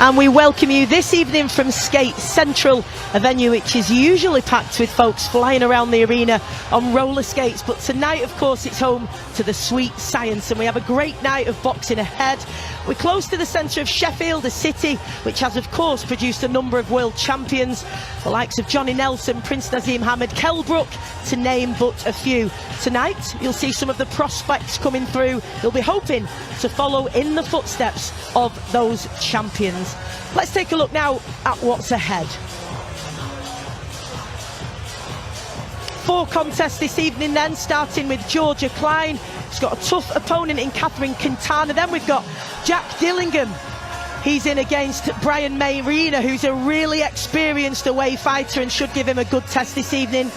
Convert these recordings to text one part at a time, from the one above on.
and we welcome you this evening from Skate Central, a venue which is usually packed with folks flying around the arena on roller skates, but tonight of course it's home to the sweet science, and we have a great night of boxing ahead. We're close to the centre of Sheffield, a city which has of course produced a number of world champions, the likes of Johnny Nelson, Prince Naseem Hamed, Kelbrook, to name but a few. Tonight you'll see some of the prospects coming through. They'll be hoping to follow in the footsteps of those champions. Let's take a look now at what's ahead. 4 contests this evening then, starting with Georgia Klein. He's got a tough opponent in Katherine Quintana. Then we've got Jack Dillingham. He's in against Brayan Mairena, who's a really experienced away fighter and should give him a good test this evening.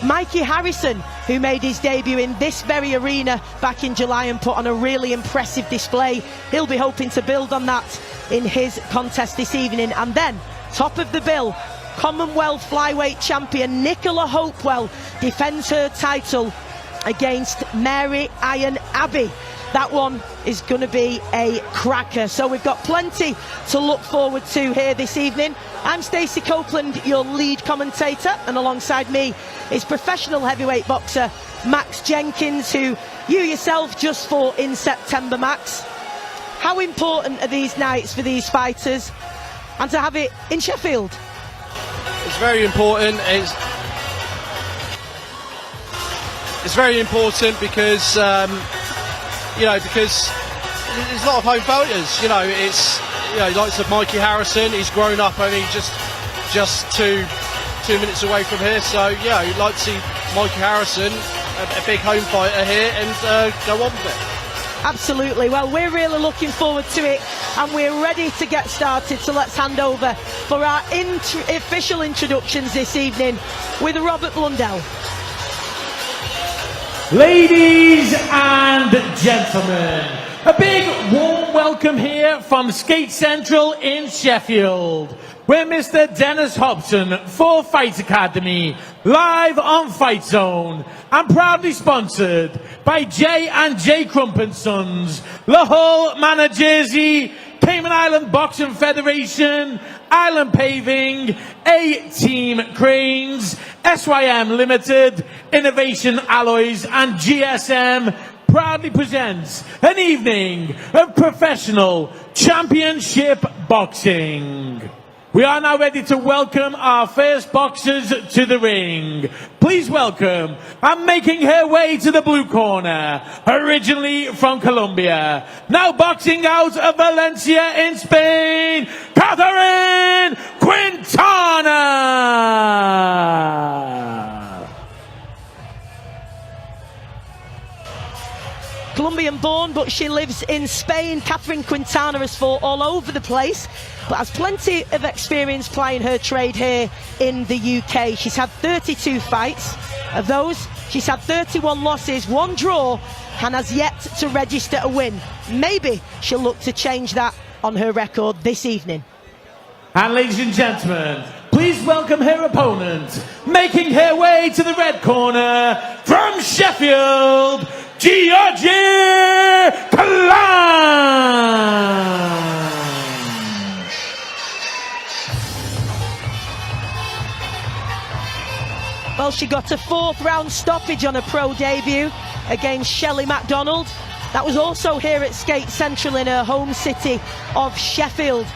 Mikey Harrison, who made his debut in this very arena back in July and put on a really impressive display. He'll be hoping to build on that in his contest this evening. And then, top of the bill, Commonwealth Flyweight champion Nicola Hopewell defends her title against Mairena Abbey. That one is going to be a cracker. So we've got plenty to look forward to here this evening. I'm Stacey Copeland, your lead commentator, and alongside me is professional heavyweight boxer Max Jenkins, who you yourself just fought in September, Max. How important are these nights for these fighters, and to have it in Sheffield? It's very important. It's very important because because there's a lot of home voters. It's likes of Mikey Harrison. He's grown up only just two minutes away from here. So you'd like to see Mikey Harrison, a big home fighter here, and go on with it. Absolutely. Well, we're really looking forward to it, and we're ready to get started. So let's hand over for our official introductions this evening with Robert Blundell. Ladies and gentlemen, a big warm welcome here from Skate Central in Sheffield, where Mr. Dennis Hobson for Fight Academy, live on FightZone, and proudly sponsored by J&J Crump & Sons, Lahore Manor Jersey, Cayman Island Boxing Federation, Island Paving, A-Team Cranes, SYM Limited, Innovation Alloys, and GSM proudly presents an evening of professional championship boxing. We are now ready to welcome our first boxers to the ring. Please welcome, and making her way to the blue corner, originally from Colombia, now boxing out of Valencia in Spain, Katherine Quintana! Colombian born, but she lives in Spain. Katherine Quintana has fought all over the place, but has plenty of experience plying her trade here in the UK. She's had 32 fights. Of those, she's had 31 losses, 1 draw, and has yet to register a win. Maybe she'll look to change that on her record this evening. And ladies and gentlemen, please welcome her opponent, making her way to the red corner from Sheffield, Georgia Klein! Well, she got a 4th round stoppage on a pro debut against Shelley MacDonald. That was also here at Skate Central in her home city of Sheffield.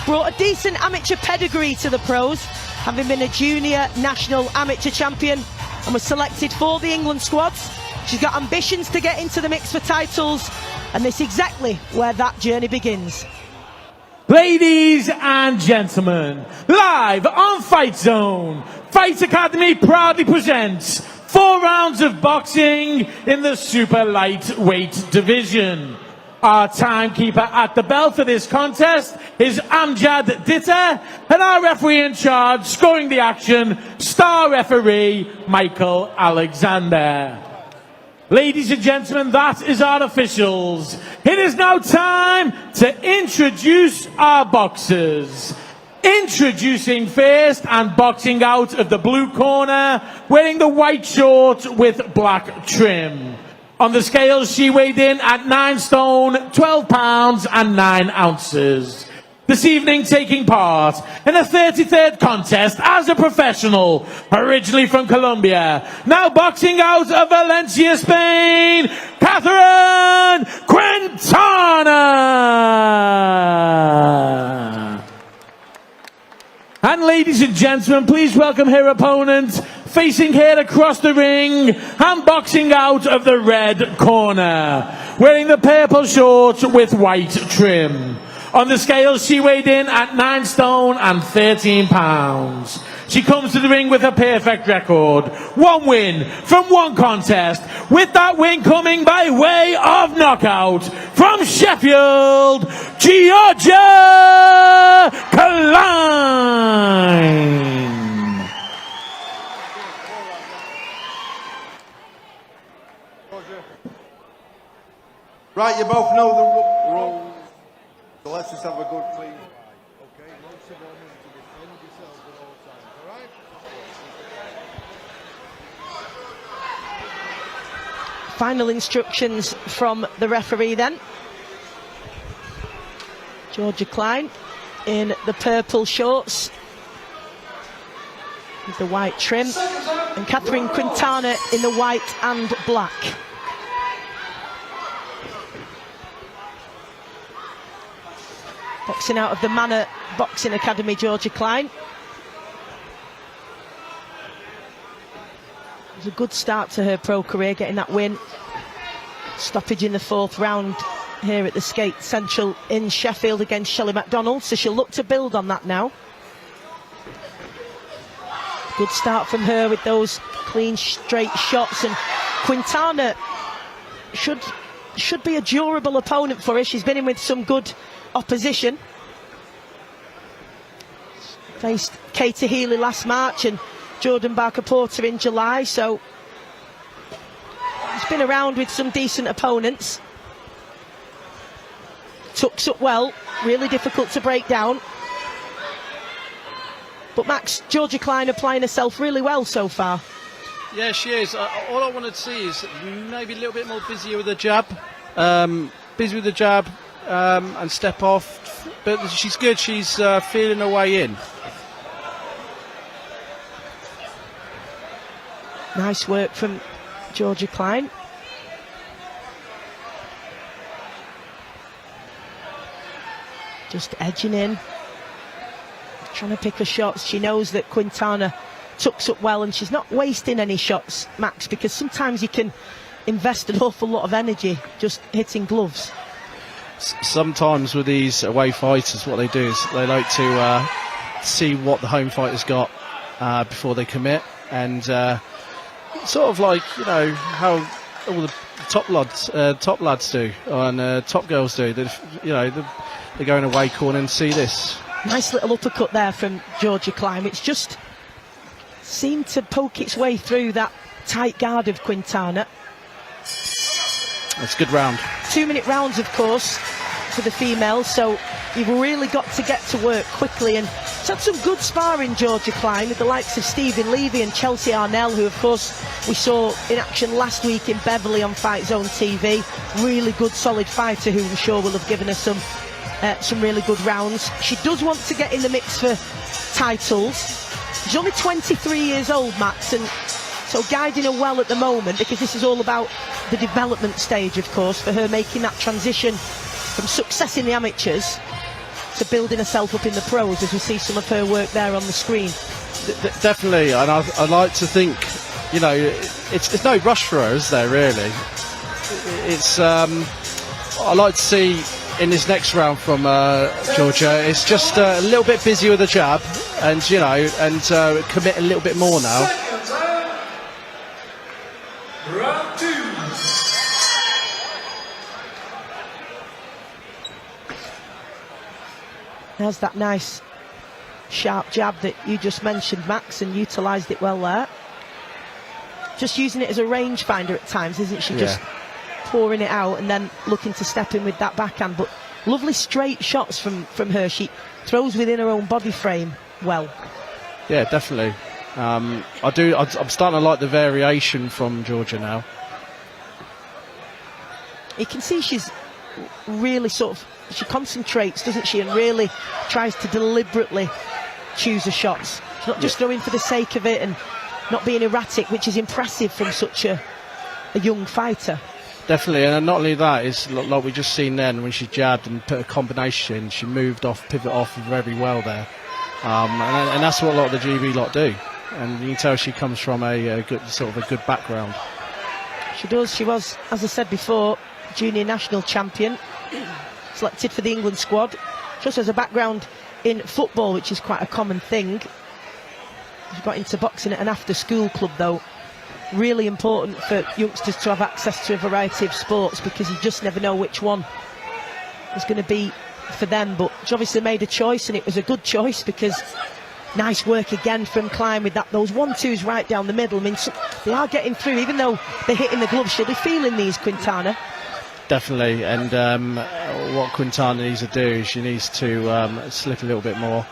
Brought a decent amateur pedigree to the pros, having been a junior national amateur champion, and was selected for the England squads. She's got ambitions to get into the mix for titles, and this is exactly where that journey begins. Ladies and gentlemen, live on FightZone, Fight Academy proudly presents 4 rounds of boxing in the super lightweight division. Our timekeeper at the bell for this contest is Amjad Ditta, and our referee in charge, scoring the action, star referee Michael Alexander. Ladies and gentlemen, that is our officials. It is now time to introduce our boxers. Introducing first, and boxing out of the blue corner, wearing the white shorts with black trim. On the scales, she weighed in at 9 stone, 12 pounds and 9 ounces. this evening taking part in a 33rd contest as a professional, originally from Colombia, now boxing out of Valencia, Spain, Katherine Quintana. And ladies and gentlemen, please welcome her opponent, facing here across the ring and boxing out of the red corner, wearing the purple shorts with white trim. On the scale, she weighed in at 9 stone and 13 pounds. She comes to the ring with a perfect record. 1 win from 1 contest, with that win coming by way of knockout from Sheffield, Georgia, Klein. Right, you both know the rules. So let's just have a good clean fight. Okay, most of all to defend yourselves at all times, alright? Final instructions from the referee then. Georgia Klein in the purple shorts with the white trim, and Katherine Quintana in the white and black. Boxing out of the Manor Boxing Academy, Georgia Klein. It was a good start to her pro career, getting that win. Stoppage in the 4th round here at the Skate Central in Sheffield against Shelley McDonald, so she'll look to build on that now. Good start from her with those clean, straight shots, and Quintana should be a durable opponent for her. She's been in with some good opposition. Faced Katie Healy last March and Jordan Barker Porter in July, so she's been around with some decent opponents. Tucks up well, really difficult to break down. But Max, Georgia Klein applying herself really well so far. Yeah, she is. All I want to see is maybe a little bit more busier with the jab. Busy with the jab. And step off, but she's good. She's feeling her way in. Nice work from Georgia Klein. Just edging in, trying to pick her shots. She knows that Quintana tucks up well, and she's not wasting any shots, Max, because sometimes you can invest an awful lot of energy just hitting gloves. Sometimes with these away fighters, what they do is they like to see what the home fighter's got before they commit, and sort of like, you know, how all the top lads do and top girls do. They go in away corner and see this. Nice little uppercut there from Georgia Klein, which just seemed to poke its way through that tight guard of Quintana. That's a good round. 2-minute rounds, of course, for the females, so you've really got to get to work quickly. And it's had some good sparring, Georgia Klein, with the likes of Stephen Levy and Chelsea Arnell, who, of course, we saw in action last week in Beverley on FightZone TV. Really good, solid fighter who I'm sure will have given us some really good rounds. She does want to get in the mix for titles. She's only 23 years old, Max, and so guiding her well at the moment, because this is all about the development stage, of course, for her making that transition from success in the amateurs to building herself up in the pros, as we see some of her work there on the screen. Definitely, and I like to think, you know, it's no rush for her, is there, really? It's I like to see in this next round from Georgia, it's just a little bit busy with the jab, and you know, and commit a little bit more now. Round 2. There's that nice sharp jab that you just mentioned, Max, and utilised it well there. Just using it as a rangefinder at times, isn't she? Yeah. Just pouring it out and then looking to step in with that backhand. But lovely straight shots from her. She throws within her own body frame well. Yeah, definitely. I'm starting to like the variation from Georgia now. You can see she's really sort of she concentrates, doesn't she, and really tries to deliberately choose her shots. She's not just throwing for the sake of it and not being erratic, which is impressive from such a young fighter. Definitely, and not only that, is like we just seen then when she jabbed and put a combination, she moved off, pivot off very well there, and that's what a lot of the GB lot do, and you can tell she comes from a good sort of a good background. She does. She was, as I said before, junior national champion, selected for the England squad. She also has a background in football, which is quite a common thing. She got into boxing at an after-school club, though. Really important for youngsters to have access to a variety of sports, because you just never know which one is going to be for them. But she obviously made a choice, and it was a good choice, because nice work again from Klein with those 1-2s right down the middle. I mean, they are getting through, even though they're hitting the gloves. She'll be feeling these, Quintana. Definitely, and what Quintana needs to do is she needs to slip a little bit more,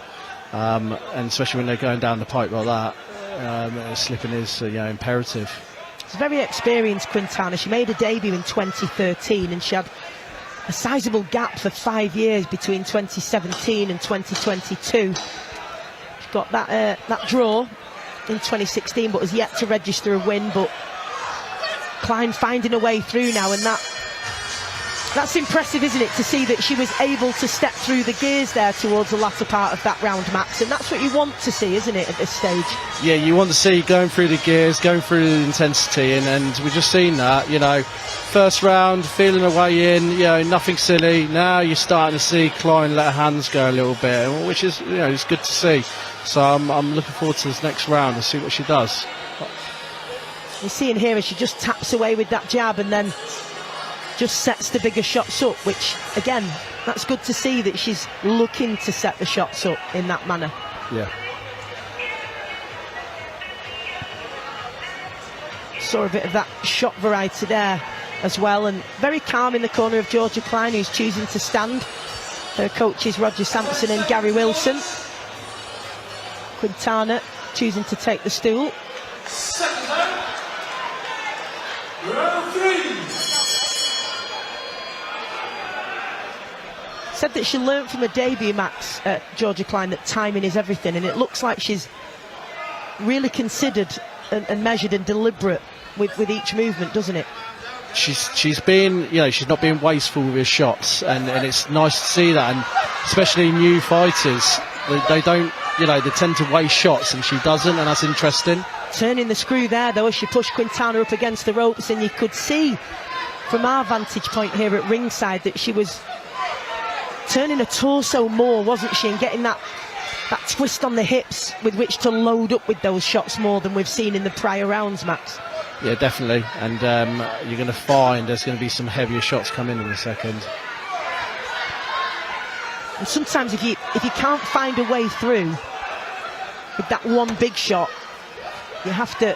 and especially when they're going down the pipe like that, slipping is imperative. She's very experienced, Quintana. She made a debut in 2013, and she had a sizable gap for 5 years between 2017 and 2022. She got that draw in 2016, but has yet to register a win. But Klein finding a way through now, and that's impressive, isn't it, to see that she was able to step through the gears there towards the latter part of that round, Max, and that's what you want to see, isn't it, at this stage? Yeah, you want to see going through the gears, going through the intensity, and we've just seen that, first round, feeling her way in, nothing silly. Now you're starting to see Klein let her hands go a little bit, which is, it's good to see. So I'm looking forward to this next round and see what she does. We're seeing here as she just taps away with that jab and then just sets the bigger shots up, which, again, that's good to see that she's looking to set the shots up in that manner. Yeah. Saw a bit of that shot variety there as well, and very calm in the corner of Georgia Klein, who's choosing to stand. Her coaches Roger Sampson and Gary Wilson. Quintana choosing to take the stool. Round 3. Said that she learnt from her debut, Max, at Georgia Klein, that timing is everything, and it looks like she's really considered and measured and deliberate with each movement, doesn't it? She's been, she's not being wasteful with her shots, and it's nice to see that, and especially new fighters, they don't, they tend to waste shots, and she doesn't, and that's interesting. Turning the screw there, though, as she pushed Quintana up against the ropes, and you could see from our vantage point here at ringside that she was turning her torso more, wasn't she, and getting that twist on the hips with which to load up with those shots more than we've seen in the prior rounds, Max. Yeah, definitely, and you're going to find there's going to be some heavier shots coming in a second. And sometimes if you can't find a way through with that one big shot, you have to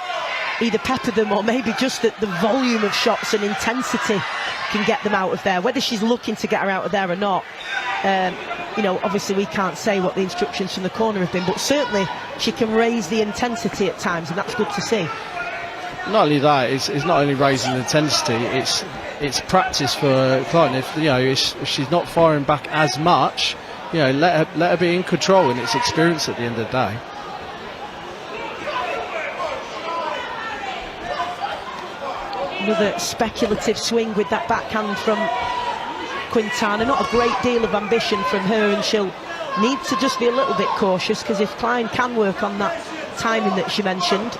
either pepper them, or maybe just the volume of shots and intensity can get them out of there. Whether she's looking to get her out of there or not, obviously we can't say what the instructions from the corner have been, but certainly she can raise the intensity at times, and that's good to see. Not only that, it's not only raising the intensity, it's practice for Klein. If she's not firing back as much, let her be in control, and it's experience at the end of the day. Another speculative swing with that backhand from Quintana. Not a great deal of ambition from her, and she'll need to just be a little bit cautious, because if Klein can work on that timing that she mentioned,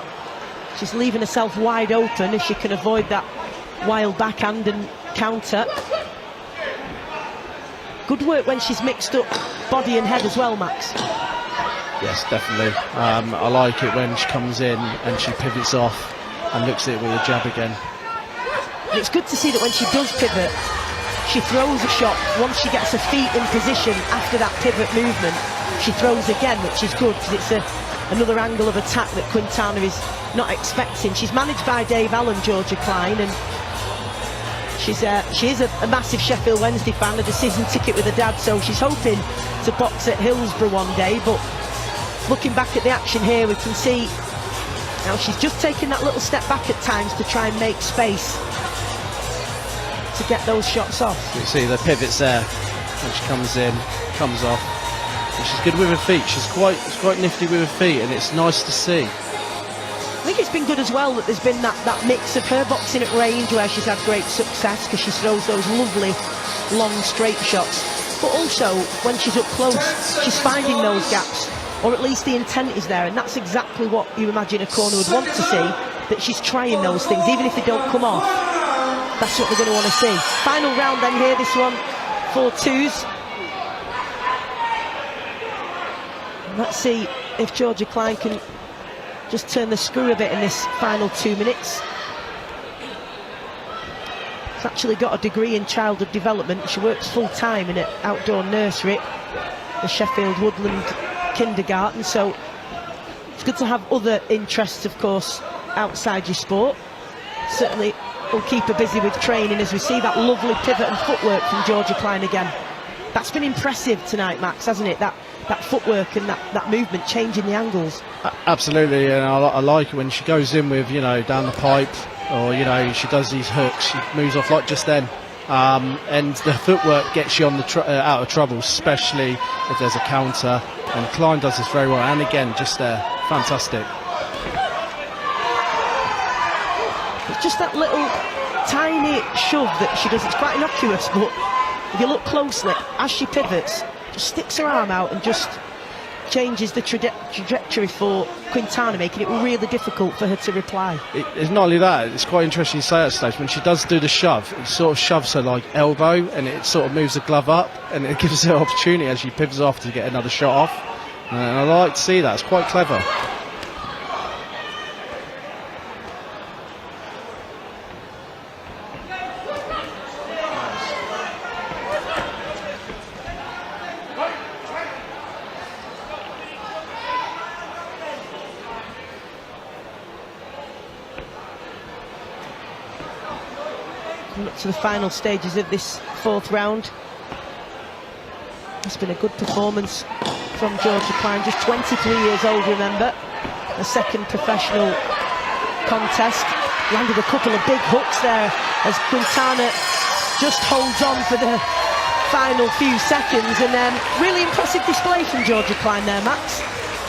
she's leaving herself wide open if she can avoid that wild backhand and counter. Good work when she's mixed up body and head as well, Max. Yes, definitely. I like it when she comes in and she pivots off and looks at it with a jab again. And it's good to see that when she does pivot, she throws a shot. Once she gets her feet in position after that pivot movement, she throws again, which is good, because it's another angle of attack that Quintana is not expecting. She's managed by Dave Allen, Georgia Klein, and she is a massive Sheffield Wednesday fan, had a season ticket with her dad, so she's hoping to box at Hillsborough one day. But looking back at the action here, we can see now she's just taking that little step back at times to try and make space to get those shots off. You see the pivots there. when she comes in, comes off. And she's good with her feet. She's quite nifty with her feet, and it's nice to see. I think it's been good as well that there's been that mix of her boxing at range where she's had great success because she throws those lovely long straight shots, but also when she's up close she's finding those gaps, or at least the intent is there, and that's exactly what you imagine a corner would want to see, that she's trying those things even if they don't come off. That's what we're going to want to see. Final round then here, this one, 4-2s. Let's see if Georgia Klein can just turn the screw a bit in this final 2 minutes. She's actually got a degree in childhood development. She works full-time in an outdoor nursery at the Sheffield Woodland Kindergarten, so it's good to have other interests, of course, outside your sport. Certainly will keep her busy with training as we see that lovely pivot and footwork from Georgia Klein again. That's been impressive tonight, Max, hasn't it? That footwork and that movement, changing the angles. Absolutely, and I like it when she goes in with, you know, down the pipe, or, you know, she does these hooks, she moves off like just then. And the footwork gets you on the out of trouble, especially if there's a counter. And Klein does this very well, and again, just there, fantastic. It's just that little tiny shove that she does. It's quite innocuous, but if you look closely, as she pivots, just sticks her arm out and just changes the trajectory for Quintana, making it really difficult for her to reply. It's not only that, it's quite interesting you say that, Stage. When she does do the shove, it sort of shoves her like elbow, and it sort of moves the glove up, and it gives her opportunity as she pivots off to get another shot off. And I like to see that, it's quite clever. Up to the final stages of this fourth round. It's been a good performance from Georgia Klein, just 23 years old, remember. A second professional contest. Landed a couple of big hooks there as Quintana just holds on for the final few seconds, and really impressive display from Georgia Klein there, Max.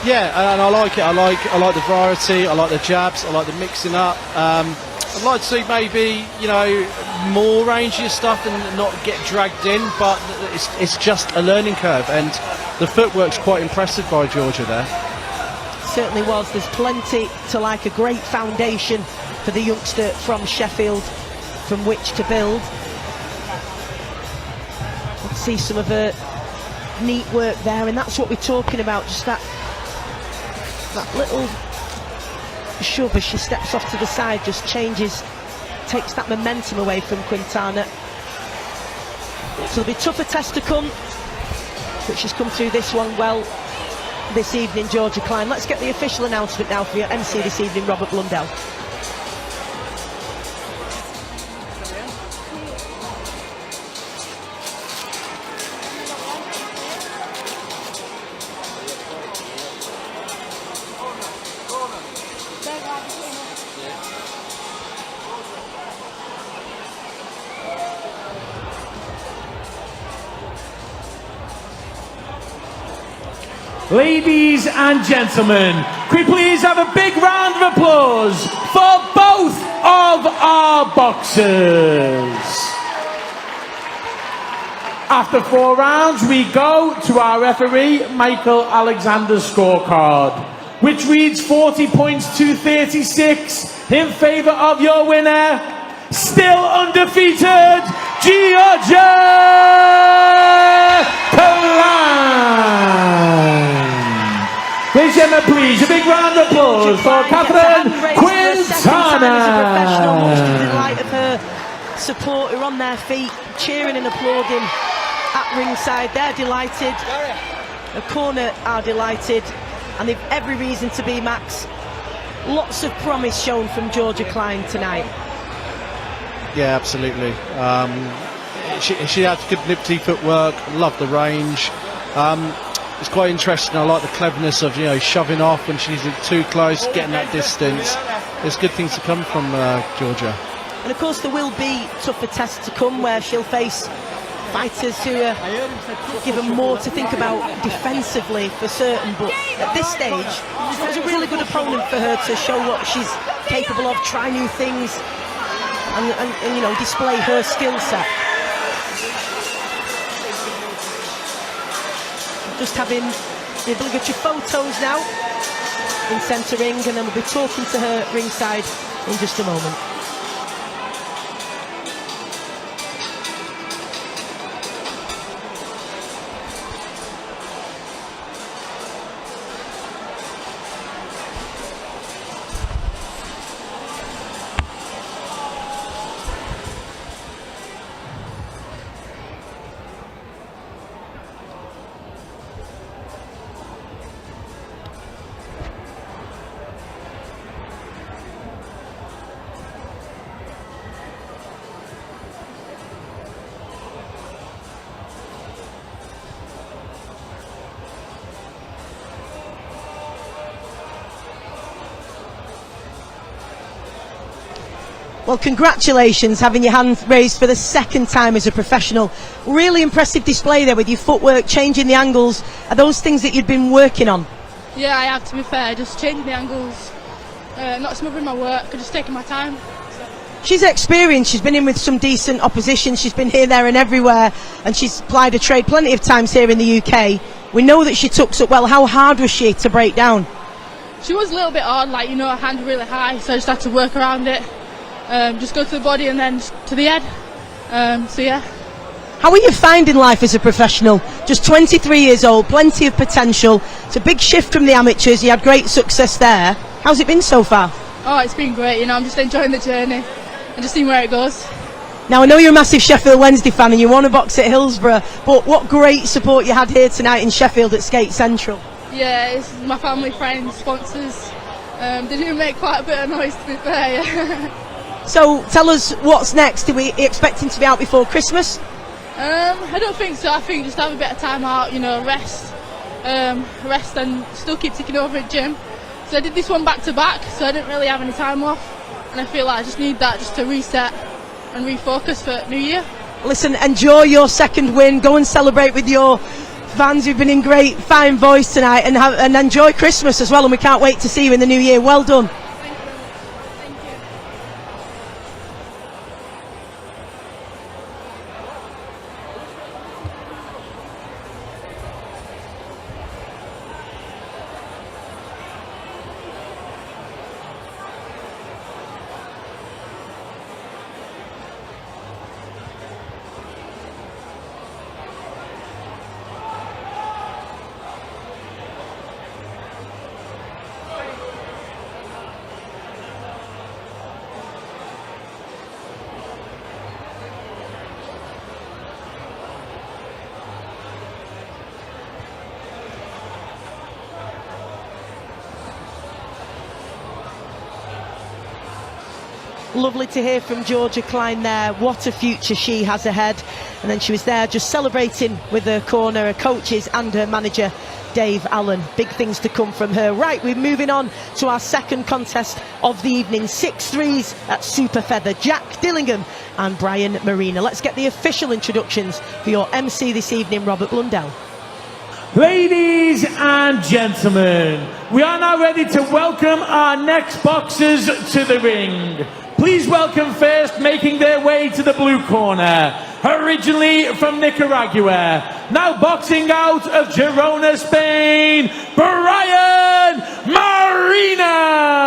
Yeah, and I like it. I like the variety, I like the jabs, I like the mixing up. I'd like to see maybe, you know, more rangy stuff and not get dragged in, but it's just a learning curve, and the footwork's quite impressive by Georgia there. Certainly was. There's plenty to like, a great foundation for the youngster from Sheffield from which to build. Let's see some of her neat work there, and that's what we're talking about, just that little shove as she steps off to the side, just changes, takes that momentum away from Quintana. So there'll be a tougher test to come, but she's come through this one well this evening, Georgia Klein. Let's get the official announcement now for your MC this evening, Robert Blundell. Ladies and gentlemen, can we please have a big round of applause for both of our boxers? After 4 rounds, we go to our referee, Michael Alexander's scorecard, which reads 40 points to 36 in favour of your winner, still undefeated, Georgia Klein. Ladies and gentlemen, please, a big round of applause for Katherine Quintana. In light of her support, who are on their feet, cheering and applauding at ringside. They're delighted. The corner are delighted, and they've every reason to be, Max. Lots of promise shown from Georgia Klein tonight. Yeah, absolutely. She had good nifty footwork, loved the range. It's quite interesting. I like the cleverness of, you know, shoving off when she's too close, getting that distance. There's good things to come from Georgia. And of course there will be tougher tests to come where she'll face fighters who are given more to think about defensively for certain, but at this stage, it was a really good opponent for her to show what she's capable of, try new things, and you know, display her skill set. Just having the obligatory photos now in centre ring, and then we'll be talking to her ringside in just a moment. Well, congratulations, having your hand raised for the second time as a professional. Really impressive display there with your footwork, changing the angles. Are those things that you'd been working on? Yeah, I have, to be fair, just changing the angles, not smothering my work, just taking my time. She's experienced, she's been in with some decent opposition, she's been here, there and everywhere, and she's plied her trade plenty of times here in the UK. We know that she tucks up well. How hard was she to break down? She was a little bit hard, like, you know, her hand really high, so I just had to work around it. Just go to the body and then to the head. So yeah. How are you finding life as a professional? Just 23 years old, plenty of potential. It's a big shift from the amateurs. You had great success there. How's it been so far? Oh, it's been great. You know, I'm just enjoying the journey and just seeing where it goes. Now, I know you're a massive Sheffield Wednesday fan and you want to box at Hillsborough, but what great support you had here tonight in Sheffield at Skate Central. Yeah, it's my family, friends, sponsors. They do make quite a bit of noise, to be fair. Yeah. So tell us what's next. Are we expecting to be out before Christmas? I don't think so. I think just have a bit of time out, you know, rest and still keep ticking over at gym. So I did this one back to back, so I didn't really have any time off, and I feel like I just need that just to reset and refocus for New Year. Listen, enjoy your second win. Go and celebrate with your fans who've been in great, fine voice tonight, and enjoy Christmas as well. And we can't wait to see you in the new year. Well done. Thank you. Lovely to hear from Georgia Klein there. What a future she has ahead. And then she was there just celebrating with her corner, her coaches and her manager, Dave Allen. Big things to come from her. Right, we're moving on to our second contest of the evening. 6-3s at Super Feather. Jack Dillingham and Brayan Mairena. Let's get the official introductions for your MC this evening, Robert Blundell. Ladies and gentlemen, we are now ready to welcome our next boxers to the ring. Please welcome first, making their way to the blue corner, originally from Nicaragua, now boxing out of Girona, Spain, Brayan Mairena.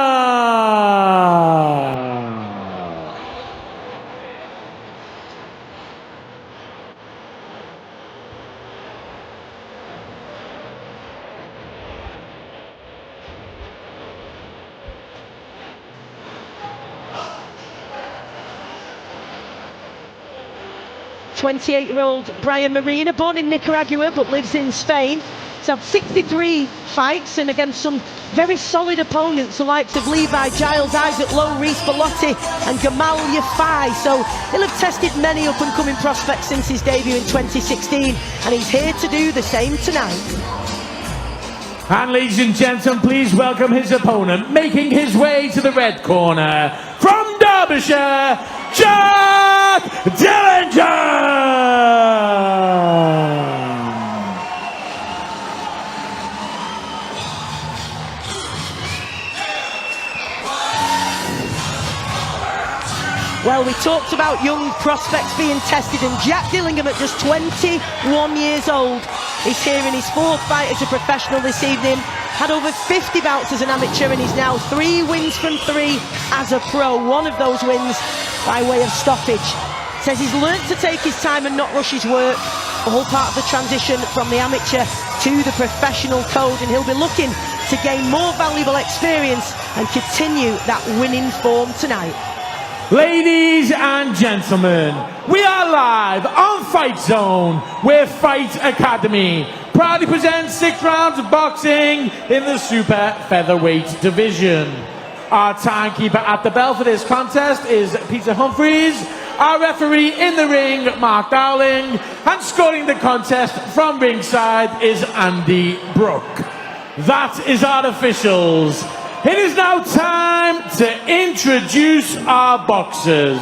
28-year-old Brayan Mairena, born in Nicaragua but lives in Spain. He's had 63 fights and against some very solid opponents, the likes of Levi, Giles, Isaac Lowe, Reece Bellotti and Gamal Yafai. So he'll have tested many up-and-coming prospects since his debut in 2016, and he's here to do the same tonight. And ladies and gentlemen, please welcome his opponent, making his way to the red corner, from Derbyshire, Jack Jack Dillingham. Well, we talked about young prospects being tested, and Jack Dillingham at just 21 years old is here in his fourth fight as a professional this evening. Had over 50 bouts as an amateur, and he's now 3 wins from 3 as a pro. One of those wins by way of stoppage. Says he's learnt to take his time and not rush his work. All part of the transition from the amateur to the professional code, and he'll be looking to gain more valuable experience and continue that winning form tonight. Ladies and gentlemen, we are live on FightZone with Fight Academy. Proudly presents 6 rounds of boxing in the super featherweight division. Our timekeeper at the bell for this contest is Peter Humphreys. Our referee in the ring, Mark Dowling. And scoring the contest from ringside is Andy Brooke. That is our officials. It is now time to introduce our boxers.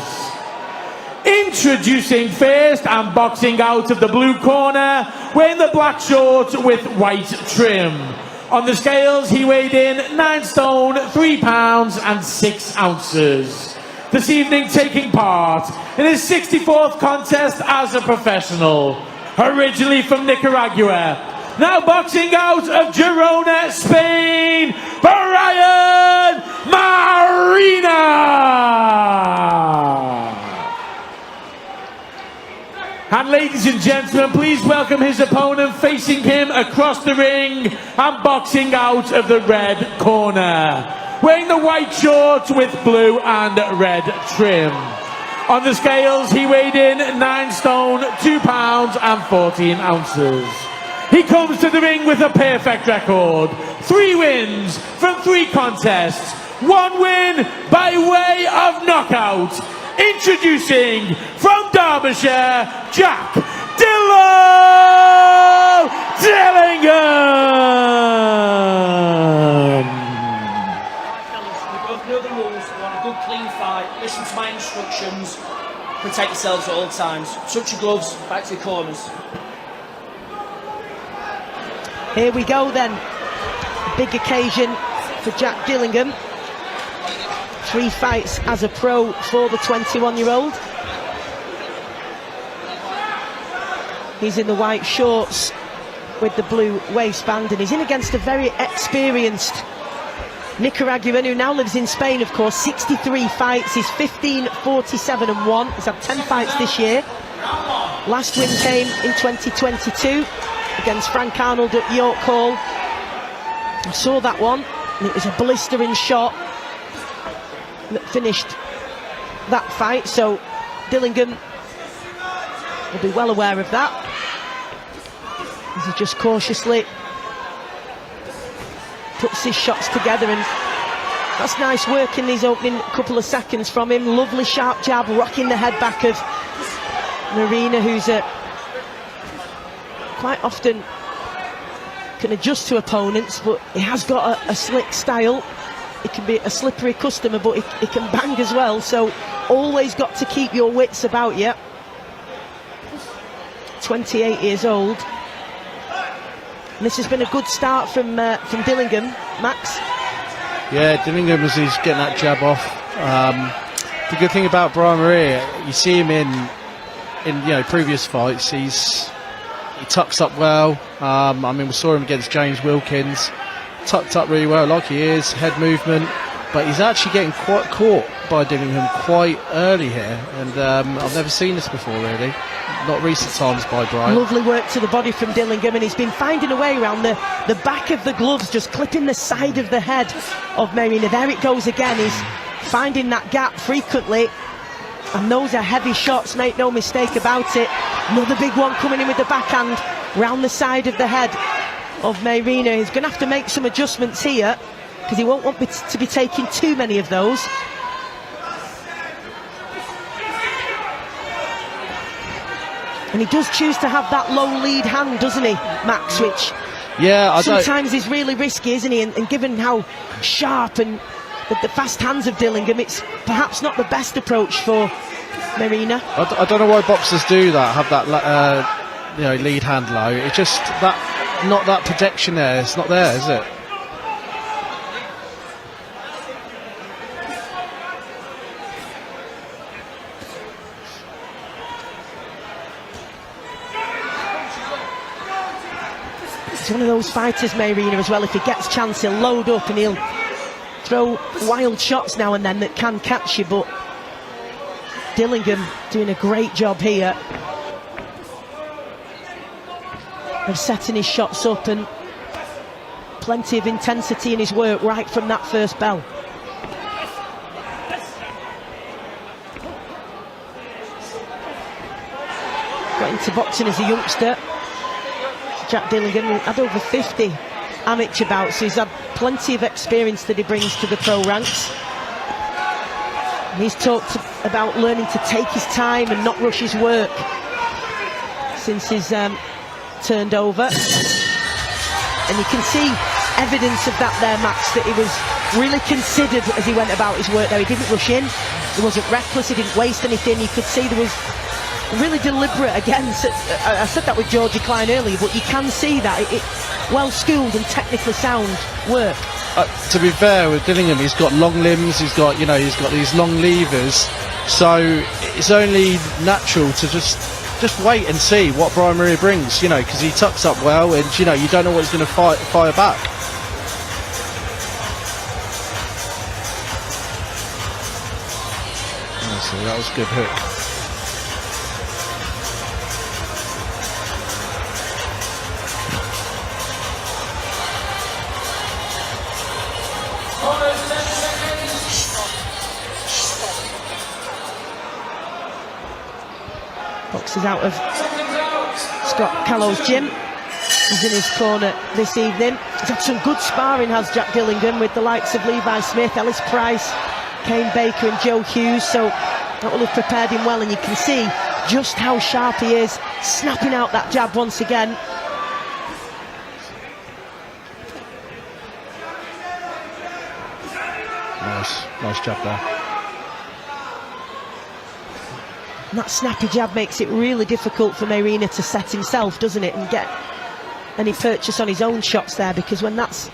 Introducing first and boxing out of the blue corner, wearing the black shorts with white trim. On the scales, he weighed in 9 stone, 3 pounds and 6 ounces. This evening taking part in his 64th contest as a professional. Originally from Nicaragua, now boxing out of Girona, Spain, Brayan Mairena. And ladies and gentlemen, please welcome his opponent facing him across the ring and boxing out of the red corner, wearing the white shorts with blue and red trim. On the scales, he weighed in 9 stone, 2 pounds and 14 ounces. He comes to the ring with a perfect record. 3 wins from 3 contests. 1 win by way of knockout. Introducing from Derbyshire, Jack Dillingham. We both know the rules. We want a good, clean fight. Listen to my instructions. Protect yourselves at all times. Touch your gloves. Back to your corners. Here we go then. Big occasion for Jack Dillingham. 3 fights as a pro for the 21-year-old. He's in the white shorts with the blue waistband, and he's in against a very experienced Nicaraguan who now lives in Spain, of course. 63 fights, he's 15, 47 and 1. He's had 10 fights this year. Last win came in 2022 against Frank Arnold at York Hall. I saw that one, and it was a blistering shot that finished that fight, so Dillingham will be well aware of that. As he just cautiously puts his shots together, and that's nice work in these opening couple of seconds from him. Lovely sharp jab, rocking the head back of Mairena, who's quite often can adjust to opponents, but he has got a slick style. He can be a slippery customer, but he can bang as well, so always got to keep your wits about you. 28 years old. And this has been a good start from Dillingham, Max. Yeah, Dillingham, as he's getting that jab off. The good thing about Brian Maria, you see him in previous fights, he tucks up well. I mean, we saw him against James Wilkins, tucked up really well, like he is, head movement, but he's actually getting quite caught by Dillingham quite early here, and I've never seen this before really, not recent times by Brian. Lovely work to the body from Dillingham, and he's been finding a way around the back of the gloves, just clipping the side of the head of Mairena. There it goes again, he's finding that gap frequently, and those are heavy shots, make no mistake about it. Another big one coming in with the backhand round the side of the head of Mairena. He's going to have to make some adjustments here, because he won't want to be taking too many of those. And he does choose to have that low lead hand, doesn't he, Max? Which sometimes is really risky, isn't he? And given how sharp and the fast hands of Dillingham, it's perhaps not the best approach for Mairena. I don't know why boxers do that, have that you know, lead hand low. It's just that, not that protection there. It's not there, is it? He's one of those fighters, Mairena, as well. If he gets a chance, he'll load up and he'll throw wild shots now and then that can catch you, but Dillingham doing a great job here of setting his shots up, and plenty of intensity in his work right from that first bell. Got into boxing as a youngster. Jack Dillingham had over 50 amateur bouts, so he's had plenty of experience that he brings to the pro ranks. And he's talked about learning to take his time and not rush his work since he's turned over. And you can see evidence of that there, Max, that he was really considered as he went about his work there. He didn't rush in, he wasn't reckless, he didn't waste anything. You could see there was really deliberate, again, I said that with Georgie Klein earlier, but you can see that it well-schooled and technically sound work. To be fair with Dillingham, he's got long limbs, he's got, you know, he's got these long levers, so it's only natural to just wait and see what Brayan Mairena brings, you know, because he tucks up well, and you know, you don't know what he's going to fire back. So that was a good hook. Boxes out of Scott Callow's gym. He's in his corner this evening. He's had some good sparring, has Jack Dillingham, with the likes of Levi Smith, Ellis Price, Kane Baker and Joe Hughes, so that will have prepared him well, and you can see just how sharp he is, snapping out that jab once again. Nice jab there. And that snappy jab makes it really difficult for Mairena to set himself, doesn't it, and get any purchase on his own shots there, because when that's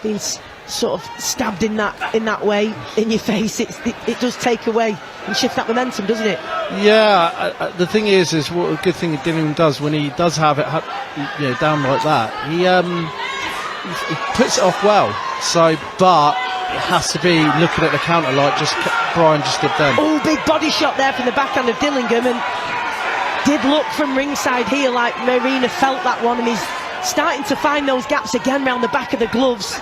being sort of stabbed in that way in your face, it does take away and shift that momentum, doesn't it? Yeah, the thing is what a good thing Dillingham does when he does have it, you know, down like that, he puts it off well. So, but it has to be looking at the counter like just Brayan just did then. Oh, big body shot there from the backhand of Dillingham, and did look from ringside here like Mairena felt that one, and he's starting to find those gaps again round the back of the gloves.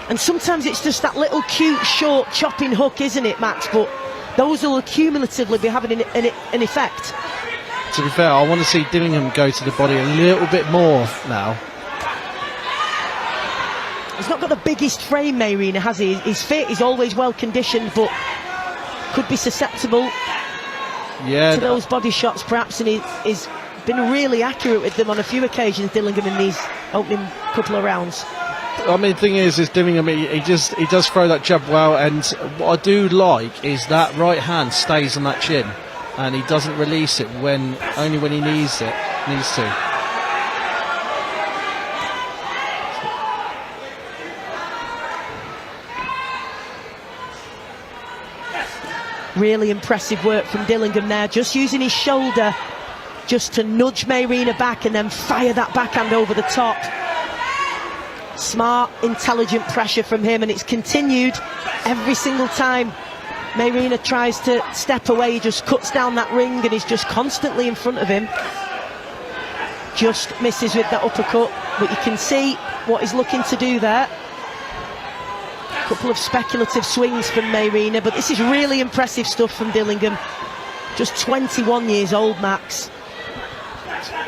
And sometimes it's just that little cute short chopping hook, isn't it, Max? But those will cumulatively be having an effect. To be fair, I want to see Dillingham go to the body a little bit more now. He's not got the biggest frame, Mairena, has he? He's fit, he's always well conditioned, but could be susceptible to those body shots perhaps, and he's been really accurate with them on a few occasions, Dillingham, in these opening couple of rounds. I mean, the thing is Dillingham, he does throw that jab well, and what I do like is that right hand stays on that chin, and he doesn't release it only when he needs to. Really impressive work from Dillingham there, just using his shoulder just to nudge Mairena back and then fire that backhand over the top. Smart, intelligent pressure from him, and it's continued every single time Mairena tries to step away. He just cuts down that ring and he's just constantly in front of him. Just misses with that uppercut, but you can see what he's looking to do there. Couple of speculative swings from Mairena, but this is really impressive stuff from Dillingham. Just 21 years old, Max.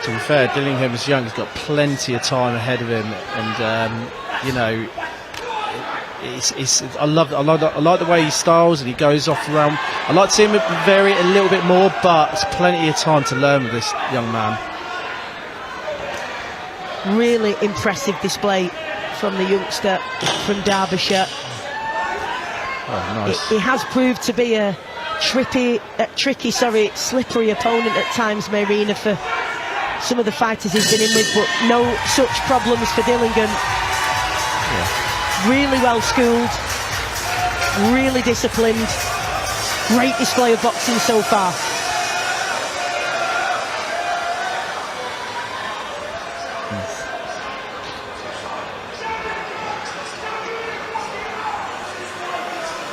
To be fair, Dillingham's young, he's got plenty of time ahead of him, and you know, I like the way he styles and he goes off around. I'd like to see him vary it a little bit more, but there's plenty of time to learn with this young man. Really impressive display from the youngster from Derbyshire. Oh, nice. He has proved to be a tricky, slippery opponent at times, Mairena, for some of the fighters he's been in with, but no such problems for Dillingham. Really well schooled, really disciplined, great display of boxing so far.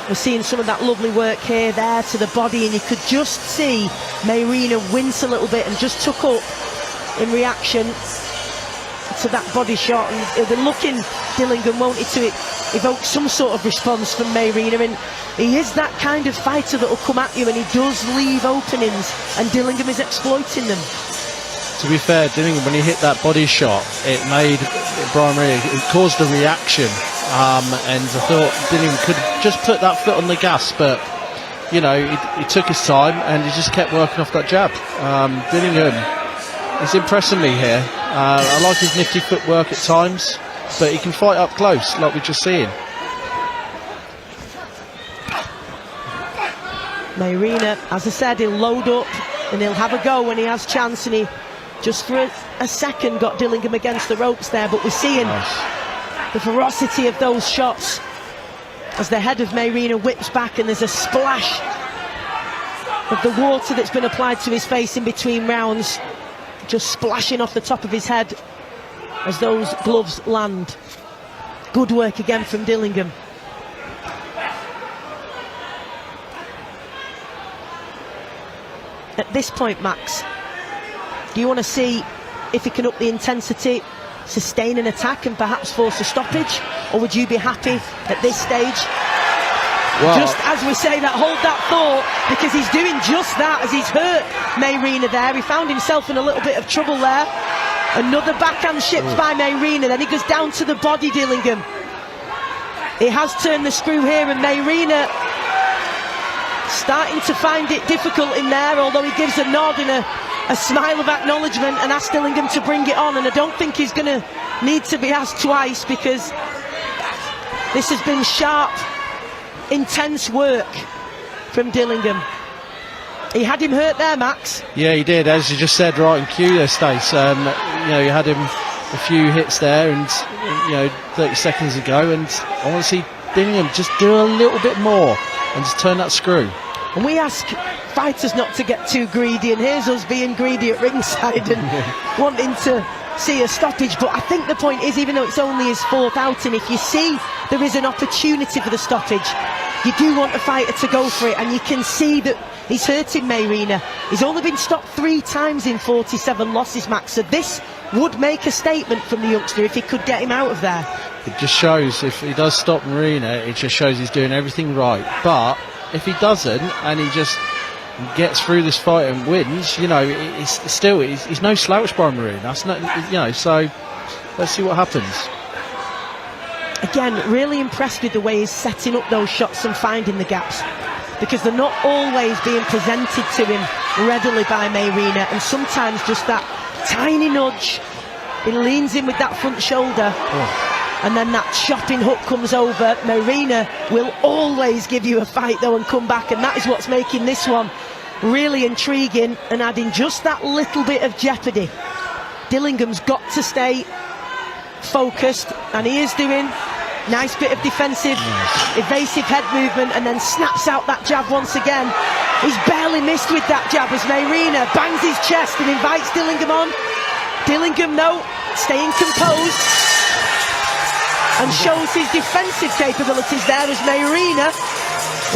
We're seeing some of that lovely work here, there to the body, and you could just see Mairena wince a little bit and just took up in reaction to that body shot. And he'll be looking, Dillingham, won't he, to evoke some sort of response from Mairena. And he is that kind of fighter that will come at you, and he does leave openings, and Dillingham is exploiting them. To be fair, Dillingham, when he hit that body shot, it made Brayan, it caused a reaction. And I thought Dillingham could just put that foot on the gas, but you know, he took his time and he just kept working off that jab. Dillingham is impressing me here. I like his nifty footwork at times, but he can fight up close, like we're just seeing. Mairena, as I said, he'll load up and he'll have a go when he has chance, and he just for a second got Dillingham against the ropes there, but we're seeing the ferocity of those shots as the head of Mairena whips back, and there's a splash of the water that's been applied to his face in between rounds, just splashing off the top of his head as those gloves land. Good work again from Dillingham. At this point, Max, do you want to see if he can up the intensity, sustain an attack and perhaps force a stoppage, or would you be happy at this stage? Well, just as we say that, hold that thought, because he's doing just that as he's hurt Mairena there. He found himself in a little bit of trouble there. Another backhand shipped by Mairena, then he goes down to the body, Dillingham. He has turned the screw here, and Mairena starting to find it difficult in there, although he gives a nod and a smile of acknowledgement and asks Dillingham to bring it on, and I don't think he's going to need to be asked twice, because this has been sharp, intense work from Dillingham. He had him hurt there, Max. Yeah, he did, as you just said right in cue there, Stace. You know, you had him a few hits there, and you know, 30 seconds ago, and I want to see Dillingham just do a little bit more and just turn that screw. And we ask fighters not to get too greedy, and here's us being greedy at ringside and wanting to see a stoppage. But I think the point is, even though it's only his fourth outing, if you see there is an opportunity for the stoppage, you do want a fighter to go for it, and you can see that he's hurting Mairena. He's only been stopped 3 times in 47 losses, Max, so this would make a statement from the youngster if he could get him out of there. It just shows, if he does stop Mairena, it just shows he's doing everything right. But if he doesn't, and he just gets through this fight and wins, you know, he's no slouch by Mairena. That's not, you know. So let's see what happens. Again, really impressed with the way he's setting up those shots and finding the gaps, because they're not always being presented to him readily by Mairena, and sometimes just that tiny nudge, he leans in with that front shoulder. And then that chopping hook comes over. Mairena will always give you a fight though and come back, and that is what's making this one really intriguing and adding just that little bit of jeopardy. Dillingham's got to stay focused, and he is doing. Nice bit of defensive, evasive head movement, and then snaps out that jab once again. He's barely missed with that jab as Mairena bangs his chest and invites Dillingham on. Dillingham, though, staying composed and shows his defensive capabilities there as Mairena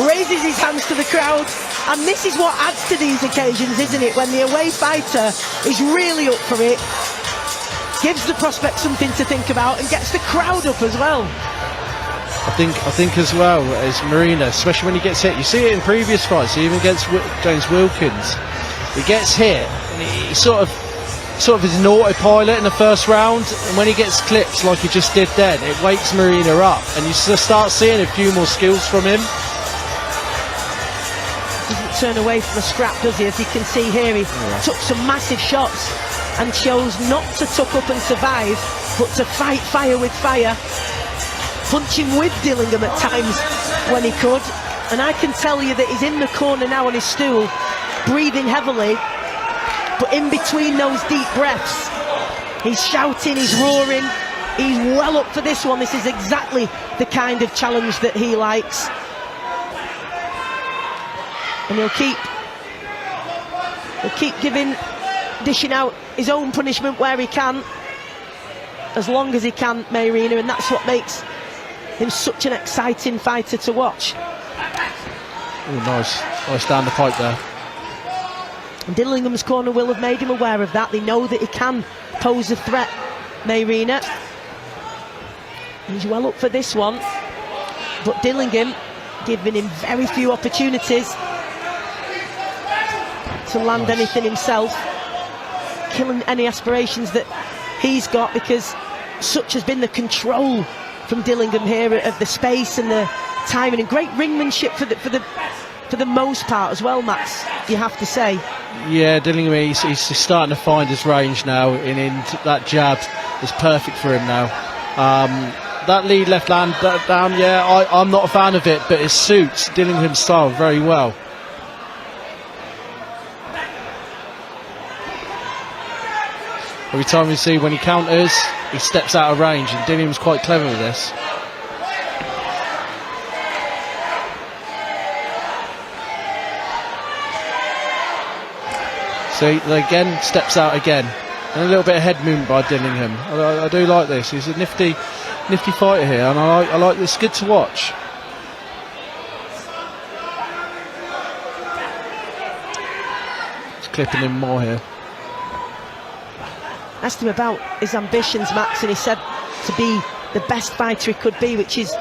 raises his hands to the crowd. And this is what adds to these occasions, isn't it, when the away fighter is really up for it, gives the prospect something to think about, and gets the crowd up as well. I think as well as Mairena, especially when he gets hit, you see it in previous fights, even against James Wilkins, he gets hit and he sort of is an autopilot in the first round, and when he gets clipped like he just did then, it wakes Mairena up, and you start seeing a few more skills from him. Doesn't turn away from a scrap, does he? As you can see here, he took some massive shots and chose not to tuck up and survive, but to fight fire with fire, punching with Dillingham at times when he could, And I can tell you that he's in the corner now on his stool, breathing heavily, but in between those deep breaths, he's shouting, he's roaring, he's well up for this one. This is exactly the kind of challenge that he likes. And he'll keep dishing out his own punishment where he can, as long as he can, Mairena, and that's what makes him such an exciting fighter to watch. Oh, nice down the pipe there. And Dillingham's corner will have made him aware of that. They know that he can pose a threat, Mairena. He's well up for this one, but Dillingham giving him very few opportunities to land anything himself, killing any aspirations that he's got, because such has been the control from Dillingham here of the space and the timing, and great ringmanship for the most part as well, Max, you have to say. Yeah, Dillingham, he's starting to find his range now, and that jab is perfect for him now. That lead left hand down, yeah, I'm not a fan of it, but it suits Dillingham's style very well. Every time we see when he counters, he steps out of range, and Dillingham's quite clever with this. See, again, steps out again. And a little bit of head movement by Dillingham. I do like this. He's a nifty fighter here, and I like this. Good to watch. Just clipping him more here. Asked him about his ambitions, Max, and he said to be the best fighter he could be, which is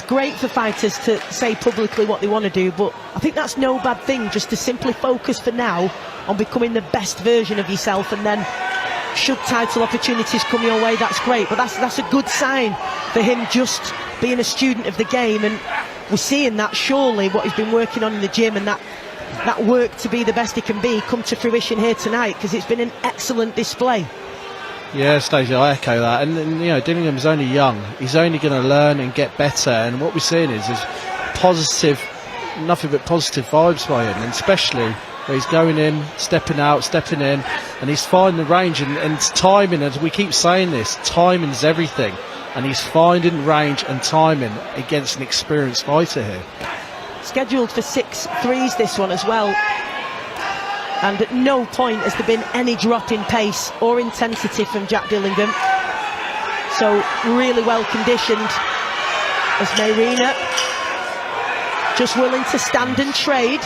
great for fighters to say publicly what they want to do, but I think that's no bad thing, just to simply focus for now on becoming the best version of yourself, and then should title opportunities come your way, that's great. But that's a good sign for him, just being a student of the game, and we're seeing that surely what he's been working on in the gym, and that work to be the best he can be come to fruition here tonight, because it's been an excellent display. Yeah, Stacey, I echo that, and you know, Dillingham's only young. He's only going to learn and get better, and what we're seeing is positive, nothing but positive vibes by him, and especially where he's going in, stepping out, stepping in, and he's finding the range and timing. As we keep saying this, timing's everything, and he's finding range and timing against an experienced fighter here. Scheduled for 6 threes this one as well, and at no point has there been any drop in pace or intensity from Jack Dillingham, so really well conditioned as Mairena, just willing to stand and trade.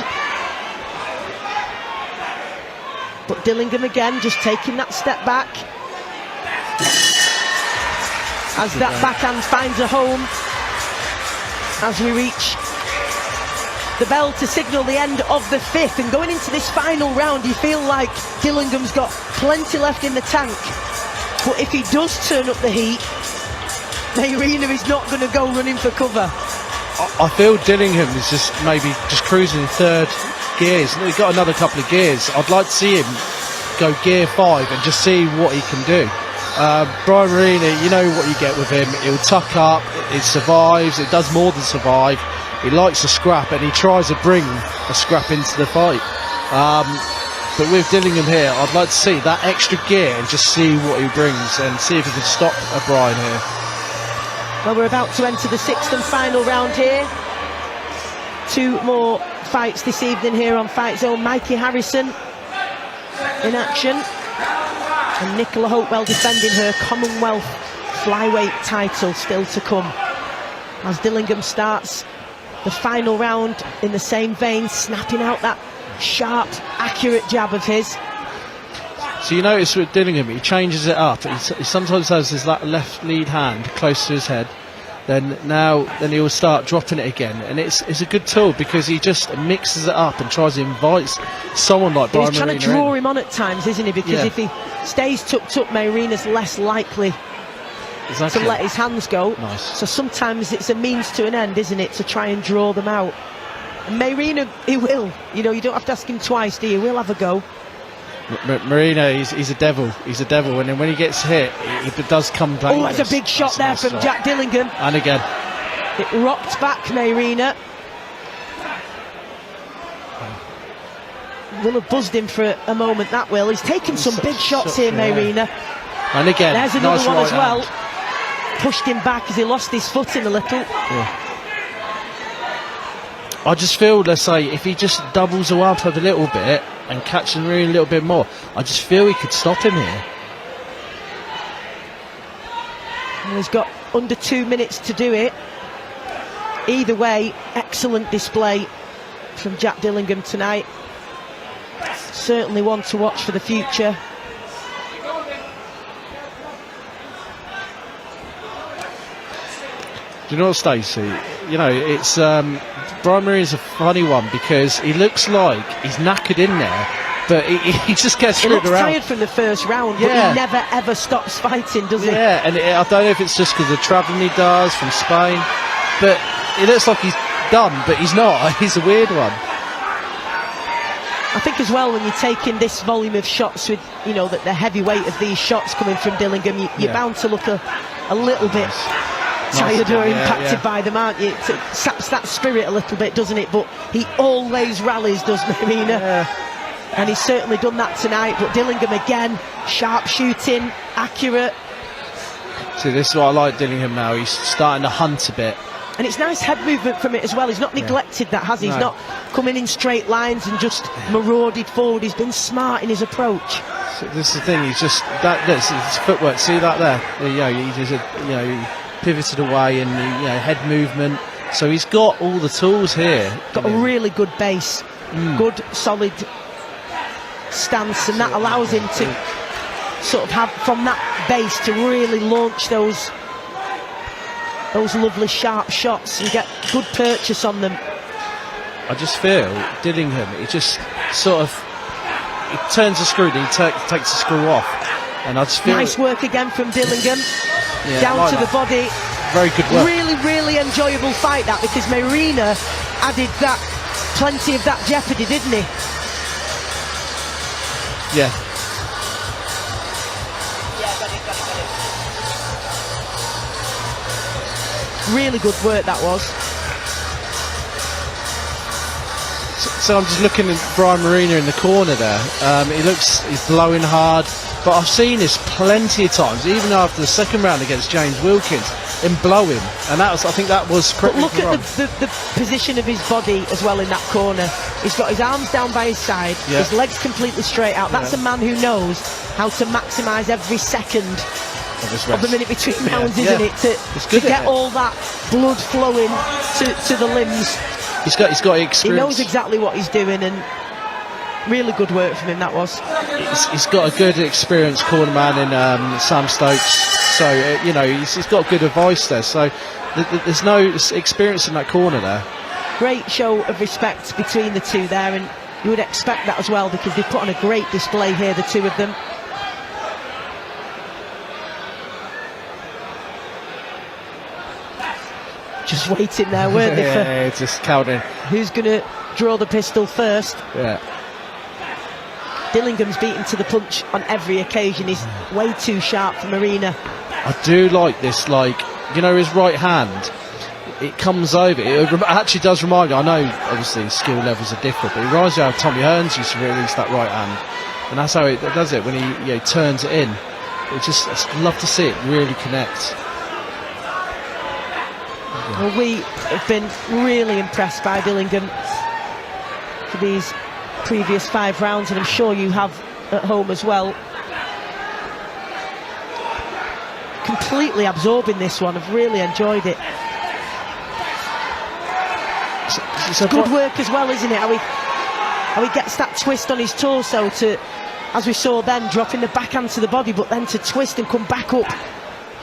But Dillingham again just taking that step back as that backhand finds a home as we reach the bell to signal the end of the 5th, and going into this final round you feel like Dillingham's got plenty left in the tank, but if he does turn up the heat, Mairena is not going to go running for cover. I feel Dillingham is just maybe cruising in third gears. He's got another couple of gears. I'd like to see him go gear 5 and just see what he can do. Mairena, you know what you get with him. He'll tuck up, it survives, it does more than survive. He likes a scrap, and he tries to bring a scrap into the fight. But with Dillingham here, I'd like to see that extra gear and just see what he brings, and see if he can stop Brayan here. Well, we're about to enter the 6th and final round here. 2 more fights this evening here on FightZone. Mikey Harrison in action, and Nicola Hopewell defending her Commonwealth Flyweight title still to come, as Dillingham starts the final round in the same vein, snapping out that sharp, accurate jab of his. So you notice with Dillingham, he changes it up. He sometimes has his left lead hand close to his head, then he'll start dropping it again, and it's a good tool because he just mixes it up and tries to invite someone like Brayan. He's trying to draw him on at times, isn't he? Because if he stays tucked up, Mairena's less likely to let his hands go. Nice. So sometimes it's a means to an end, isn't it, to try and draw them out. And Mairena, he will. You know, you don't have to ask him twice, do you? He'll have a go. Mairena, he's a devil. He's a devil, and then when he gets hit, it does come back. Oh, that's a big shot there from Jack Dillingham. And again, it rocked back Mairena. will have buzzed him for a moment, that will. He's taken some big shots here, yeah. Mairena. And again, there's another nice one right as well. hand. Pushed him back as he lost his footing a little. Yeah. I just feel, let's say, if he just doubles the up a little bit and catches Mairena a little bit more, I just feel he could stop him here. And he's got under 2 minutes to do it. Either way, excellent display from Jack Dillingham tonight. Certainly one to watch for the future. Do you know what, Stacey? You know, it's Brayan is a funny one because he looks like he's knackered in there, but he just gets He through looks the round. tired from the first round, Yeah. but he never ever stops fighting, does he? Yeah, and I don't know if it's just because of the travelling he does from Spain, but it looks like he's done, but he's not. He's a weird one. I think as well, when you're taking this volume of shots with, you know, the heavy weight of these shots coming from Dillingham, you're bound to look a little bit tired or impacted by them, aren't you? It saps that spirit a little bit, doesn't it? But he always rallies, does Mairena? Yeah. And he's certainly done that tonight. But Dillingham again, sharp shooting, accurate. See, this is what I like Dillingham now. He's starting to hunt a bit. And it's nice head movement from it as well. He's not neglected that, has he? He's not coming in straight lines and just marauded forward. He's been smart in his approach. So this is the thing. He's just this his footwork. See that there? You know, he just he pivoted away and head movement. So he's got all the tools here. Got a really good base, good solid stance, and that allows him to sort of have from that base to really launch those lovely sharp shots and get good purchase on them. I just feel Dillingham, he just sort of he turns the screw, then he takes the screw off, and I just feel nice work again from Dillingham. Yeah, down like to that. the body. Very good work. Really enjoyable fight that, because Mairena added that plenty of that jeopardy, didn't he? Yeah. Really good work that was. So I'm just looking at Mairena in the corner there. He's blowing hard, but I've seen this plenty of times, even after the second round against James Wilkins, him blowing, and I think that was. But look at the position of his body as well in that corner. He's got his arms down by his side, his legs completely straight out. That's a man who knows how to maximise every second of the minute between rounds, isn't it? To get all that blood flowing to the limbs. He's got experience. He knows exactly what he's doing, and really good work from him that was. He's got a good experienced corner man in Sam Stokes. So he's got good advice there. So there's no experience in that corner there. Great show of respect between the two there, and you would expect that as well, because they've put on a great display here, the two of them. Just waiting there, weren't they? Yeah, just counting. Who's going to draw the pistol first? Yeah. Dillingham's beaten to the punch on every occasion. He's way too sharp for Mairena. I do like this, his right hand, it comes over. It actually does remind me, I know obviously skill levels are different, but it reminds me how Tommy Hearns used to release that right hand, and that's how it does it when he turns it in. I love to see it really connect. Well, we have been really impressed by Dillingham for these previous 5 rounds, and I'm sure you have at home as well. Completely absorbing this one. I've really enjoyed it. It's good work as well, isn't it? How he gets that twist on his torso to, as we saw then, dropping the backhand to the body, but then to twist and come back up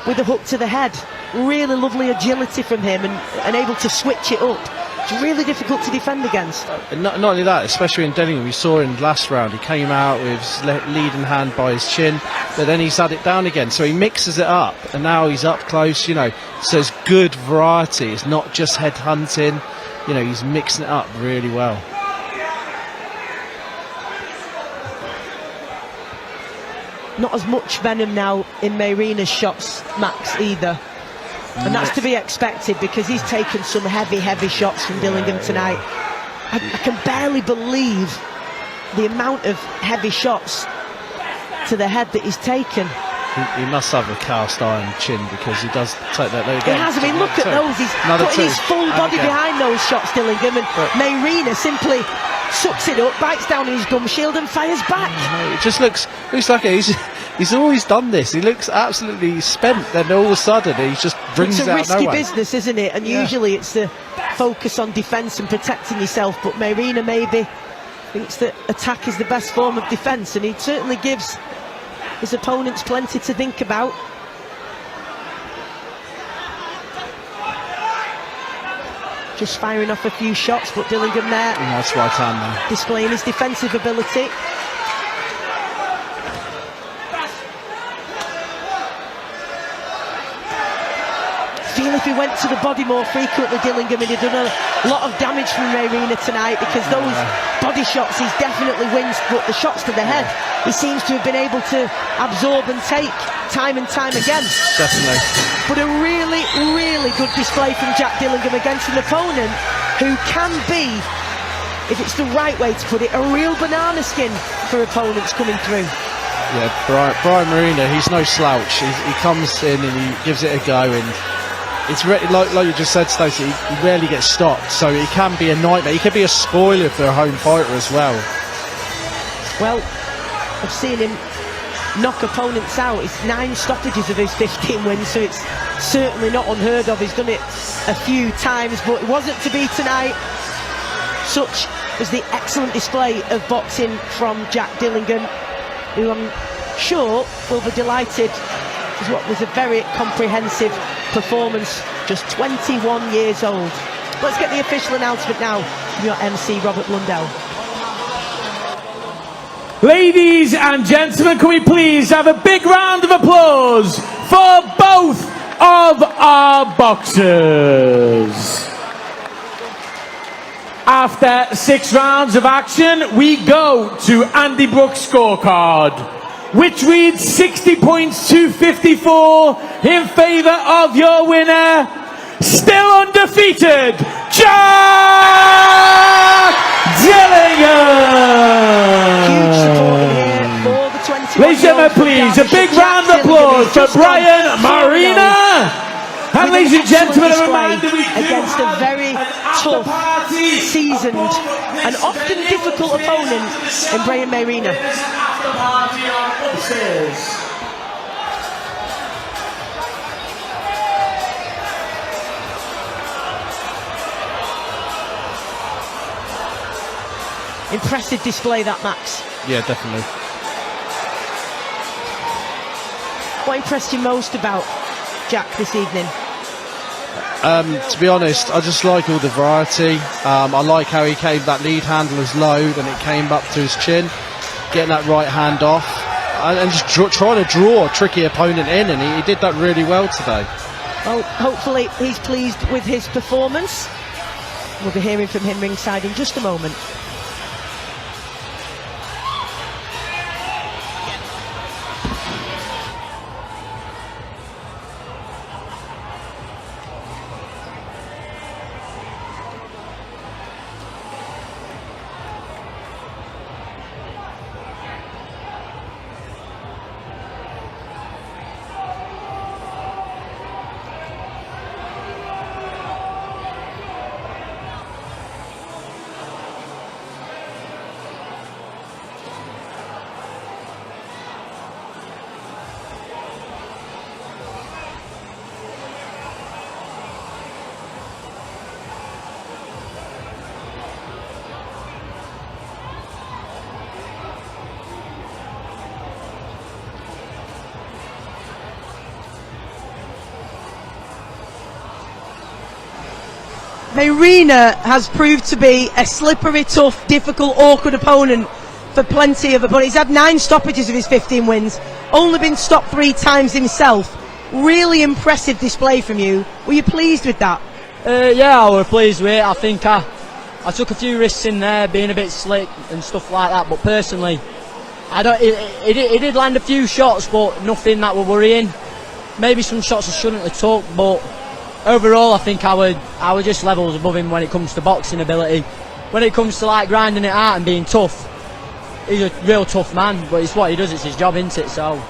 with a hook to the head. Really lovely agility from him, and able to switch it up. It's really difficult to defend against. And not only that, especially in Dillingham, we saw in the last round, he came out with his leading hand by his chin, but then he's had it down again, so he mixes it up, and now he's up close, so there's good variety. It's not just head hunting, he's mixing it up really well. Not as much venom now in Mairena's shots, Max, either. And that's to be expected, because he's taken some heavy shots from Dillingham tonight. I can barely believe the amount of heavy shots to the head that he's taken. He must have a cast iron chin, because he does take that. He has. I mean, look at those. He's putting his full body behind those shots, Dillingham, and Mairena simply sucks it up, bites down in his gum shield and fires back. It just looks like he's always done this. He looks absolutely spent, then all of a sudden he just brings it out. It's a risky business, isn't it? And usually it's the focus on defence and protecting yourself, but Mairena maybe thinks that attack is the best form of defence, and he certainly gives his opponents plenty to think about. Just firing off a few shots, but Dillingham there. That's right hand there. Displaying his defensive ability. I feel if he went to the body more frequently, Dillingham, he'd have done a lot of damage from Mairena tonight, because those body shots he's definitely wins, but the shots to the head he seems to have been able to absorb and take time and time again. Definitely. But a really, really good display from Jack Dillingham against an opponent who can be, if it's the right way to put it, a real banana skin for opponents coming through. Yeah, Brayan Mairena, he's no slouch. He comes in and he gives it a go, and it's like you just said, Stacey, he rarely gets stopped, so he can be a nightmare. He can be a spoiler for a home fighter as well. Well, I've seen him knock opponents out. It's 9 stoppages of his 15 wins, so it's certainly not unheard of. He's done it a few times, but it wasn't to be tonight. Such was the excellent display of boxing from Jack Dillingham, who I'm sure will be delighted with what was a very comprehensive performance, just 21 years old. Let's get the official announcement now from your MC, Robert Blundell. Ladies and gentlemen, can we please have a big round of applause for both of our boxers. After 6 rounds of action, we go to Andy Brooks' scorecard, which reads 60 points to 54 in favour of your winner, still undefeated, Jack Dillingham. Huge support here for the 21. Ladies and gentlemen, please, a big round of applause for Brayan Mairena. And ladies and gentlemen, a reminder we do against a very tough, seasoned and often difficult opponent in Brayan Mairena. Impressive display that, Max. Yeah, definitely. What impressed you most about Jack this evening? To be honest, I just like all the variety. I like how he came that lead handle as low, then it came up to his chin, getting that right hand off, and just trying to draw a tricky opponent in, and he did that really well today. Well, hopefully he's pleased with his performance. We'll be hearing from him ringside in just a moment. Mairena has proved to be a slippery, tough, difficult, awkward opponent for plenty of opponents. He's had 9 stoppages of his 15 wins, only been stopped 3 times himself. Really impressive display from you. Were you pleased with that? Yeah, I was pleased with it. I think I took a few risks in there, being a bit slick and stuff like that. But personally, he did land a few shots, but nothing that were worrying. Maybe some shots I shouldn't have took, but overall, I think I would just levels above him when it comes to boxing ability. When it comes to like grinding it out and being tough, he's a real tough man, but it's what he does, it's his job, isn't it? So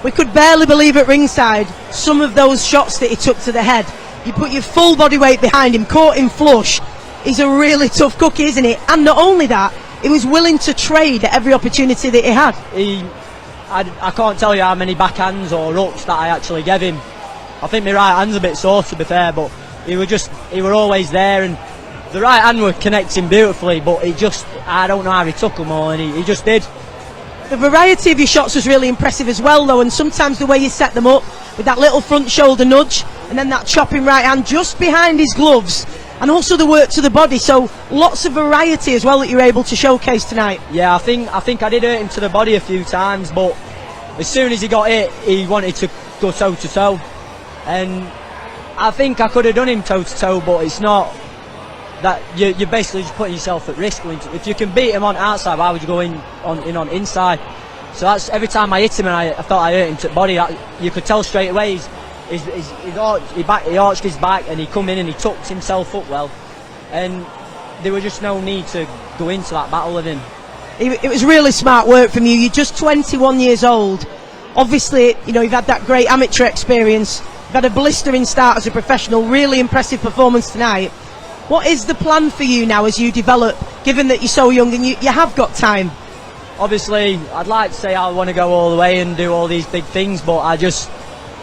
We could barely believe at ringside some of those shots that he took to the head. You put your full body weight behind him, caught him flush. He's a really tough cookie, isn't he? And not only that, he was willing to trade at every opportunity that he had. I can't tell you how many backhands or hooks that I actually gave him. I think my right hand's a bit sore, to be fair, but he were always there, and the right hand were connecting beautifully, but I don't know how he took them all, and he just did. The variety of your shots was really impressive as well, though, and sometimes the way you set them up with that little front shoulder nudge and then that chopping right hand just behind his gloves, and also the work to the body. So lots of variety as well that you're able to showcase tonight. Yeah, I think I did hurt him to the body a few times, but as soon as he got hit, he wanted to go toe to toe, and I think I could have done him toe to toe, but it's not. That you're basically just putting yourself at risk. If you can beat him on outside, why would you go in on inside? So that's every time I hit him and I felt I hurt him to the body, you could tell straight away he arched his back and he come in and he tucked himself up well, and there was just no need to go into that battle with him. It was really smart work from you. You're just 21 years old. Obviously, you know, you've had that great amateur experience. You've had a blistering start as a professional. Really impressive performance tonight. What is the plan for you now as you develop, given that you're so young and you have got time? Obviously, I'd like to say I want to go all the way and do all these big things, but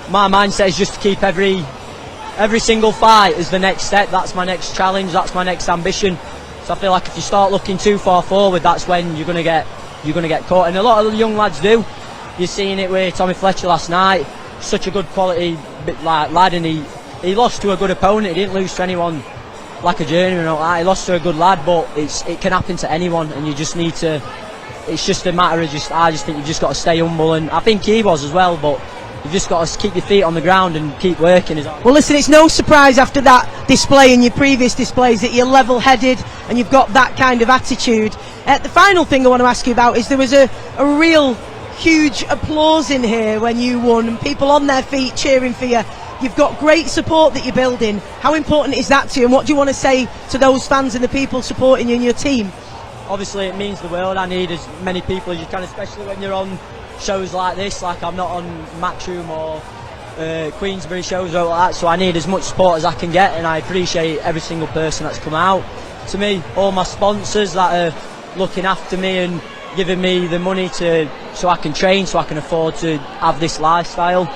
my mindset is just to keep every single fight as the next step. That's my next challenge, that's my next ambition. So I feel like if you start looking too far forward, that's when you're going to get caught. And a lot of the young lads do. You're seeing it with Tommy Fletcher last night. Such a good quality lad, and he lost to a good opponent. He didn't lose to anyone like a journeyman or that. He lost to a good lad, but it can happen to anyone, and you just need to. It's just a matter of I just think you've just got to stay humble, and I think he was as well. But you've just got to keep your feet on the ground and keep working. Well, listen, it's no surprise after that display and your previous displays that you're level-headed and you've got that kind of attitude. The final thing I want to ask you about is there was a real huge applause in here when you won, and people on their feet cheering for you. You've got great support that you're building. How important is that to you, and what do you want to say to those fans and the people supporting you and your team? Obviously it means the world. I need as many people as you can, especially when you're on shows like this. Like, I'm not on Matchroom or Queensbury shows or like that, so I need as much support as I can get, and I appreciate every single person that's come out to me, all my sponsors that are looking after me and giving me the money so I can train, so I can afford to have this lifestyle.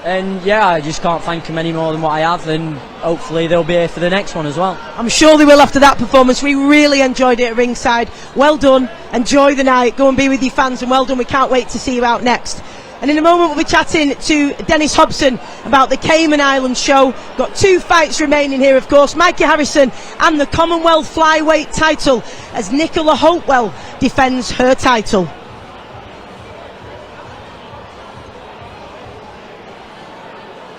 And yeah, I just can't thank them any more than what I have, and hopefully they'll be here for the next one as well. I'm sure they will after that performance. We really enjoyed it at ringside. Well done, enjoy the night, go and be with your fans, and well done. We can't wait to see you out next. And in a moment we'll be chatting to Dennis Hobson about the Cayman Islands show. Got 2 fights remaining here, of course. Mikey Harrison and the Commonwealth Flyweight title as Nicola Hopewell defends her title.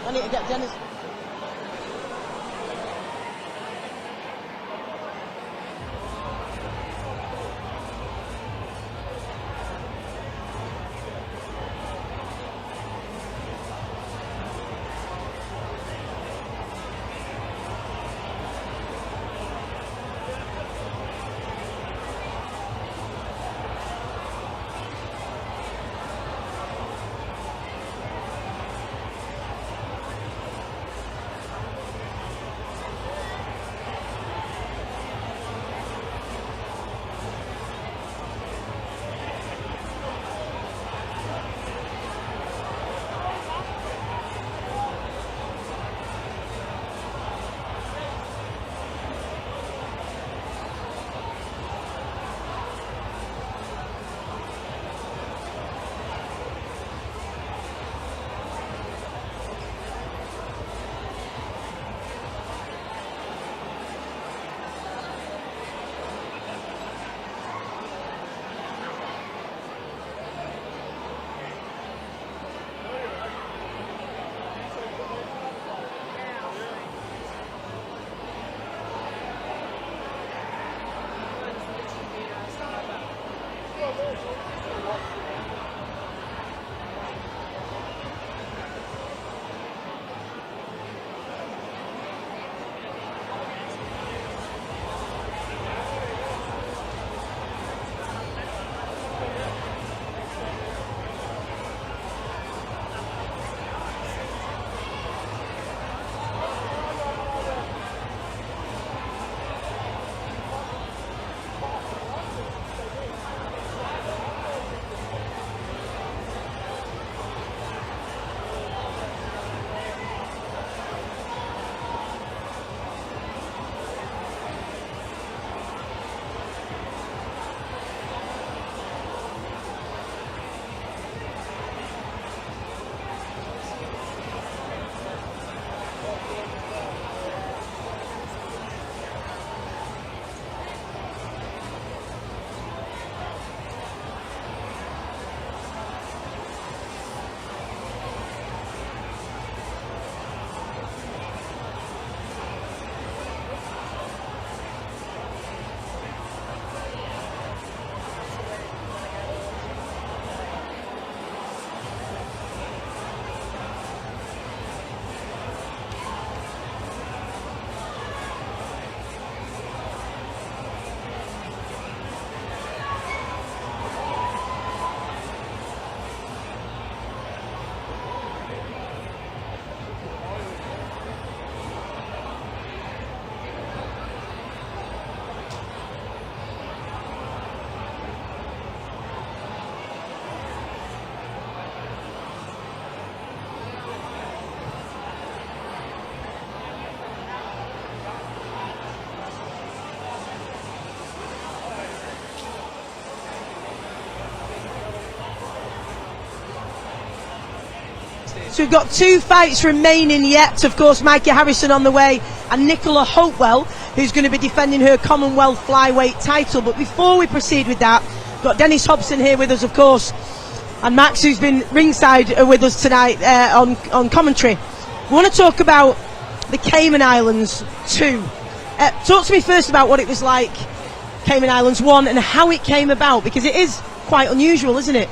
I need to get Dennis. So we've got 2 fights remaining yet. Of course, Mikey Harrison on the way, and Nicola Hopewell, who's going to be defending her Commonwealth Flyweight title. But before we proceed with that, we've got Dennis Hobson here with us, of course, and Max, who's been ringside with us tonight on commentary. We want to talk about the Cayman Islands 2. Talk to me first about what it was like, Cayman Islands 1, and how it came about, because it is quite unusual, isn't it?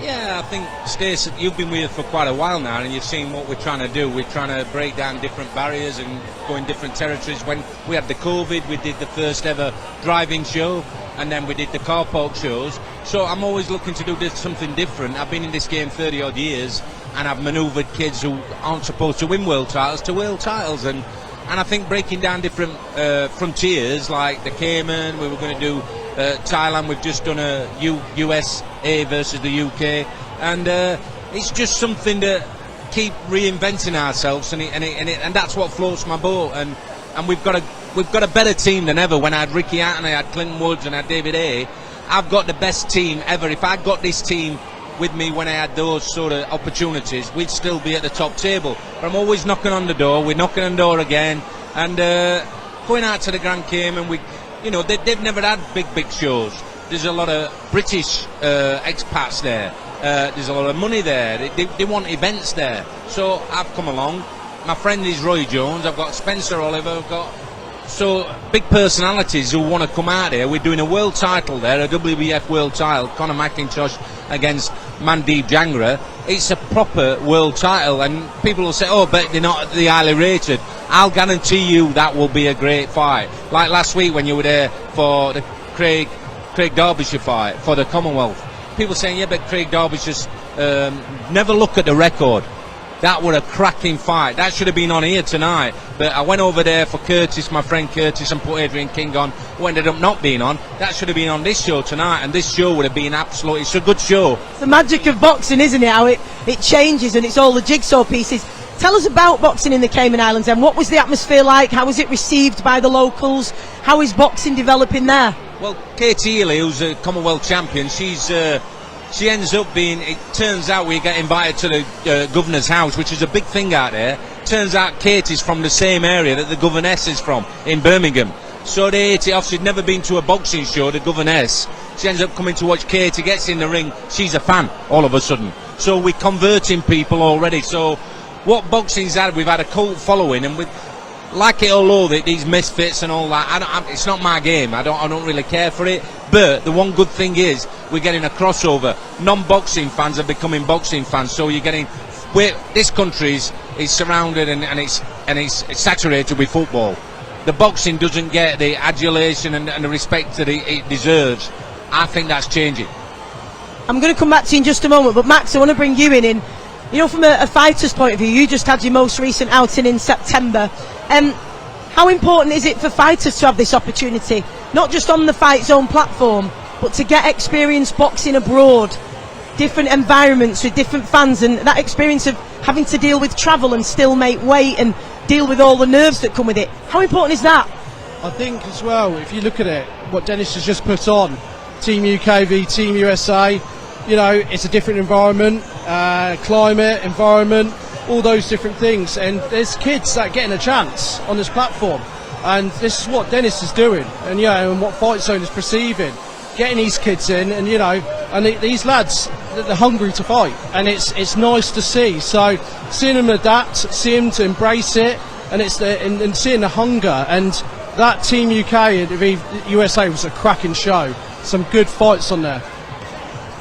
Yeah, I think, Stacey, you've been with us for quite a while now, and you've seen what we're trying to do. We're trying to break down different barriers and go in different territories. When we had the COVID, we did the first ever driving show, and then we did the car park shows. So I'm always looking to do something different. I've been in this game 30 odd years, and I've manoeuvred kids who aren't supposed to win world titles to world titles, and I think breaking down different frontiers, like the Cayman, we were going to do Thailand, we've just done a USA versus the UK, and it's just something to keep reinventing ourselves, and that's what floats my boat, and we've got a better team than ever. When I had Ricky Aina, I had Clinton Woods, and I had David A, I've got the best team ever. If I got this team with me when I had those sort of opportunities, we'd still be at the top table. But I'm always knocking on the door. We're knocking on the door again, and going out to the Grand Cayman. They've never had big shows. There's a lot of British expats there. There's a lot of money there. They want events there. So I've come along. My friend is Roy Jones. I've got Spencer Oliver. I've got big personalities who want to come out here. We're doing a world title there, a WBF world title, Conor McIntosh against Mandeep Jangra. It's a proper world title, and people will say, oh, but they're not the highly rated. I'll guarantee you that will be a great fight. Like last week when you were there for the Craig Derbyshire fight for the Commonwealth. People saying, yeah, but Craig Derbyshire's never look at the record. That were a cracking fight. That should have been on here tonight. But I went over there for Curtis, my friend Curtis, and put Adrian King on, who ended up not being on. That should have been on this show tonight, and this show would have been absolutely... It's a good show. It's the magic of boxing, isn't it? How it changes, and it's all the jigsaw pieces. Tell us about boxing in the Cayman Islands, and what was the atmosphere like? How was it received by the locals? How is boxing developing there? Well, Katie Healy, who's a Commonwealth champion, she ends up being, it turns out we get invited to the governor's house, which is a big thing out there. Turns out Katie's from the same area that the governess is from, in Birmingham. So they ate it off. She'd never been to a boxing show, the governess. She ends up coming to watch Katie, gets in the ring. She's a fan, all of a sudden. So we're converting people already. So what boxing's had, we've had a cult following, and like it or loathe it, these misfits and all that. It's not my game. I don't really care for it. But the one good thing is we're getting a crossover. Non-boxing fans are becoming boxing fans. So you're getting this country is surrounded and it's saturated with football. The boxing doesn't get the adulation and the respect that it deserves. I think that's changing. I'm going to come back to you in just a moment, but Max, I want to bring you in. You know, from a fighter's point of view, you just had your most recent outing in September. How important is it for fighters to have this opportunity, not just on the FightZone platform, but to get experience boxing abroad, different environments with different fans, and that experience of having to deal with travel and still make weight and deal with all the nerves that come with it? How important is that? I think as well, if you look at it, what Dennis has just put on, Team UK v Team USA, you know, it's a different environment, climate, environment, all those different things, and there's kids that are getting a chance on this platform, and this is what Dennis is doing, and and what FightZone is perceiving, getting these kids in, and and these lads, they're hungry to fight, and it's nice to see. So seeing them adapt, seeing them to embrace it, and and seeing the hunger, and that Team UK and USA was a cracking show. Some good fights on there.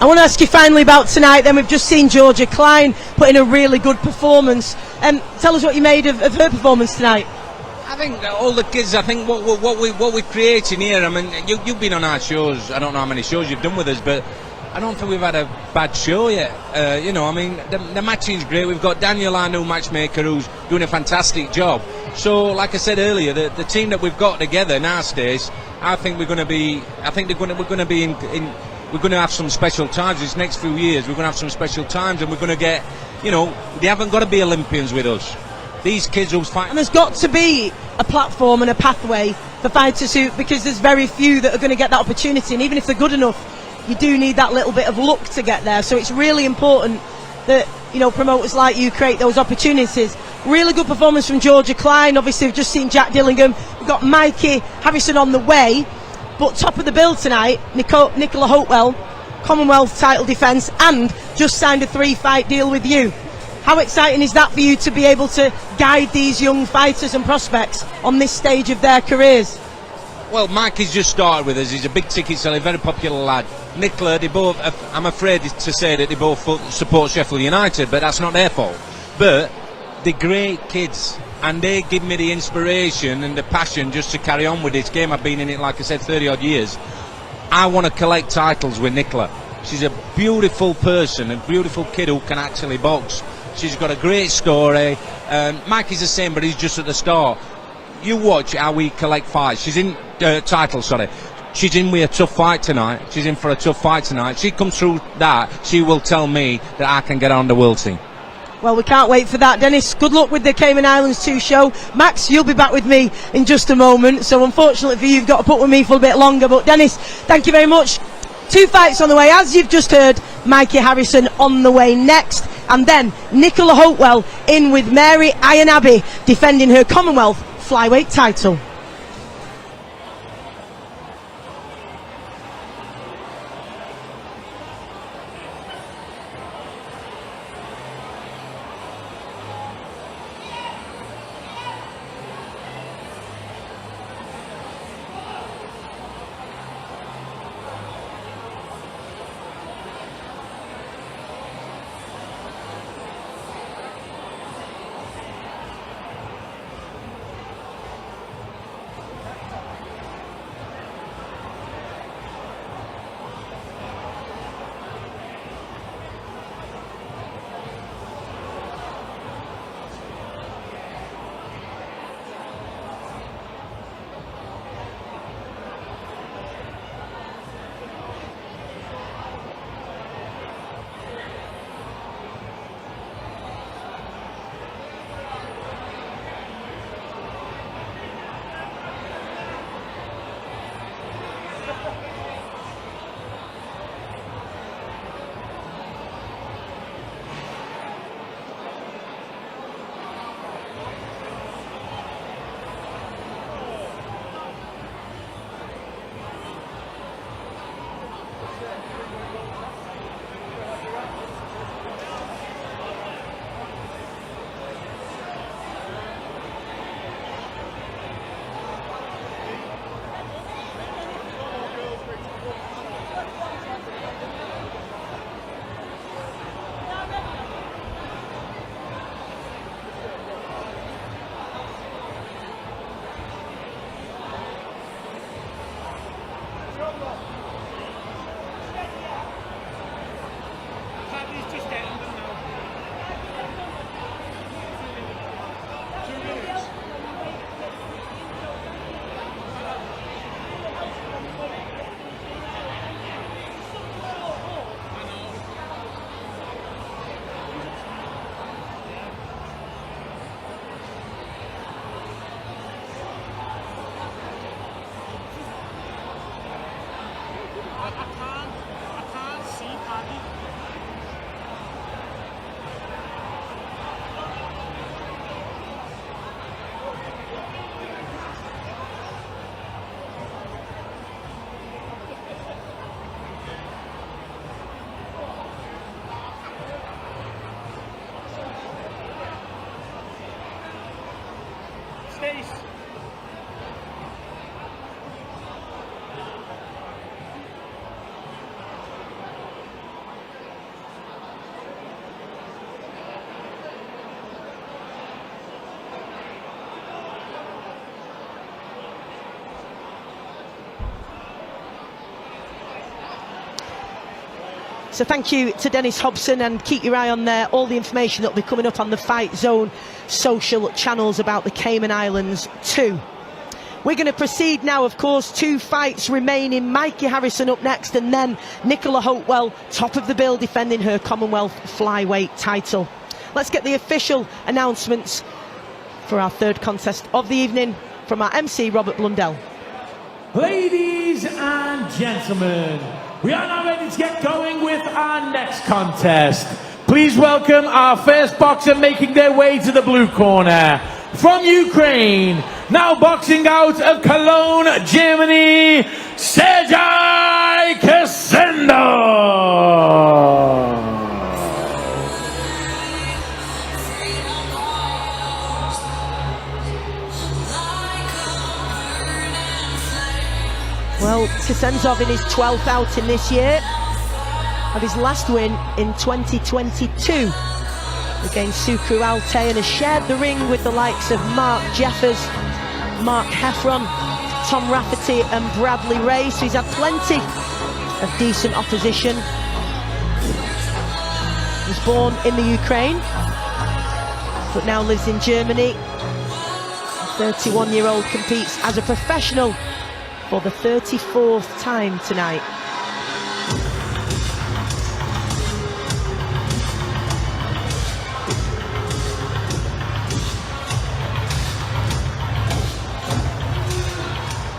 I want to ask you finally about tonight. Then we've just seen Georgia Klein put in a really good performance. Tell us what you made of her performance tonight. I think all the kids. I think what we're creating here. I mean, you've been on our shows. I don't know how many shows you've done with us, but I don't think we've had a bad show yet. I mean, the matching's great. We've got Daniel, our new matchmaker, who's doing a fantastic job. So, like I said earlier, the team that we've got together in our stage, I think we're going to be. I think we're going to be in. We're going to have some special times these next few years. We're going to have some special times, and we're going to get, they haven't got to be Olympians with us. These kids who's fighting. And there's got to be a platform and a pathway for fighters because there's very few that are going to get that opportunity, and even if they're good enough, you do need that little bit of luck to get there. So it's really important that you know, promoters like you create those opportunities. Really good performance from Georgia Klein. Obviously, we've just seen Jack Dillingham. We've got Mikey Harrison on the way. But top of the bill tonight, Nicola Hopewell, Commonwealth title defence, and just signed a 3-fight deal with you. How exciting is that for you to be able to guide these young fighters and prospects on this stage of their careers? Well, Mikey's just started with us. He's a big ticket seller, very popular lad. Nicola, they both, I'm afraid to say that they both support Sheffield United, but that's not their fault. But they're great kids, and they give me the inspiration and the passion just to carry on with this game. I've been in it, like I said, 30 odd years. I want to collect titles with Nicola. She's a beautiful person, a beautiful kid who can actually box. She's got a great story. Mikey's the same, but he's just at the start. You watch how we collect fights. She's in titles, sorry. She's in with a tough fight tonight. She's in for a tough fight tonight. She comes through that, she will tell me that I can get on the world team. Well, we can't wait for that. Dennis, good luck with the Cayman Islands 2 show. Max, you'll be back with me in just a moment. So unfortunately for you, you've got to put with me for a bit longer. But Dennis, thank you very much. 2 fights on the way. As you've just heard, Mikey Harrison on the way next. And then Nicola Hopewell in with Mairena Abbey defending her Commonwealth Flyweight title. So thank you to Dennis Hobson, and keep your eye on there. All the information that will be coming up on the FightZone social channels about the Cayman Islands 2. We're going to proceed now, of course. 2 fights remaining. Mikey Harrison up next, and then Nicola Hopewell, top of the bill, defending her Commonwealth Flyweight title. Let's get the official announcements for our 3rd contest of the evening from our MC, Robert Blundell. Ladies and gentlemen, we are now ready to get going with our next contest. please welcome our first boxer making their way to the blue corner. From Ukraine, now boxing out of Cologne, Germany, Serhii Ksendzov. Well, Ksendzov in his 12th outing this year, of his last win in 2022 against Sucru Alte, and has shared the ring with the likes of Mark Jeffers, Mark Heffron, Tom Rafferty and Bradley Ray, so he's had plenty of decent opposition. He was born in the Ukraine, but now lives in Germany. The 31-year-old competes as a professional for the 34th time tonight.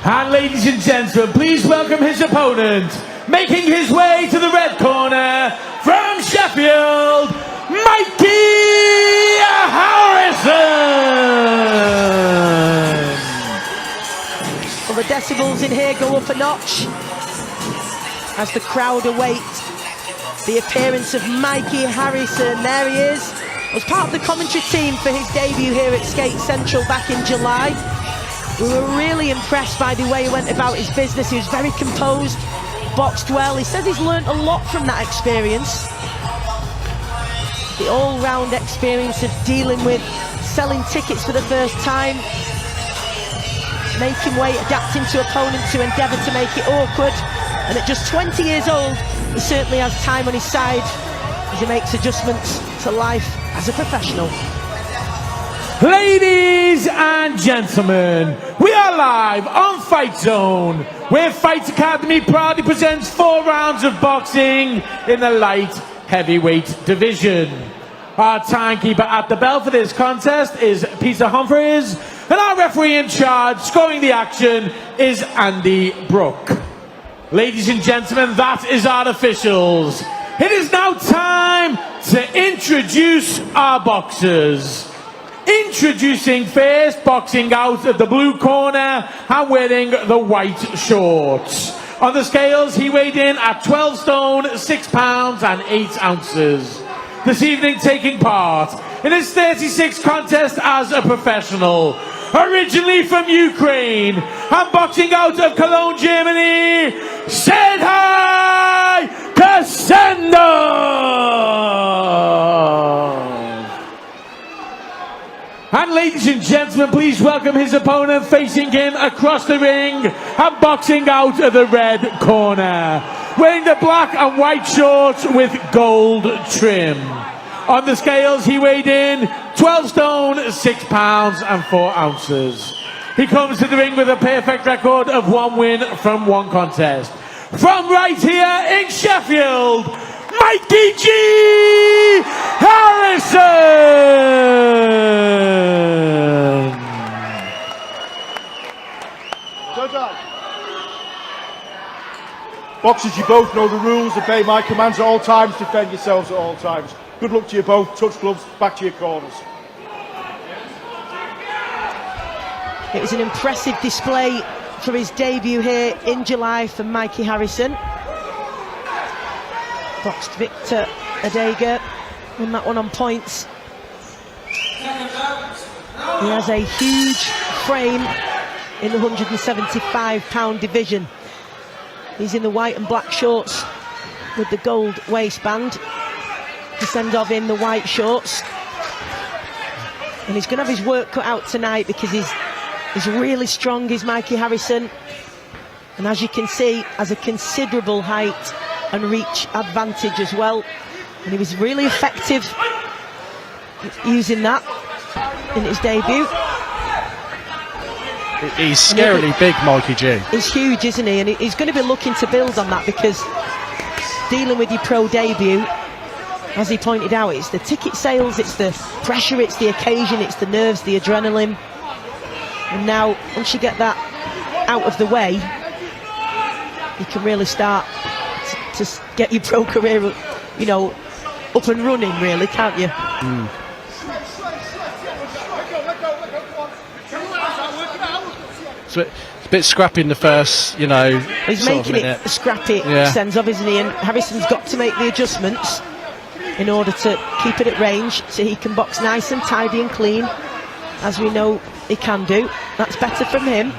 And ladies and gentlemen, please welcome his opponent, making his way to the red corner, from Sheffield, Mikey Harrison! Well, the decibels in here go up a notch as the crowd await the appearance of Mikey Harrison. There he is, was part of the commentary team for his debut here at Skate Central back in July. We were really impressed by the way he went about his business. He was very composed, boxed well. He says he's learned a lot from that experience. The all-round experience of dealing with selling tickets for the first time, making weight, adapting to opponents who endeavour to make it awkward. And at just 20 years old, he certainly has time on his side as he makes adjustments to life as a professional. Ladies and gentlemen, we are live on FightZone, where Fight Academy proudly presents 4 rounds of boxing in the light heavyweight division. Our timekeeper at the bell for this contest is Peter Humphreys, and our referee in charge scoring the action is Andy Brook. Ladies and gentlemen, that is our officials. It is now time to introduce our boxers. Introducing first, boxing out of the blue corner and wearing the white shorts. On the scales, he weighed in at 12 stone, 6 pounds and 8 ounces. This evening taking part in his 36th contest as a professional. Originally from Ukraine and boxing out of Cologne, Germany, Serhii Ksendzov! And ladies and gentlemen, please welcome his opponent, facing him across the ring and boxing out of the red corner, wearing the black and white shorts with gold trim. On the scales, he weighed in 12 stone, 6 pounds and 4 ounces. He comes to the ring with a perfect record of 1 win from 1 contest. From right here in Sheffield, Mikey G. Harrison! Boxers, you both know the rules. Obey my commands at all times. Defend yourselves at all times. Good luck to you both. Touch gloves, back to your corners. It was an impressive display for his debut here in July for Mikey Harrison. Boxed Victor Adega, won that one on points. He has a huge frame in the 175-pound division. He's in the white and black shorts with the gold waistband. Ksendzov in the white shorts. And he's going to have his work cut out tonight because he's really strong, is Mikey Harrison. And as you can see, has a considerable height and reach advantage as well. And he was really effective using that in his debut. He's scarily big, Mikey G. He's huge, isn't he? And he's going to be looking to build on that, because dealing with your pro debut, as he pointed out, it's the ticket sales, it's the pressure, it's the occasion, it's the nerves, the adrenaline. And now, once you get that out of the way, you can really start to get your pro career, you know, up and running, really, can't you? So it's a bit scrappy in the first, you know. He's making it scrappy, Ksendzov, isn't he? And Harrison's got to make the adjustments in order to keep it at range so he can box nice and tidy and clean, as we know he can do. That's better from him.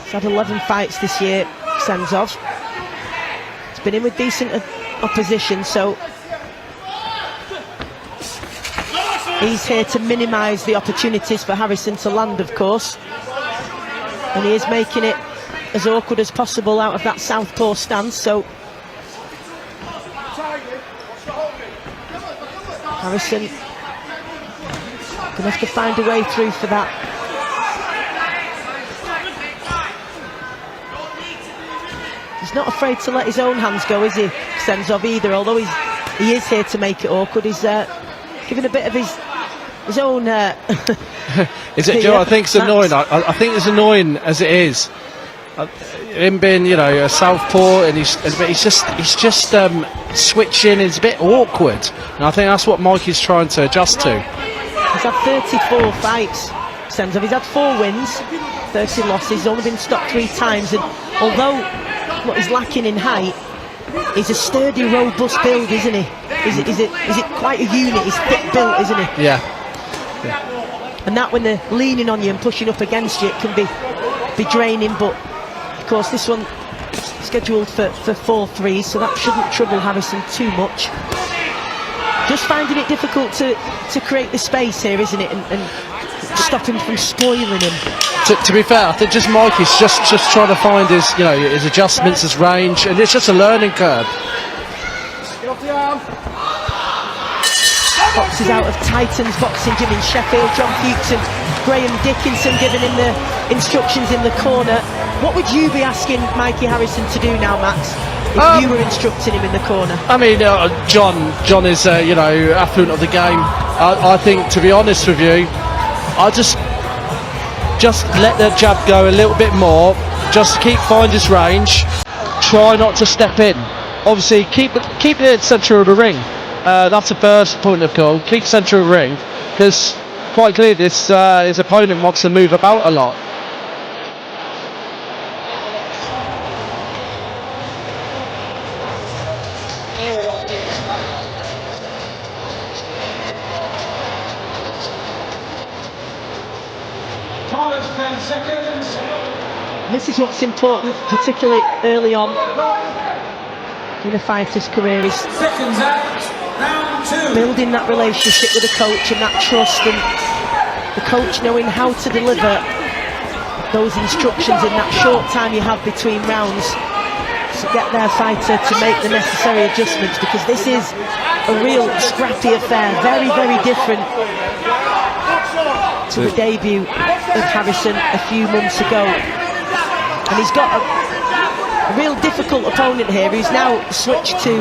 He's had 11 fights this year, Ksendzov. He's been in with decent opposition, so he's here to minimise the opportunities for Harrison to land, of course. And he is making it as awkward as possible out of that southpaw stance, so Harrison gonna have to find a way through for that. He's not afraid to let his own hands go, is he, Ksendzov, either, although he is here to make it awkward. He's giving a bit of his own... is it, Joe? I think it's annoying. I think it's annoying as it is. Him being, you know, a southpaw, and he's just switching. It's a bit awkward, and I think that's what Mikey's trying to adjust to. He's had 34 fights, Ksendzov. He's had 4 wins, 30 losses. He's only been stopped 3 times, and although what he's lacking in height, he's a sturdy, robust build, isn't he? Is it quite a unit? He's thick built, isn't he? Yeah. And that, when they're leaning on you and pushing up against you, it can be draining. But of course, this one scheduled for 4-3, so that shouldn't trouble Harrison too much. Just finding it difficult to create the space here, isn't it? And stop him from spoiling him. To be fair, I think just Mikey's just trying to find his, you know, his adjustments, his range, and it's just a learning curve. Boxes out of Titans Boxing Gym in Sheffield. John Fuchs and Graham Dickinson giving him the instructions in the corner. What would you be asking Mikey Harrison to do now, Max, if you were instructing him in the corner? I mean, John is, you know, affluent of the game. I think, to be honest with you, I just let the jab go a little bit more, just find his range, try not to step in. Obviously, keep it centre of the ring. That's the first point of call. Keep centre of the ring, because quite clearly his opponent wants to move about a lot. This is what's important, particularly early on in a fighter's career, is building that relationship with the coach and that trust, and the coach knowing how to deliver those instructions in that short time you have between rounds to get their fighter to make the necessary adjustments, because this is a real scrappy affair, very, very different to the debut of Harrison a few months ago. And he's got a real difficult opponent here. He's now switched to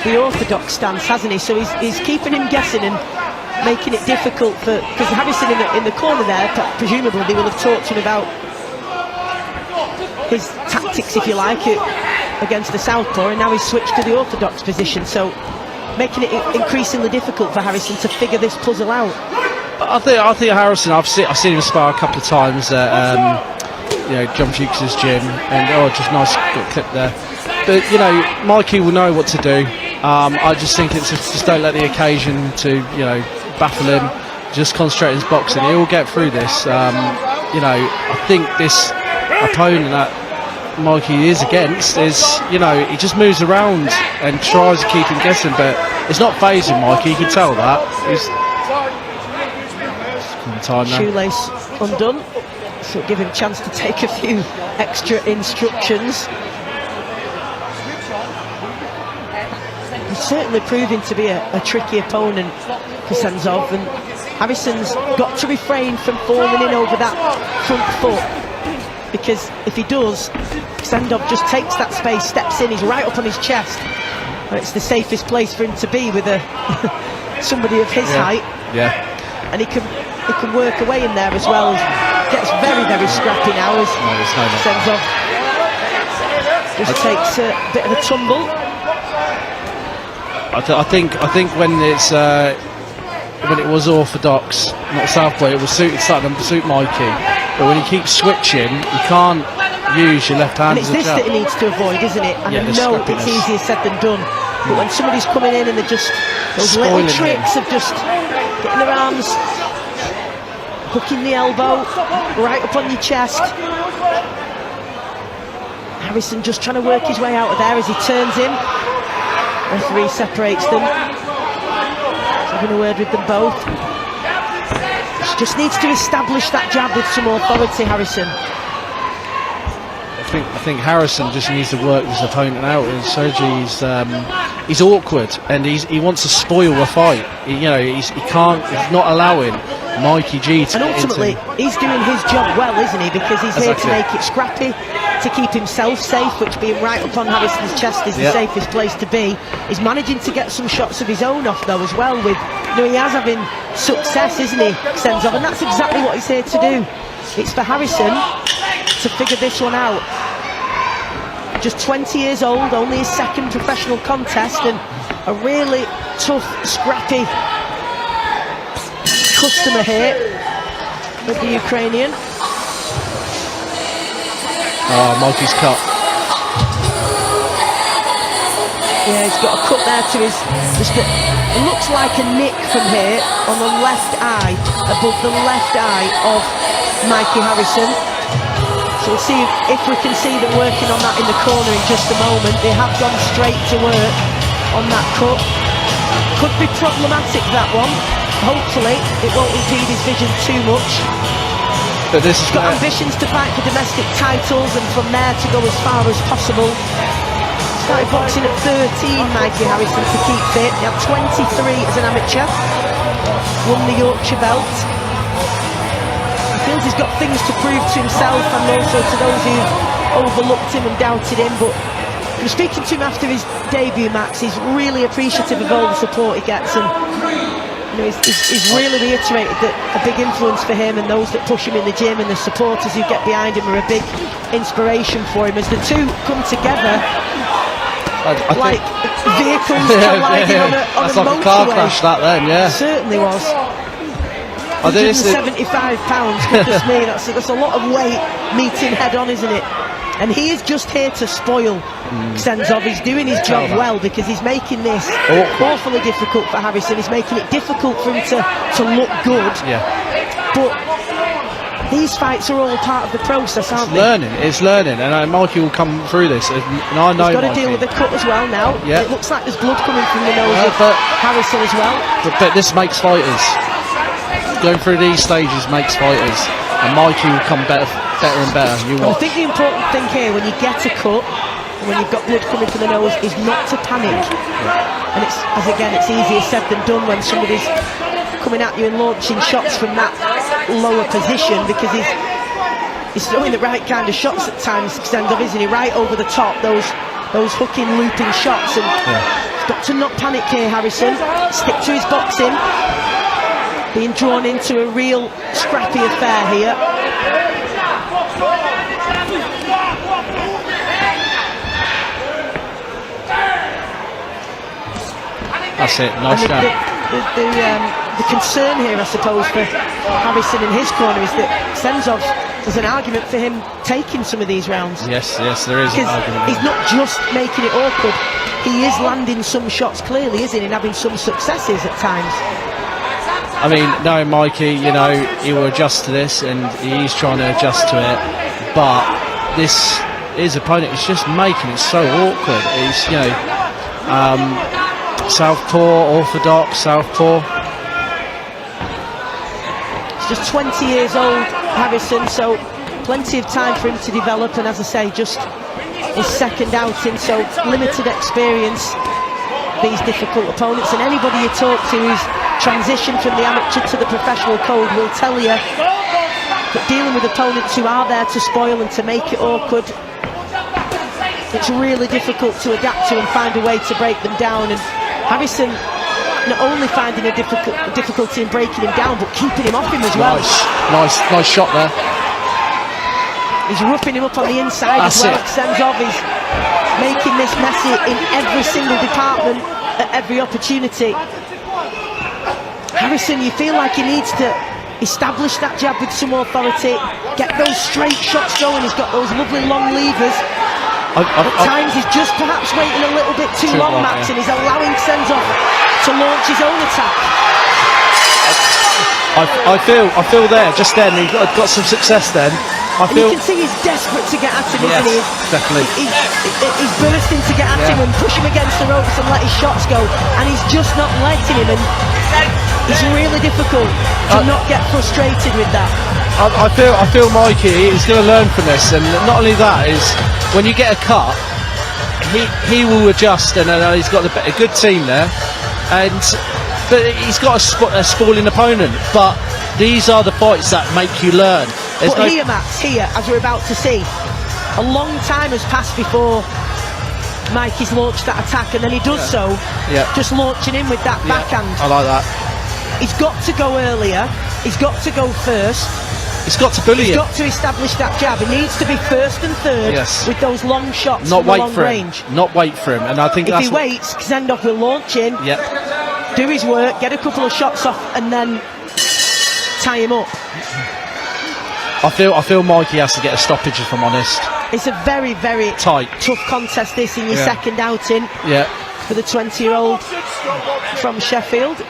the orthodox stance, hasn't he? So he's keeping him guessing and making it difficult for, because Harrison in the corner there, presumably they will have talked to him about his tactics, if you like, against the southpaw, and now he's switched to the orthodox position, so making it increasingly difficult for Harrison to figure this puzzle out. I think Harrison, I've seen him spar a couple of times at you know, John Fuchs' gym, and just nice little clip there. But you know, Mikey will know what to do. I just think it's just don't let the occasion to, you know, baffle him. Just concentrate on his boxing. He'll get through this. You know, I think this opponent that Mikey is against is, you know, he just moves around and tries to keep him guessing, but it's not phasing Mikey. You can tell that. He's time now. Shoelace undone, so give him a chance to take a few extra instructions. He's certainly proving to be a tricky opponent, Ksendzov, and Harrison's got to refrain from falling in over that front foot, because if he does, Ksendzov just takes that space, steps in, he's right up on his chest, and it's the safest place for him to be with somebody of his height. Yeah. And he can work away in there as well, gets very, very scrappy now as Ksendzov just takes a bit of a tumble. I think when it's when it was orthodox, not southpaw, it was starting to suit Mikey. But when he keeps switching, you can't use your left hand. And it's this that he needs to avoid, isn't it? And yeah, I know it's easier said than done. But when somebody's coming in and they're just those little tricks of just getting their arms, hooking the elbow right up on your chest. Harrison just trying to work his way out of there as he turns him. Referee separates them. He's having a word with them both. He just needs to establish that jab with some authority, Harrison. I think Harrison just needs to work his opponent out. And Serhii, he's awkward and he wants to spoil the fight. He can't. He's not allowing Mikey G to. And ultimately, he's doing his job well, isn't he? Because he's here to make it scrappy, to keep himself safe, which being right up on Harrison's chest is the safest place to be. He's managing to get some shots of his own off though as well. With he has having success, isn't he, Ksendzov? And that's exactly what he's here to do. It's for Harrison to figure this one out. Just 20 years old, only his second professional contest, and a really tough, scrappy customer here with the Ukrainian. Oh, Mikey's cut. Yeah, he's got a cut there to his. It looks like a nick from here on the left eye, above the left eye of Mikey Harrison. So we'll see if we can see them working on that in the corner in just a moment. They have gone straight to work on that cut. Could be problematic, that one. Hopefully it won't impede his vision too much. But this is got ambitions to fight for domestic titles and from there to go as far as possible. Started boxing at 13, Mikey Harrison, to keep fit. He had 23 as an amateur. Won the Yorkshire belt. He feels he's got things to prove to himself and also to those who've overlooked him and doubted him. But from speaking to him after his debut, Max, he's really appreciative of all the support he gets, and he's really reiterated that a big influence for him and those that push him in the gym and the supporters who get behind him are a big inspiration for him as the two come together. Like vehicles colliding on a that's like motorway. a car crash, that then, yeah. It certainly was. 175 pounds, goodness me, that's a lot of weight meeting head on, isn't it? And he is just here to spoil Ksendzov. He's doing his job well because he's making this awfully difficult for Harrison. He's making it difficult for him to look good. Yeah. But these fights are all part of the process, aren't they? It's learning, and Mikey will come through this. And I know he's got to Mikey. deal with the cut as well now. Yeah. It looks like there's blood coming from the nose of Harrison as well. But this makes fighters. Going through these stages makes fighters, and Mikey will come better and better. I think the important thing here, when you get a cut, and when you've got blood coming from the nose, is not to panic. And it's easier said than done when somebody's coming at you and launching shots from that lower position, because he's throwing the right kind of shots at times, Ksendzov, isn't he? Right over the top, those hooking, looping shots, and he's got to not panic here, Harrison. Stick to his boxing. Being drawn into a real scrappy affair here. That's it, nice shot. The concern here, I suppose, for Harrison in his corner is that Ksendzov, there's an argument for him taking some of these rounds. Yes, there is an argument. He's not just making it awkward, he is landing some shots clearly, isn't he, and having some successes at times. I mean, knowing Mikey, he will adjust to this, and he's trying to adjust to it. But his opponent is just making it so awkward. He's, southpaw, orthodox, southpaw. He's just 20 years old, Harrison, so plenty of time for him to develop, and as I say, just his second outing, so limited experience. These difficult opponents, and anybody you talk to who's transitioned from the amateur to the professional code will tell you that dealing with opponents who are there to spoil and to make it awkward, it's really difficult to adapt to and find a way to break them down. And Harrison not only finding a difficulty in breaking him down, but keeping him off him as well. Nice shot there. He's roughing him up on the inside as well. Ksendzov is making this messy in every single department at every opportunity. Harrison, you feel like he needs to establish that jab with some authority, get those straight shots going. He's got those lovely long levers. At times he's just perhaps waiting a little bit too long, Max, and he's allowing Ksendzov to launch his own attack. I feel there, just then, he got some success then. You can see he's desperate to get at him, isn't he? Definitely. He's bursting to get at him and push him against the ropes and let his shots go, and he's just not letting him, and it's really difficult to not get frustrated with that. I feel Mikey is going to learn from this, and not only that, is when you get a cut, he will adjust, and he's got a good team there, but he's got a spalling opponent. But these are the fights that make you learn. But here, Max, as we're about to see, a long time has passed before Mikey's launched that attack, and then he does so, just launching in with that backhand. I like that. He's got to go earlier. He's got to go first. He's got to bully He's him. got to establish that jab. He needs to be first and third with those long shots Not from wait long for range. him. Not wait for him. And I think if he waits, Ksendzov will launch in, do his work, get a couple of shots off, and then tie him up. I feel Mikey has to get a stoppage, if I'm honest. It's a very, very tight, tough contest, this, in your second outing for the 20-year-old from Sheffield.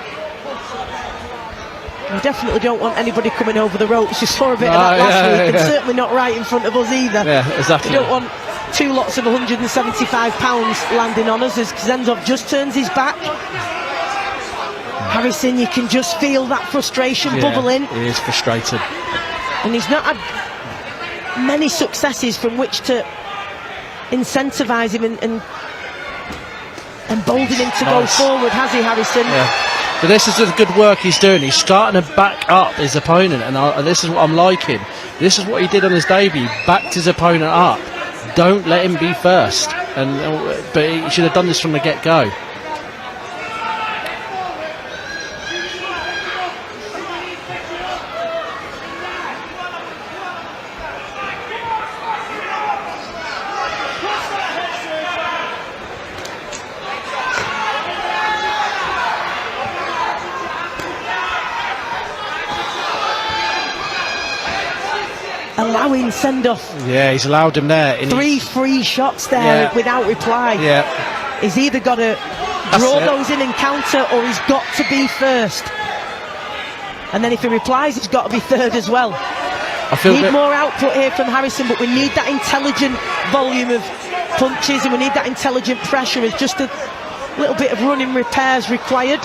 We definitely don't want anybody coming over the ropes. You saw a bit of that last week, and certainly not right in front of us either. Yeah, exactly. We don't want two lots of 175 pounds landing on us as Ksendzov just turns his back. Harrison, you can just feel that frustration bubbling. He is frustrated. And he's not had many successes from which to incentivise him and embolden him to go forward, has he, Harrison? Yeah. But this is the good work he's doing. He's starting to back up his opponent, and this is what I'm liking. This is what he did on his debut. Backed his opponent up. Don't let him be first. But he should have done this from the get-go. Allowing send-off. Yeah, he's allowed him there. 3 free shots there without reply. Yeah. He's either got to draw those in and counter, or he's got to be first. And then if he replies, he's got to be third as well. We need more output here from Harrison, but we need that intelligent volume of punches, and we need that intelligent pressure. It's just a little bit of running repairs required.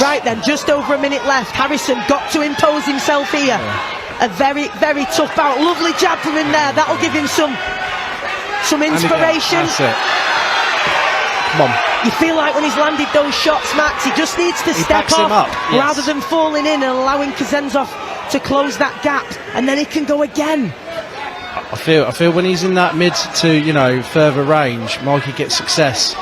Right then, just over a minute left. Harrison got to impose himself here. A very, very tough bout. Lovely jab from him there. That'll give him some inspiration. That's it. Come on. You feel like when he's landed those shots, Max, he just needs to step up, rather than falling in and allowing Ksendzov to close that gap, and then he can go again. I feel when he's in that mid to further range, Mikey gets success.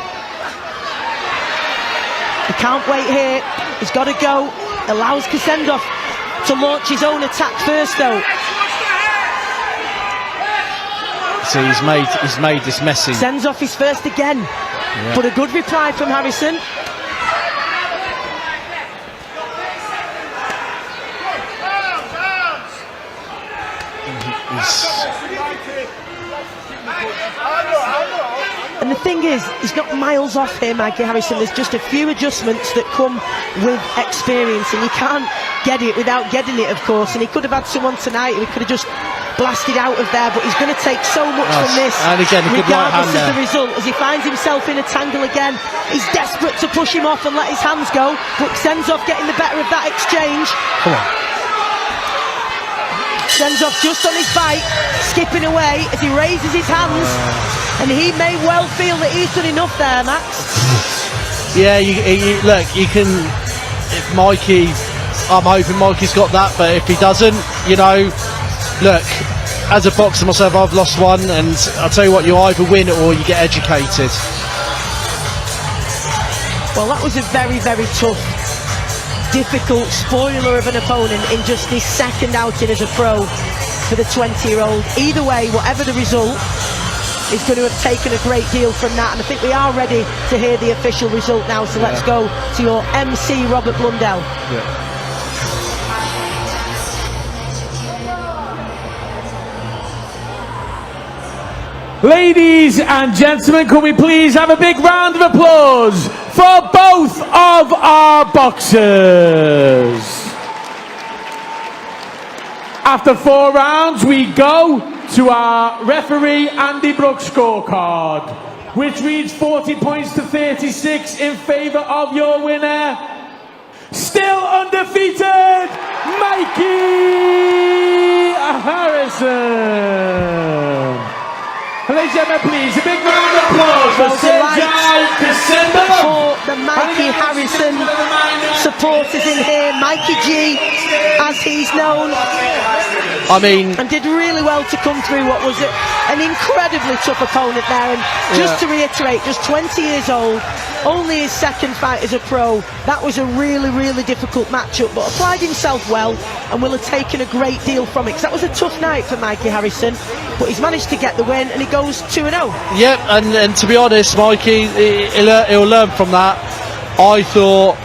He can't wait here. He's got to go. Allows Ksendzov to launch his own attack first, though. See, he's made this messy. Ksendzov is first again, but a good reply from Harrison. And the thing is, he's not miles off here, Mikey Harrison. There's just a few adjustments that come with experience, and you can't get it without getting it, of course. And he could have had someone tonight who could have just blasted out of there, but he's going to take so much from this, and again, regardless of the result, as he finds himself in a tangle again. He's desperate to push him off and let his hands go, but Ksendzov getting the better of that exchange. Come on. Ksendzov just on his bike, skipping away as he raises his hands, and he may well feel that he's done enough there, Max. Yeah, look, you can. If Mikey, I'm hoping Mikey's got that, but if he doesn't, look, as a boxer myself, I've lost one, and I'll tell you what, you either win or you get educated. Well, that was a very, very tough difficult spoiler of an opponent in just his second outing as a pro for the 20-year-old. Either way, whatever the result, he's going to have taken a great deal from that, and I think we are ready to hear the official result now, so let's go to your MC, Robert Blundell. Yeah. Ladies and gentlemen, can we please have a big round of applause for both of our boxers? After 4 rounds, we go to our referee Andy Brooks scorecard, which reads 40 points to 36 in favour of your winner, still undefeated, Mikey Harrison. Ladies and gentlemen, please, a big round of applause for Serhii Ksendzov. For the Mikey Harrison supporters in here, Mikey G, as he's known. I mean, and did really well to come through what was an incredibly tough opponent there. And just to reiterate, just 20 years old, only his second fight as a pro. That was a really, really difficult matchup, but applied himself well and will have taken a great deal from it, because that was a tough night for Mikey Harrison, but he's managed to get the win and he goes 2-0. Yep, and to be honest, Mikey, he'll learn from that. I thought,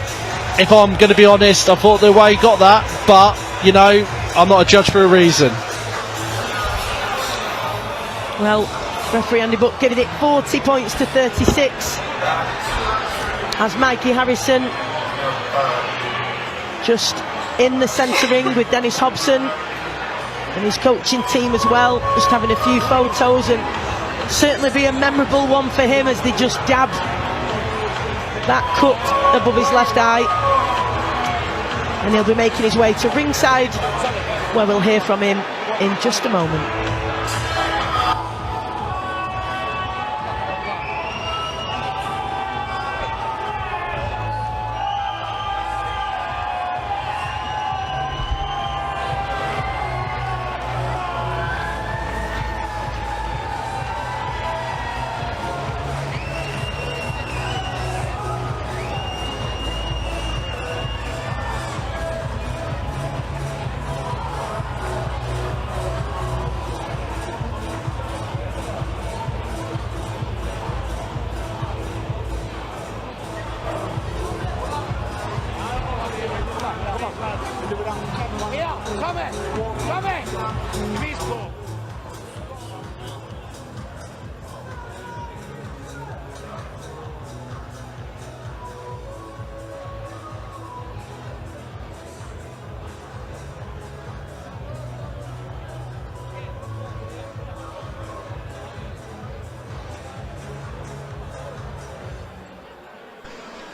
if I'm going to be honest, I thought the way he got that, but, you know, I'm not a judge for a reason. Well, referee Andy Buck giving it 40 points to 36. As Mikey Harrison just in the centre ring with Dennis Hobson and his coaching team as well, just having a few photos, and certainly be a memorable one for him as they just dab that cut above his left eye. And he'll be making his way to ringside, where we'll hear from him in just a moment.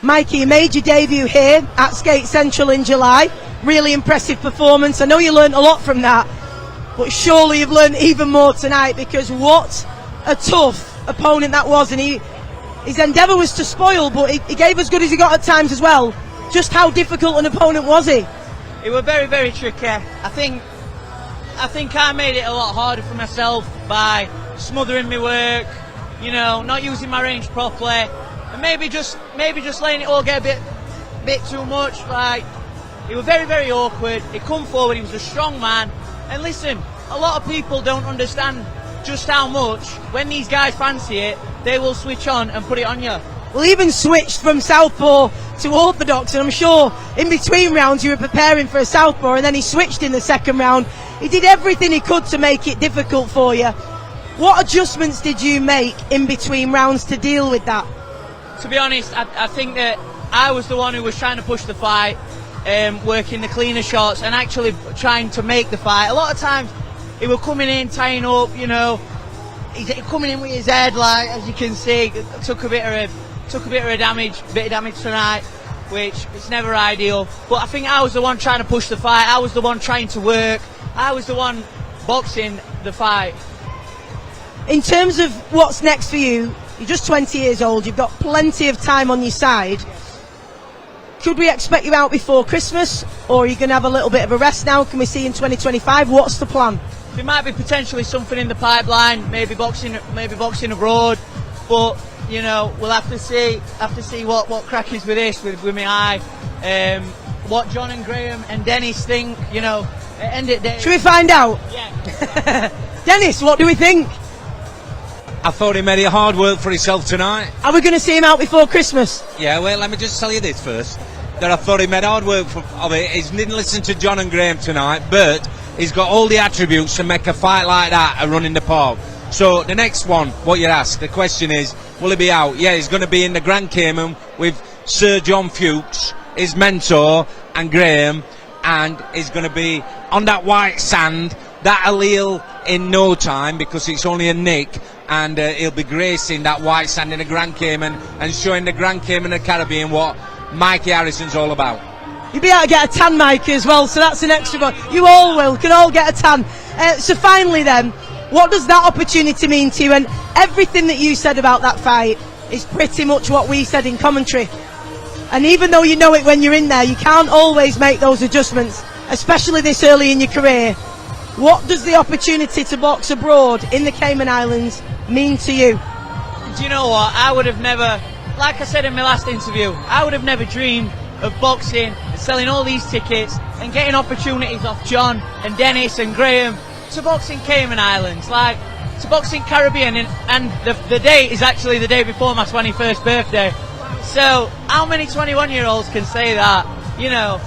Mikey, you made your debut here at Skate Central in July. Really impressive performance. I know you learned a lot from that, but surely you've learned even more tonight, because what a tough opponent that was. And his endeavour was to spoil, but he gave as good as he got at times as well. Just how difficult an opponent was he? It was very, very tricky. I think I made it a lot harder for myself by smothering my work, you know, not using my range properly, and maybe just letting it all get a bit too much. Like, he was very, very awkward. He come forward, he was a strong man. And listen, a lot of people don't understand just how much, when these guys fancy it, they will switch on and put it on you. Well, he even switched from southpaw to orthodox, and I'm sure in between rounds you were preparing for a southpaw, and then he switched in the second round. He did everything he could to make it difficult for you. What adjustments did you make in between rounds to deal with that? To be honest, I think that I was the one who was trying to push the fight, working the cleaner shots and actually trying to make the fight. A lot of times he was coming in, tying up, you know, he's coming in with his head, like, as you can see, took a bit of damage tonight, which is never ideal. But I think I was the one trying to push the fight, I was the one trying to work, I was the one boxing the fight. In terms of what's next for you, you're just 20 years old, you've got plenty of time on your side. Could we expect you out before Christmas, or are you going to have a little bit of a rest now? Can we see in 2025? What's the plan? There might be potentially something in the pipeline, maybe boxing abroad, but you know, we'll have to see what crack is with this, with my eye. what John and Graham and Dennis think, you know, end it there. Should we find out? Yeah. Dennis, what do we think? I thought he made it hard work for himself tonight. Are we going to see him out before Christmas? Yeah, well, let me just tell you this first. That I thought he made hard work of it. He didn't listen to John and Graham tonight, but he's got all the attributes to make a fight like that a run in the park. So the next one, what you ask, the question is, will he be out? Yeah, he's going to be in the Grand Cayman with Sir John Fuchs, his mentor, and Graham, and he's going to be on that white sand. That'll heal in no time because it's only a nick, and he'll be gracing that white sand in the Grand Cayman and showing the Grand Cayman and the Caribbean what Mikey Harrison's all about. You'll be able to get a tan, Mikey, as well, so that's an extra one. You all will, can all get a tan. So finally then, what does that opportunity mean to you? And everything that you said about that fight is pretty much what we said in commentary. And even though you know it when you're in there, you can't always make those adjustments, especially this early in your career. What does the opportunity to box abroad in the Cayman Islands mean to you? Do you know what? I would have never, like I said in my last interview, I would have never dreamed of boxing and selling all these tickets and getting opportunities off John and Dennis and Graham to box in Cayman Islands, like to box in Caribbean, and the date is actually the day before my 21st birthday. So how many 21-year-olds can say that? You know,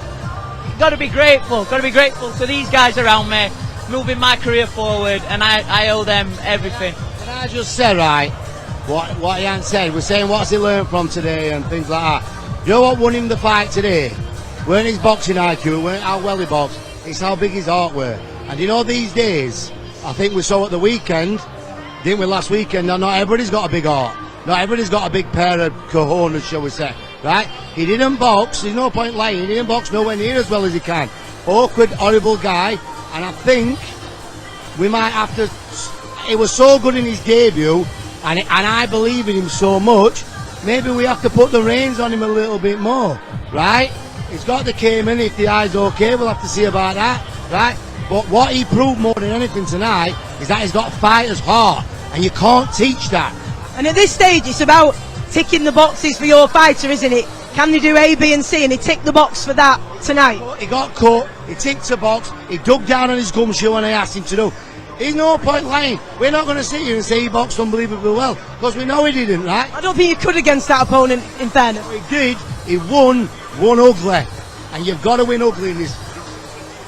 got to be grateful to these guys around me, moving my career forward, and I owe them everything. Can I just say, right, what Ian said, we're saying what's he learned from today and things like that. You know what won him the fight today? Weren't his boxing IQ, weren't how well he boxed, it's how big his heart were. And you know these days, I think we saw at the weekend, didn't we, last weekend, not everybody's got a big heart. Not everybody's got a big pair of cojones, shall we say, right? He didn't box, there's no point lying, he didn't box nowhere near as well as he can. Awkward, horrible guy, and I think we might have to, it was so good in his debut, and I believe in him so much, maybe we have to put the reins on him a little bit more, right? He's got the Cayman, if the eye's okay, we'll have to see about that, right? But what he proved more than anything tonight is that he's got a fighter's heart, and you can't teach that. And at this stage, it's about ticking the boxes for your fighter, isn't it? Can they do A, B and C, and he ticked the box for that tonight? He got cut, he ticked the box, he dug down on his gumshoe when I asked him to do. There's no point lying. We're not going to sit here and say he boxed unbelievably well, because we know he didn't, right? I don't think you could against that opponent, in fairness. He did, he won ugly, and you've got to win ugly in this.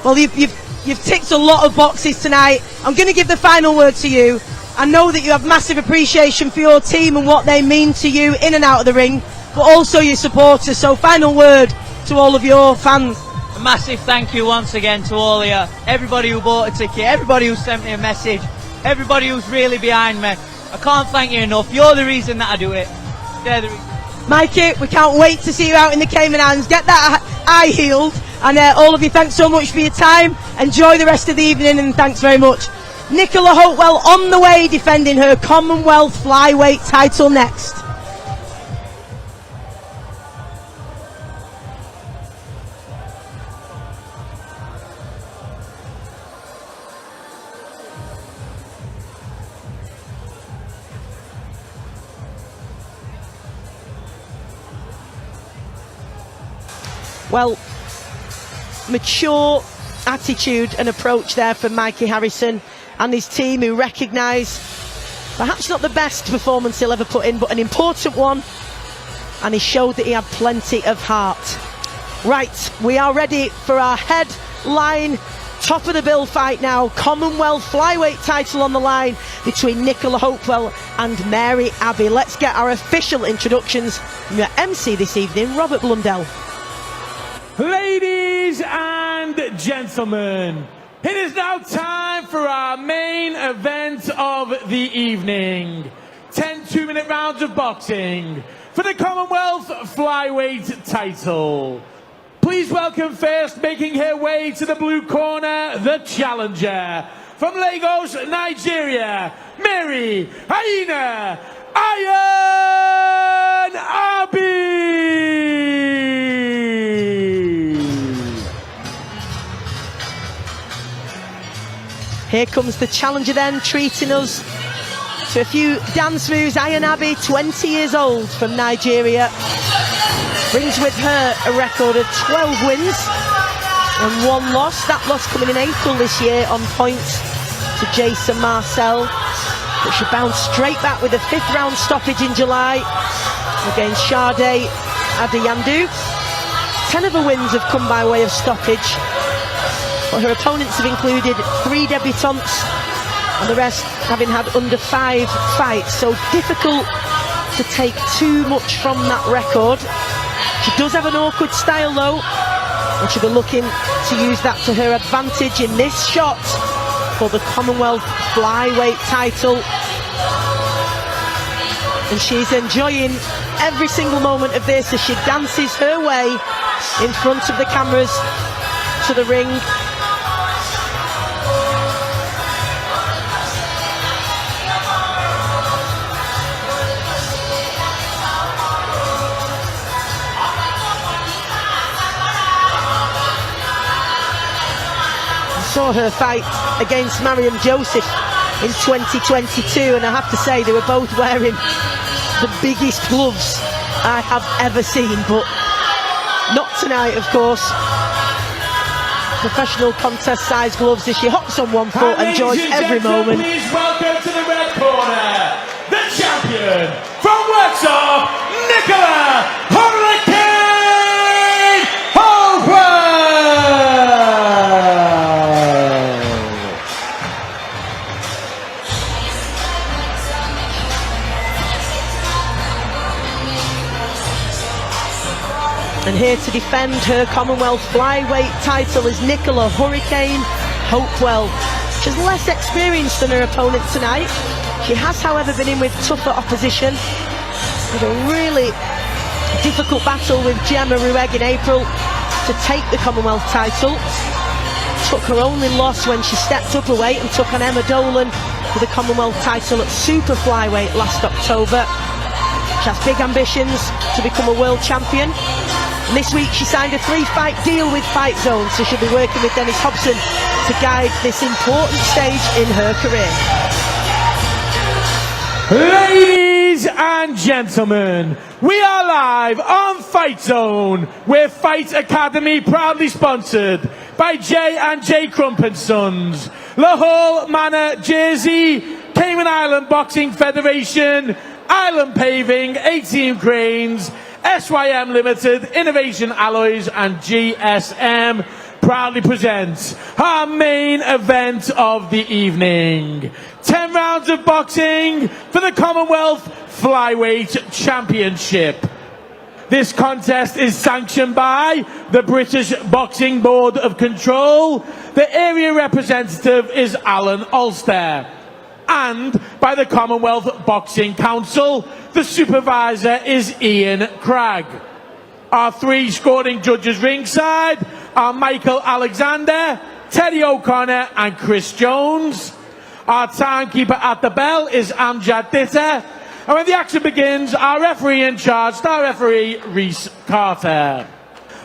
Well, you've ticked a lot of boxes tonight. I'm going to give the final word to you. I know that you have massive appreciation for your team and what they mean to you in and out of the ring, but also your supporters. So final word to all of your fans. A massive thank you once again to all of you, everybody who bought a ticket, everybody who sent me a message, everybody who's really behind me. I can't thank you enough. You're the reason that I do it. They're the reason. Mikey, we can't wait to see you out in the Cayman Islands. Get that eye healed. And all of you, thanks so much for your time. Enjoy the rest of the evening, and thanks very much. Nicola Hopewell on the way, defending her Commonwealth Flyweight title next. Well, mature attitude and approach there for Mikey Harrison and his team, who recognise perhaps not the best performance he'll ever put in, but an important one, and he showed that he had plenty of heart. Right, we are ready for our headline top of the bill fight now. Commonwealth Flyweight title on the line between Nicola Hopewell and Mary Abbey. Let's get our official introductions from your MC this evening, Robert Blundell. Ladies and gentlemen, it is now time for our main event of the evening. 10 2-minute rounds of boxing for the Commonwealth Flyweight title. Please welcome first, making her way to the blue corner, the challenger from Lagos, Nigeria, Mary Aina Abbey. Here comes the challenger then, treating us to a few dance moves. Aina Abbey, 20 years old, from Nigeria. brings with her a record of 12 wins and 1 loss. That loss coming in April this year on points to Jason Marcel. But she bounced straight back with a 5th round stoppage in July against Sade Adeyandu. 10 of her wins have come by way of stoppage, but her opponents have included 3 debutantes and the rest having had under 5 fights, so difficult to take too much from that record. She does have an awkward style though, and she'll be looking to use that to her advantage in this shot for the Commonwealth Flyweight title. And she's enjoying every single moment of this as she dances her way in front of the cameras to the ring. Saw her fight against Mariam Joseph in 2022, and I have to say they were both wearing the biggest gloves I have ever seen, but not tonight, of course. Professional contest size gloves as she hops on one foot and enjoys every moment. Please welcome to the red corner, the champion from Worksop, Nicola Hurricane Hopewell! And here to defend her Commonwealth Flyweight title is Nicola Hurricane Hopewell. She's less experienced than her opponent tonight. She has, however, been in with tougher opposition. With a really difficult battle with Gemma Rueg in April to take the Commonwealth title. Took her only loss when she stepped up a weight and took on Emma Dolan for the Commonwealth title at Super Flyweight last October. She has big ambitions to become a world champion. And this week she signed a 3-fight deal with FightZone, so she'll be working with Dennis Hobson to guide this important stage in her career. Ladies and gentlemen, we are live on FightZone, where Fight Academy proudly sponsored by J&J Crump & Sons, Lahore Manor Jersey, Cayman Island Boxing Federation, Island Paving, 18 Cranes, SYM Limited, Innovation Alloys and GSM proudly presents our main event of the evening. 10 rounds of boxing for the Commonwealth Flyweight Championship. This contest is sanctioned by the British Boxing Board of Control. The area representative is Alan Ulster. And by the Commonwealth Boxing Council, the supervisor is Ian Cragg. Our 3 scoring judges ringside are Michael Alexander, Teddy O'Connor and Chris Jones. Our timekeeper at the bell is Amjad Ditter. And when the action begins, our referee in charge, star referee Reese Carter.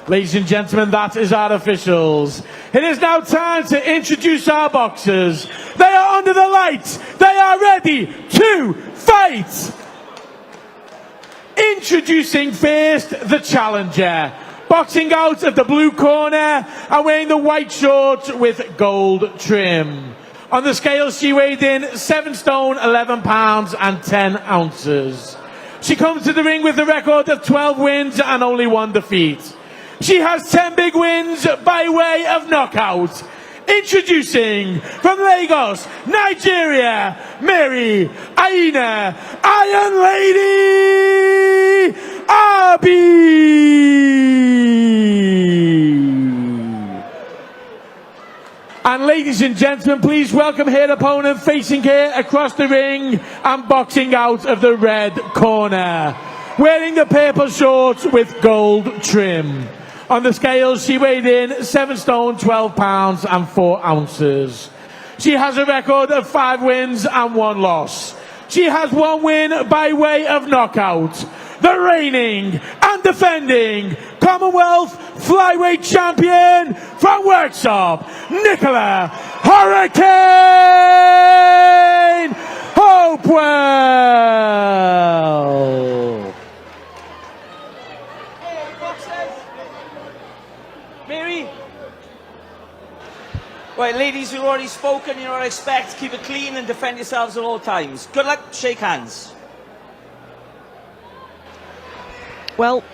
Ladies and gentlemen, that is our officials. It is now time to introduce our boxers. They are under the lights. They are ready to fight. Introducing first the challenger. Boxing out of the blue corner and wearing the white shorts with gold trim. On the scale, she weighed in 7 stone, 11 pounds and 10 ounces. She comes to the ring with a record of 12 wins and only 1 defeat. She has 10 big wins by way of knockout. Introducing from Lagos, Nigeria, Mary Aina Iron Lady Abbey. And ladies and gentlemen, please welcome her opponent facing her across the ring and boxing out of the red corner, wearing the purple shorts with gold trim. On the scales, she weighed in 7 stone, 12 pounds and 4 ounces. She has a record of 5 wins and 1 loss. She has 1 win by way of knockout. The reigning and defending Commonwealth Flyweight Champion from Worksop, Nicola Hurricane Hopewell. Right, ladies, we've already spoken. You know what I expect. Keep it clean and defend yourselves at all times. Good luck. Shake hands. Well,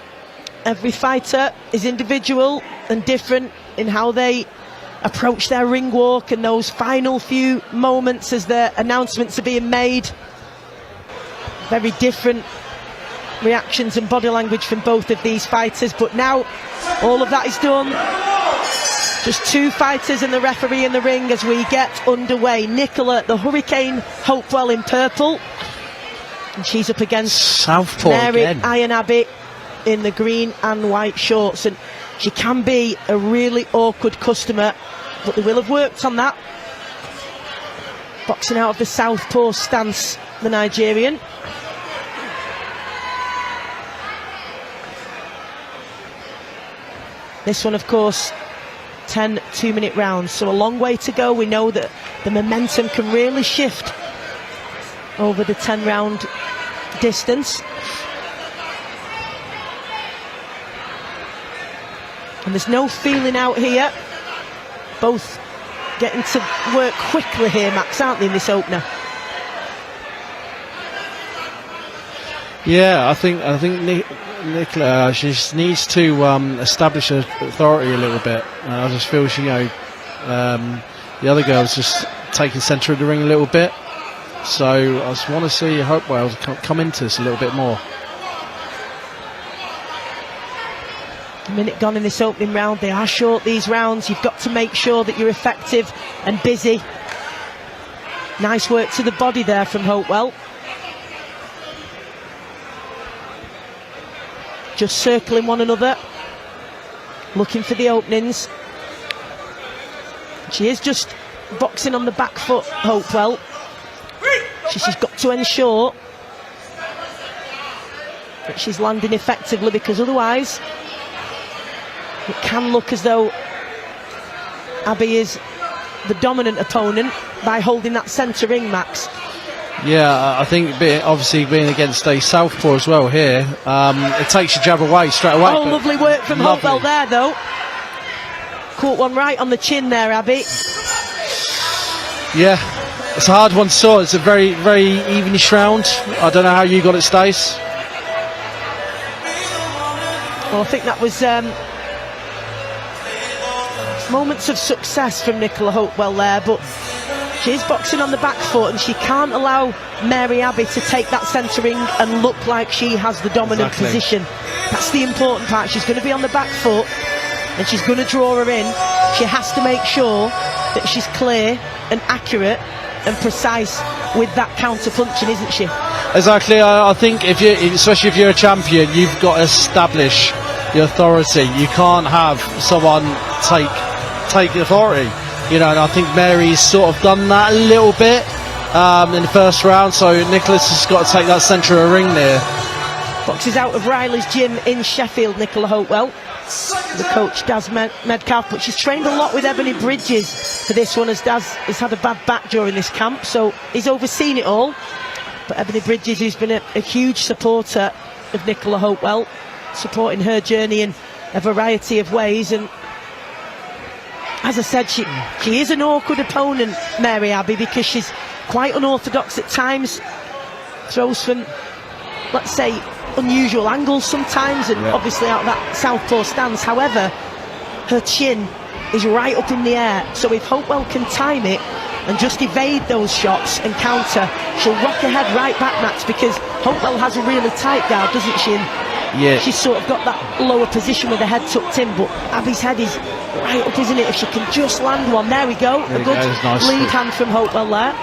every fighter is individual and different in how they approach their ring walk and those final few moments as the announcements are being made. Very different reactions and body language from both of these fighters, but now all of that is done. Just two fighters and the referee in the ring as we get underway. Nicola, the Hurricane Hopewell in purple, and she's up against Southpaw again. Aina Abbey in the green and white shorts, and she can be a really awkward customer, but they will have worked on that. Boxing out of the southpaw stance, the Nigerian. This one, of course, 10 2-minute rounds, so a long way to go. We know that the momentum can really shift over the 10-round distance. And there's no feeling out here. Both getting to work quickly here, Max, aren't they, in this opener? Yeah, I think Nicola, she just needs to establish her authority a little bit. I just feel she, the other girl's just taking centre of the ring a little bit. So I just want to see Hopewell come into this a little bit more. A minute gone in this opening round. They are short, these rounds. You've got to make sure that you're effective and busy. Nice work to the body there from Hopewell. Just circling one another, looking for the openings. She is just boxing on the back foot, Hopewell. She's got to ensure that she's landing effectively, because otherwise it can look as though Abbey is the dominant opponent by holding that centre ring, Max. Yeah, I think obviously being against a southpaw as well here, it takes your jab away straight away. Oh, lovely work from Hopewell there, though. Caught one right on the chin there, Abbey. Yeah, it's a hard one to sort. It's a very, very evenish round. I don't know how you got it, Stace. Well, I think that was moments of success from Nicola Hopewell there, but she's boxing on the back foot and she can't allow Mary Abbey to take that centre ring and look like she has the dominant position. That's the important part. She's going to be on the back foot and she's going to draw her in. She has to make sure that she's clear and accurate and precise with that counter punching, isn't she? Exactly. I think especially if you're a champion, you've got to establish the authority. You can't have someone take the authority. And I think Mary's sort of done that a little bit in the first round, so Nicola's has got to take that centre of the ring there. Boxes out of Riley's gym in Sheffield, Nicola Hopewell. The coach, Daz Medcalf, but she's trained a lot with Ebony Bridges for this one, as Daz has had a bad back during this camp, so he's overseen it all. But Ebony Bridges, who's been a huge supporter of Nicola Hopewell, supporting her journey in a variety of ways, and as I said, she is an awkward opponent, Mary Abbey, because she's quite unorthodox at times, throws from, let's say, unusual angles sometimes, and obviously out of that southpaw stance. However, her chin is right up in the air, so if Hopewell can time it and just evade those shots and counter, she'll rock her head right back, Max, because Hopewell has a really tight guard, doesn't she? And she's sort of got that lower position with her head tucked in, but Abbey's head is right up, isn't it? If she can just land one. There we go. A good lead hand from Hopewell there.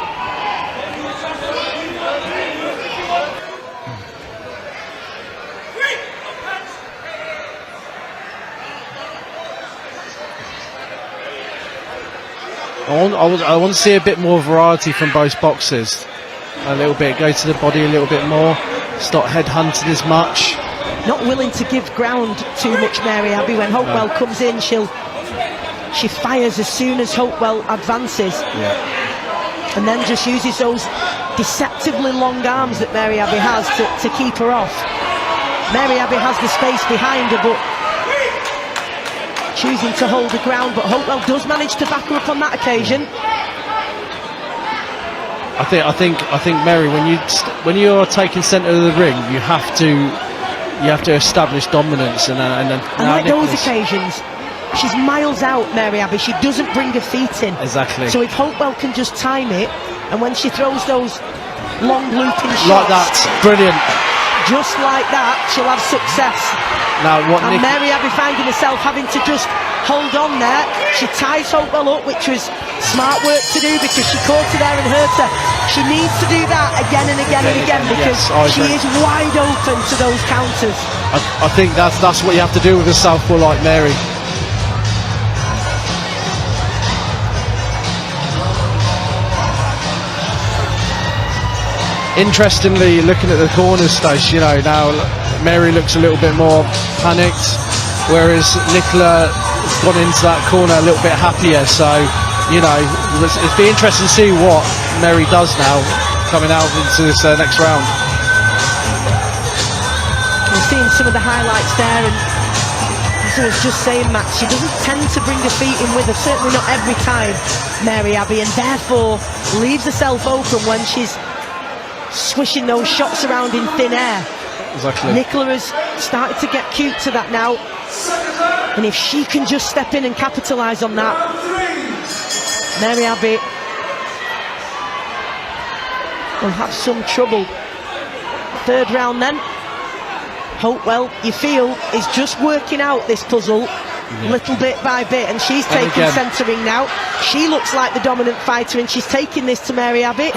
I want to see a bit more variety from both boxers. A little bit, go to the body a little bit more, stop head hunting as much. Not willing to give ground too much, Mary Abbey. When Hopewell comes in, she fires as soon as Hopewell advances. And then just uses those deceptively long arms that Mary Abbey has to keep her off. Mary Abbey has the space behind her, but choosing to hold the ground, but Hopewell does manage to back her up on that occasion. I think Mary, when you're taking centre of the ring, you have to establish dominance, and like those occasions, she's miles out, Mary Abbey. She doesn't bring her feet in. Exactly. So if Hopewell can just time it, and when she throws those long looping shots like that, brilliant. Just like that, she'll have success. Now, Mary Abbey finding herself having to just hold on there. She ties Hopewell up, which was smart work to do because she caught her there and hurt her. She needs to do that again and again and again because she is wide open to those counters. I think that's what you have to do with a southpaw like Mary. Interestingly, looking at the corner stage, you know, now Mary looks a little bit more panicked, whereas Nicola has gone into that corner a little bit happier. So, you know, it'd be interesting to see what Mary does now coming out into this next round. We're seeing some of the highlights there, and as I was just saying, Matt, she doesn't tend to bring her feet in with her, certainly not every time, Mary Abbey, and therefore leaves herself open when she's swishing those shots around in thin air. Exactly. Nicola has started to get cute to that now, and if she can just step in and capitalise on that, Mary Abbey will have some trouble. Third round then. Hopewell, you feel, is just working out this puzzle little bit by bit, and she's taking centering now. She looks like the dominant fighter, and she's taking this to Mary Abbey.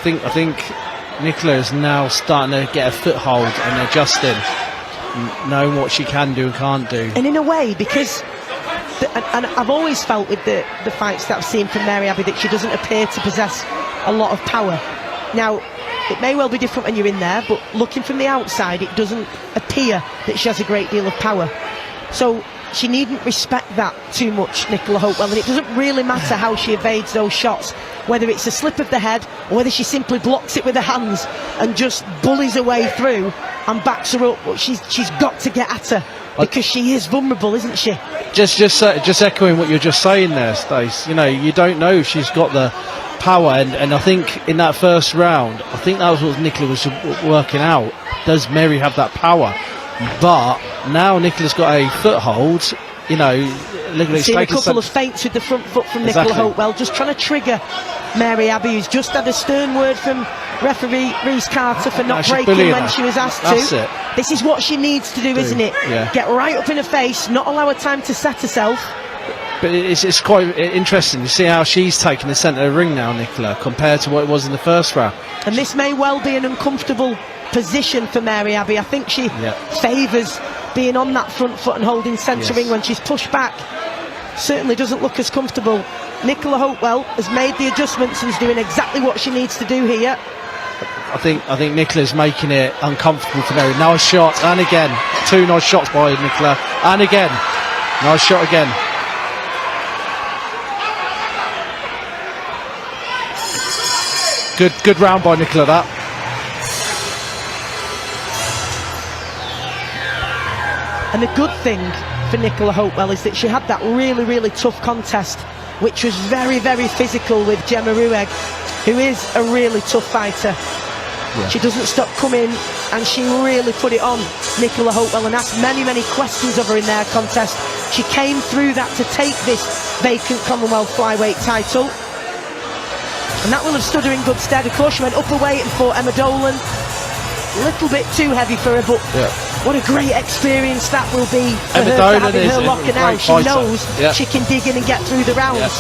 I think Nicola is now starting to get a foothold and adjusting, knowing what she can do and can't do. And in a way, because and I've always felt with the fights that I've seen from Mary Abbey that she doesn't appear to possess a lot of power. Now, it may well be different when you're in there, but looking from the outside, it doesn't appear that she has a great deal of power. So she needn't respect that too much, Nicola Hopewell, and it doesn't really matter how she evades those shots, whether it's a slip of the head or whether she simply blocks it with her hands and just bullies her way through and backs her up. But she's got to get at her because she is vulnerable, isn't she? Just echoing what you're just saying there, Stace. You know, you don't know if she's got the power, and I think in that first round, I think that was what Nicola was working out. Does Mary have that power? But now Nicola's got a foothold. You know, seen a couple of feints with the front foot from Nicola Hopewell, just trying to trigger Mary Abbey, who's just had a stern word from referee Reese Carter for not breaking when she was asked to. This is what she needs to do, isn't it? Yeah. Get right up in her face, not allow her time to set herself. But it's quite interesting. You see how she's taking the centre of the ring now, Nicola, compared to what it was in the first round. And this may well be an uncomfortable position for Mary Abbey. I think she favours being on that front foot and holding centering. When she's pushed back, certainly doesn't look as comfortable. Nicola Hopewell has made the adjustments and is doing exactly what she needs to do here. I think Nicola's making it uncomfortable for Mary. Now a shot, and again, two nice shots by Nicola, and again, nice shot again. Good round by Nicola, that. And the good thing for Nicola Hopewell is that she had that really tough contest, which was very physical, with Gemma Ruegg, who is a really tough fighter. She doesn't stop coming, and she really put it on Nicola Hopewell and asked many questions of her in their contest. She came through that to take this vacant Commonwealth Flyweight title, and that will have stood her in good stead. Of course, she went up a weight and fought Emma Dolan. A little bit too heavy for her, but what a great experience that will be for Emma her, Dolan having her locker now. She knows she can dig in and get through the rounds.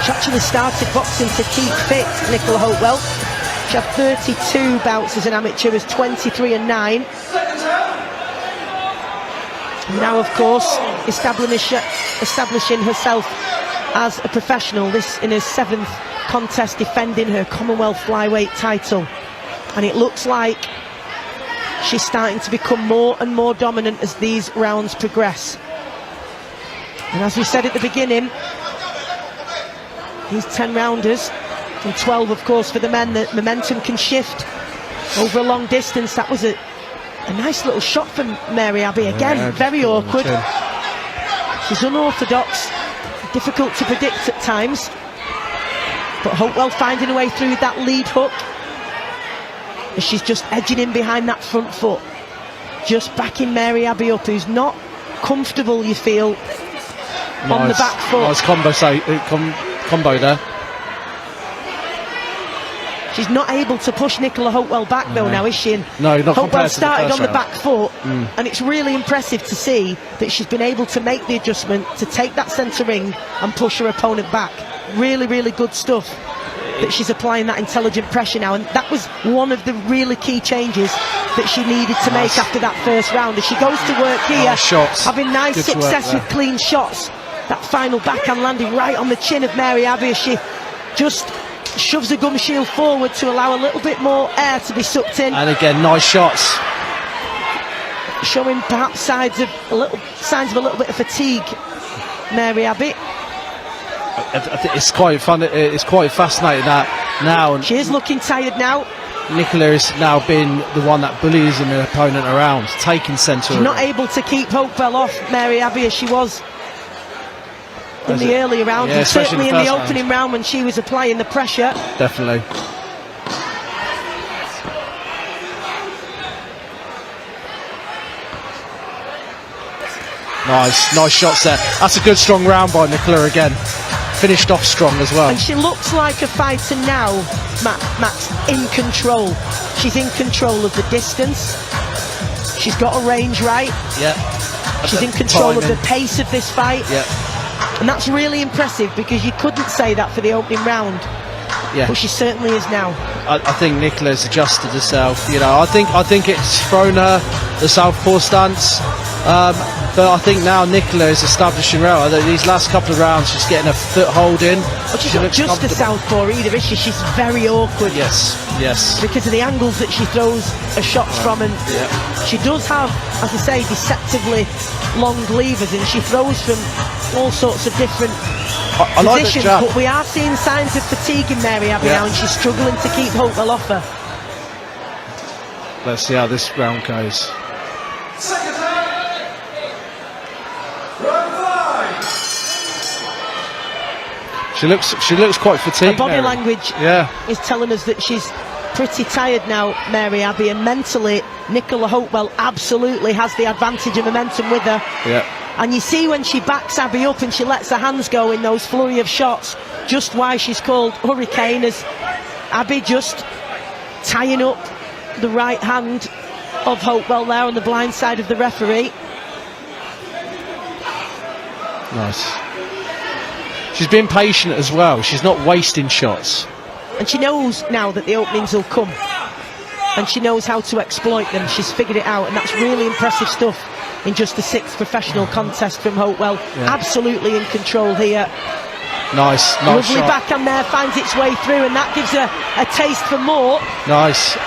She actually started boxing to keep fit, Nicola Hopewell. She had 32 bouts as an amateur, was 23-9. And now, of course, establishing herself as a professional, this in her 7th contest, defending her Commonwealth Flyweight title. And it looks like she's starting to become more and more dominant as these rounds progress. And as we said at the beginning, these 10 rounders And 12, of course, for the men. The momentum can shift over a long distance. That was a nice little shot from Mary Abbey. Again, very awkward. She's unorthodox, difficult to predict at times. But Hopewell finding a way through with that lead hook. As she's just edging in behind that front foot. Just backing Mary Abbey up, who's not comfortable, you feel, on the back foot. Nice combo there. She's not able to push Nicola Hopewell back though now, is she? And no, not Hopewell started on the round. back foot, and it's really impressive to see that she's been able to make the adjustment to take that centre ring and push her opponent back. Really, really good stuff. That she's applying that intelligent pressure now, and that was one of the really key changes that she needed to make after that first round. As she goes to work here, having nice success with clean shots. That final backhand landing right on the chin of Mary Abbey as she just shoves the gum shield forward to allow a little bit more air to be sucked in. And again, nice shots. Showing perhaps signs of a little bit of fatigue, Mary Abbey. It's quite fun. It's quite fascinating that now. She is looking tired now. Nicola has now been the one that bullies her opponent around, taking centre. She's not able to keep Hopewell off Mary Abbey as she was in the earlier round, and certainly in the opening round when she was applying the pressure. Definitely. Nice shots there. That's a good strong round by Nicola again. Finished off strong as well. And she looks like a fighter now, Max, in control. She's in control of the distance. She's got a range right. Yeah. She's in control of the pace of this fight. Yeah. And that's really impressive because you couldn't say that for the opening round. Yeah. But she certainly is now. I think Nicola's adjusted herself. You know, I think it's thrown her the southpaw stance. But I think now Nicola is establishing well. These last couple of rounds, she's getting a foothold in. But she's not just a southpaw either, is she? She's very awkward. Yes. Because of the angles that she throws her shots from, and she does have, as I say, deceptively long levers, and she throws from all sorts of different positions. But we are seeing signs of fatigue in Mary Abbey now, and she's struggling to keep Hopewell off her. Let's see how this round goes. She looks quite fatigued. Her body language Yeah. is telling us that she's pretty tired now, Mary Abbey, and mentally Nicola Hopewell absolutely has the advantage of momentum with her. Yeah. And you see when she backs Abbey up and she lets her hands go in those flurry of shots, just why she's called Hurricane, as Abbey just tying up the right hand of Hopewell there on the blind side of the referee. Nice. She's been patient as well. She's not wasting shots. And she knows now that the openings will come, and she knows how to exploit them. She's figured it out, and that's really impressive stuff in just the 6th professional contest from Hopewell. Yeah. Absolutely in control here. Nice Lovely shot. backhand there, finds its way through, and that gives her a taste for more. Nice.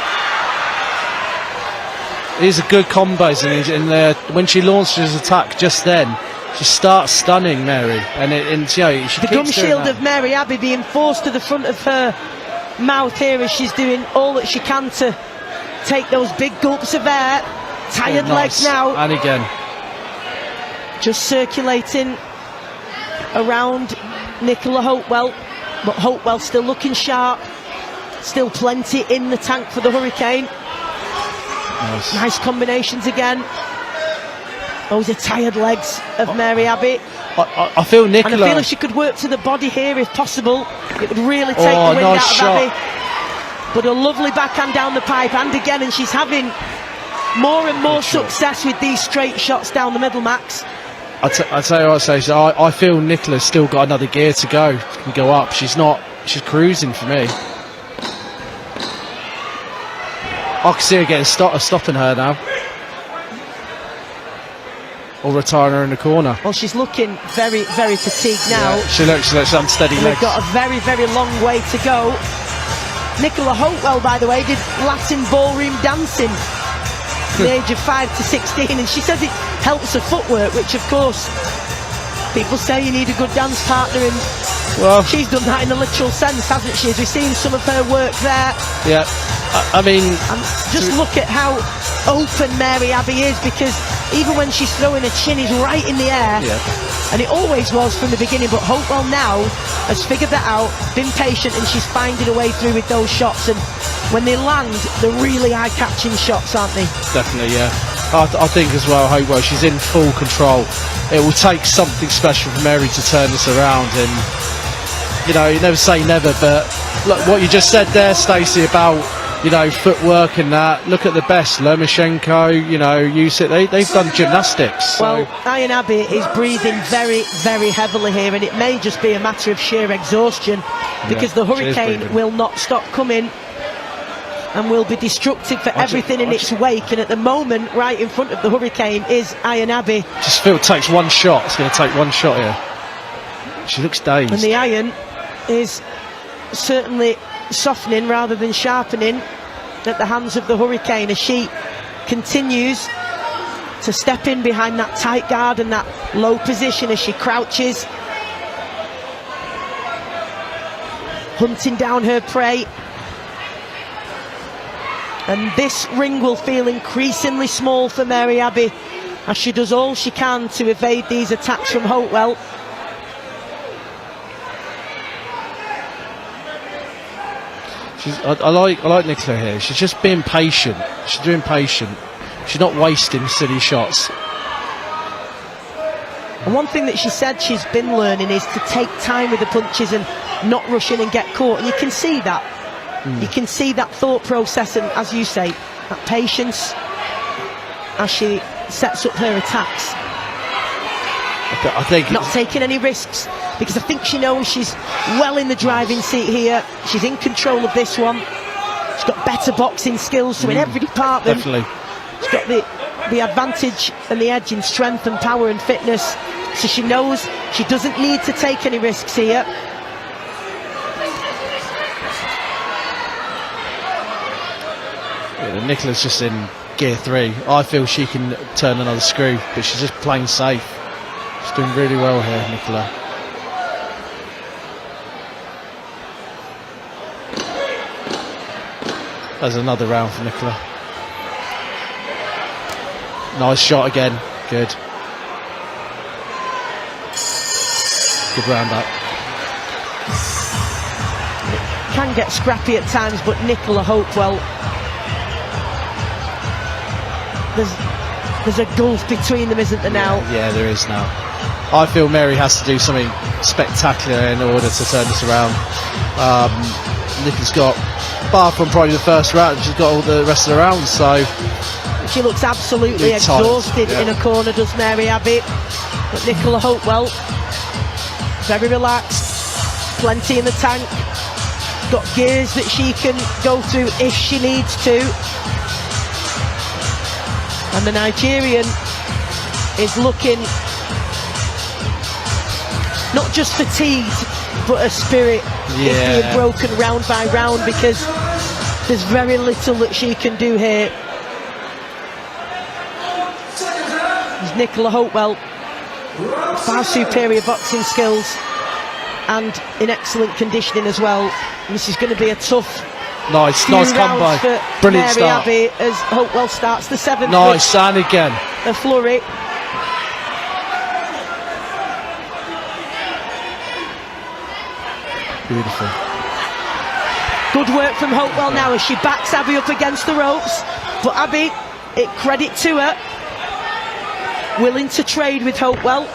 These are good combos, and when she launches attack just then, she starts stunning Mary, and she the gum shield of Mary Abbey being forced to the front of her mouth here as she's doing all that she can to take those big gulps of air. Tired legs now. And again. Just circulating around Nicola Hopewell, but Hopewell still looking sharp. Still plenty in the tank for the Hurricane. Nice combinations again. Those are tired legs of Mary Abbey. I feel Nicola. And I feel if she could work to the body here, if possible, it would really take the wind out of Abbey. But a lovely backhand down the pipe, and again, and she's having more and more success with these straight shots down the middle, Max. I tell you what I say. I feel Nicola's still got another gear to go. Can go up. She's cruising for me. I can see her getting stopping her now. Or retiring her in the corner. Well, she's looking very, very fatigued now. Yeah, she looks unsteady legs. We've got a very, very long way to go. Nicola Hopewell, by the way, did Latin ballroom dancing at the age of 5 to 16, and she says it helps her footwork, which of course People say you need a good dance partner, and Well, she's done that in a literal sense, hasn't she? As we've seen some of her work there. yeah. I mean, And just look at how open Mary Abbey is, because even when she's throwing her chin is right in the air. yeah. And it always was from the beginning, but Hopewell now has figured that out, been patient, and she's finding a way through with those shots. And when they land, they're really eye-catching shots, aren't they? Definitely, yeah. I think as well, Hopewell, she's in full control. It will take something special for Mary to turn this around, and you know, you never say never, but look what you just said there, Stacey, about, you know, footwork and that. Look at the best, Lomachenko, you know, they've done gymnastics. So. Well, Aina Abbey is breathing very, very heavily here, and it may just be a matter of sheer exhaustion, because the hurricane will not stop coming and will be destructive for everything in its wake. And at the moment, right in front of the hurricane is Aina Abbey. Just feel it takes one shot. It's going to take one shot here. She looks dazed. And the iron is certainly softening rather than sharpening at the hands of the hurricane, as she continues to step in behind that tight guard and that low position as she crouches, hunting down her prey. And this ring will feel increasingly small for Mary Abbey as she does all she can to evade these attacks from Hopewell. I like Nicola here. She's just being patient. She's doing patient. She's not wasting silly shots. And one thing that she said she's been learning is to take time with the punches and not rush in and get caught. And you can see that. You can see that thought process, and as you say, that patience as she sets up her attacks. I think not taking any risks, because I think she knows she's well in the driving seat here. She's in control of this one. She's got better boxing skills, so in every department she's got the advantage and the edge in strength and power and fitness. So she knows she doesn't need to take any risks here. Nicola's just in gear 3. I feel she can turn another screw, but she's just playing safe. She's doing really well here, Nicola. There's another round for Nicola. Nice shot again. Good. Good round up. Can get scrappy at times, but Nicola Hopewell, there's a gulf between them, isn't there now? Yeah, there is now. I feel Mary has to do something spectacular in order to turn this around. Nicola's got, apart from probably the first round, she's got all the rest of the rounds, so... She looks absolutely exhausted in a corner, does Mary Abbey. But Nicola Hopewell, very relaxed, plenty in the tank, got gears that she can go through if she needs to. And the Nigerian is looking not just fatigued, but her spirit is being broken round by round, because there's very little that she can do here. There's Nicola Hopewell, far superior boxing skills and in excellent conditioning as well. And this is going to be a tough nice combo, for brilliant Mary start. Abbey as Hopewell starts the 7th. Nice, and again a flurry. Beautiful. Good work from Hopewell now as she backs Abbey up against the ropes. But Abbey, credit to her, willing to trade with Hopewell.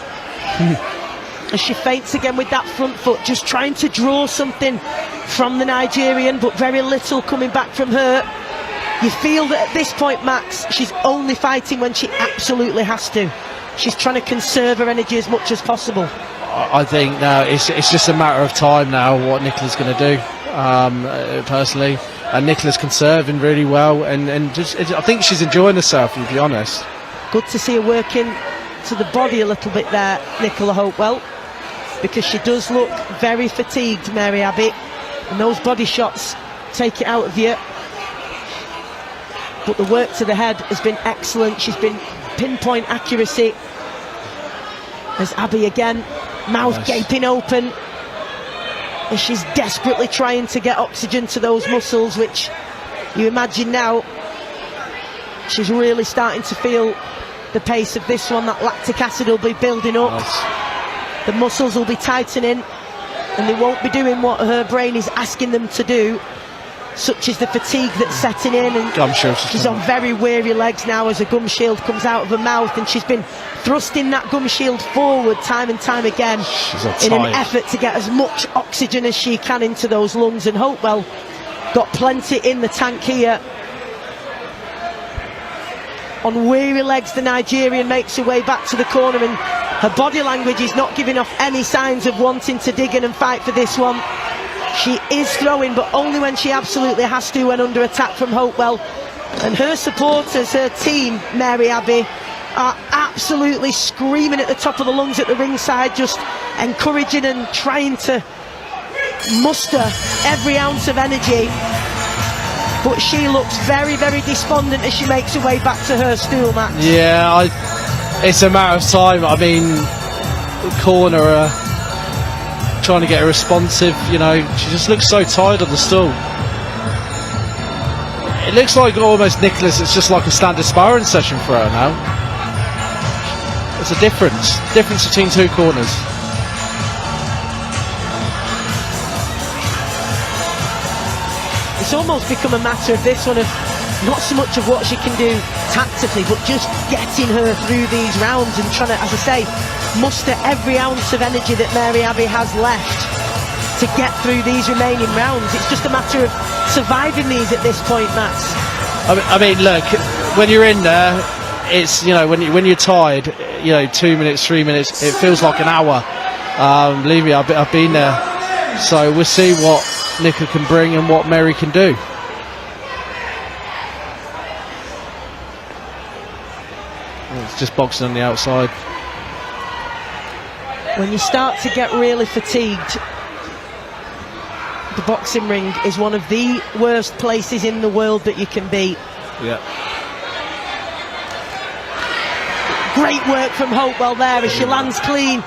As she feints again with that front foot, just trying to draw something from the Nigerian, but very little coming back from her. You feel that at this point, Max, she's only fighting when she absolutely has to. She's trying to conserve her energy as much as possible. I think now it's just a matter of time now what Nicola's going to do, personally. And Nicola's conserving really well, and just I think she's enjoying herself, to be honest. Good to see her working to the body a little bit there, Nicola Hopewell, because she does look very fatigued, Mary Abbey, and those body shots take it out of you. But the work to the head has been excellent. She's been pinpoint accuracy. As Abbey again, mouth gaping open, as she's desperately trying to get oxygen to those muscles, which you imagine now she's really starting to feel the pace of this one. That lactic acid will be building up, the muscles will be tightening, and they won't be doing what her brain is asking them to do, such as the fatigue that's setting in. And she's on very weary legs now as a gum shield comes out of her mouth, and she's been thrusting that gum shield forward time and time again in an effort to get as much oxygen as she can into those lungs. And Hopewell got plenty in the tank here. On weary legs, the Nigerian makes her way back to the corner, and her body language is not giving off any signs of wanting to dig in and fight for this one. She is throwing, but only when she absolutely has to, when under attack from Hopewell. And her supporters, her team, Mary Abbey, are absolutely screaming at the top of the lungs at the ringside, just encouraging and trying to muster every ounce of energy. But she looks very, very despondent as she makes her way back to her stool, Matt. Yeah, it's a matter of time. I mean, the corner trying to get her responsive, you know, she just looks so tired on the stool. It looks like almost Nicola's, it's just like a standard sparring session for her now. It's a difference between two corners. It's almost become a matter of this one, of not so much of what she can do tactically, but just getting her through these rounds and trying to, as I say, muster every ounce of energy that Mary Abbey has left to get through these remaining rounds. It's just a matter of surviving these at this point, Matt. I mean, look, when you're in there, it's, you know, when you're tired, you know, 2 minutes, 3 minutes, it feels like an hour. Believe me, I've been there. So we'll see what Nicola can bring and what Mary can do. It's just boxing on the outside. When you start to get really fatigued, the boxing ring is one of the worst places in the world that you can be. Yeah. Great work from Hopewell there as she lands clean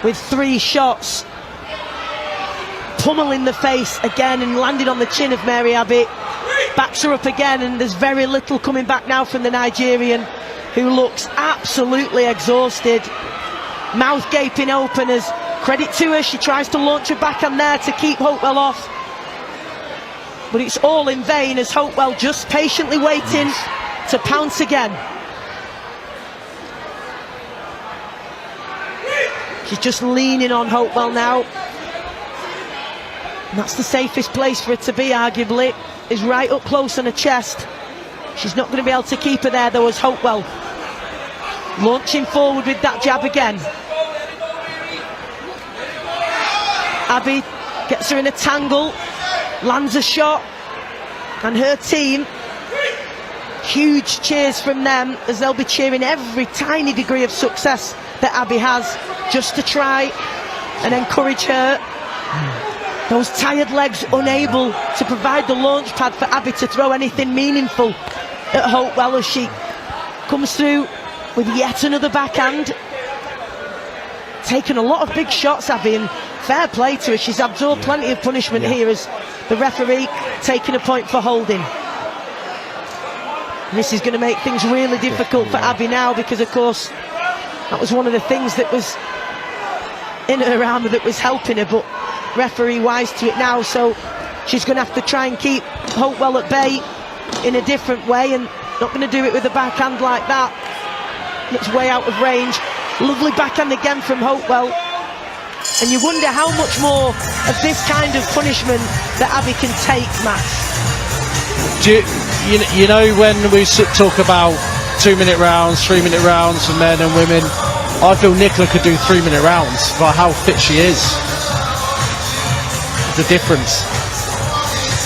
with 3 shots. Pummeling the face again and landing on the chin of Mary Abbey. Backs her up again, and there's very little coming back now from the Nigerian, who looks absolutely exhausted. Mouth gaping open, as credit to her, she tries to launch her backhand there to keep Hopewell off. But it's all in vain, as Hopewell just patiently waiting to pounce again. She's just leaning on Hopewell now. And that's the safest place for her to be, arguably, is right up close on her chest. She's not going to be able to keep her there, though, as Hopewell launching forward with that jab again. Abbey gets her in a tangle, lands a shot, and her team, huge cheers from them, as they'll be cheering every tiny degree of success that Abbey has, just to try and encourage her. Those tired legs unable to provide the launch pad for Abbey to throw anything meaningful at Hopewell, as she comes through with yet another backhand. Taken a lot of big shots, Abbey, and fair play to her. She's absorbed plenty of punishment here, as the referee taking a point for holding. And this is going to make things really difficult for Abbey now, because of course that was one of the things that was in her armour that was helping her, but referee wise to it now, so she's going to have to try and keep Hopewell at bay in a different way, and not going to do it with a backhand like that. It's way out of range. Lovely backhand again from Hopewell, and you wonder how much more of this kind of punishment that Abbey can take, Matt. You know, when we talk about 2-minute rounds, 3-minute rounds for men and women, I feel Nicola could do 3-minute rounds by how fit she is. The difference.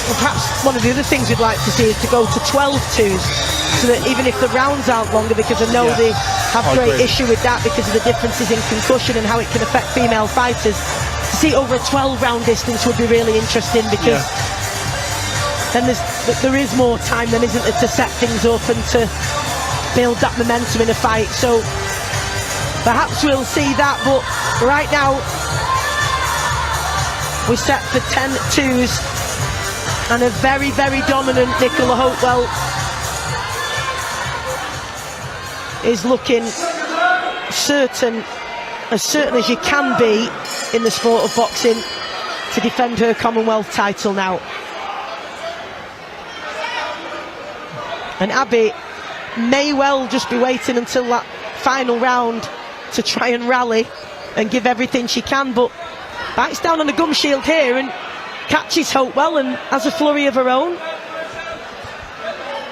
Well, perhaps one of the other things we'd like to see is to go to 12-2s, so that even if the rounds aren't longer, because I know they have great issue with that because of the differences in concussion and how it can affect female fighters, to see over a 12-round distance would be really interesting, because then there is more time then, isn't there, to set things up and to build that momentum in a fight. So Perhaps we'll see that, but right now we're set for 10 twos, and a very, very dominant Nicola Hopewell is looking certain as you can be in the sport of boxing, to defend her Commonwealth title now. And Abbey may well just be waiting until that final round to try and rally and give everything she can, but bites down on the gum shield here and catches Hopewell and has a flurry of her own.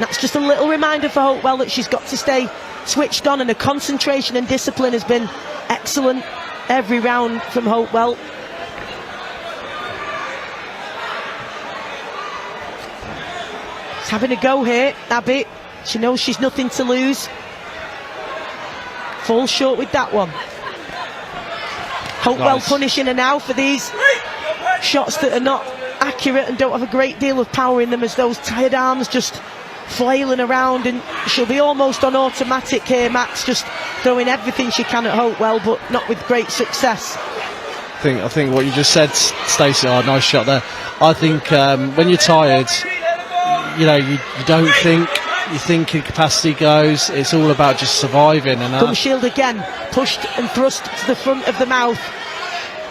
That's just a little reminder for Hopewell that she's got to stay switched on, and her concentration and discipline has been excellent every round from Hopewell. She's having a go here, Abbey. She knows she's nothing to lose. Falls short with that one. Hopewell Nice. punishing her now for these shots that are not accurate and don't have a great deal of power in them, as those tired arms just flailing around, and she'll be almost on automatic here, Max, just throwing everything she can at Hopewell, but not with great success. I think what you just said, Stacey, nice shot there. I think when you're tired, you know, you don't think, you think incapacity goes, it's all about just surviving. And Gum shield again, pushed and thrust to the front of the mouth,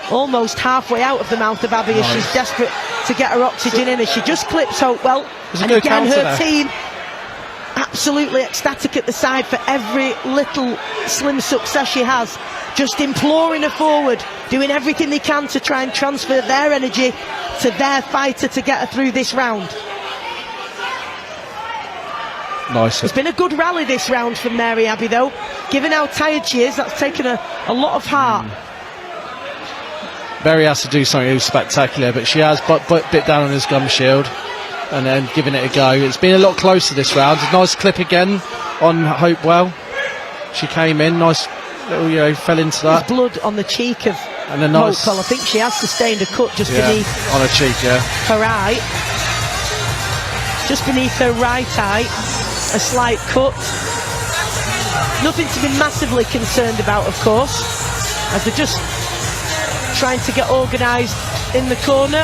almost halfway out of the mouth of Abbey, as she's desperate to get her oxygen in, as she just clips Hopewell. And again her team absolutely ecstatic at the side for every little slim success she has, just imploring her forward, doing everything they can to try and transfer their energy to their fighter to get her through this round. Nice. It's been a good rally this round from Mary Abbey, though. Given how tired she is, that's taken a lot of heart. Mary has to do something spectacular, but she has bit down on his gum shield and then giving it a go. It's been a lot closer this round. A nice clip again on Hopewell. She came in, nice little, you know, fell into that. There's blood on the cheek of And a nice, Hopewell. I think she has sustained a cut just beneath on her cheek, her eye. Just beneath her right eye, a slight cut. Nothing to be massively concerned about, of course, as they're just trying to get organised in the corner.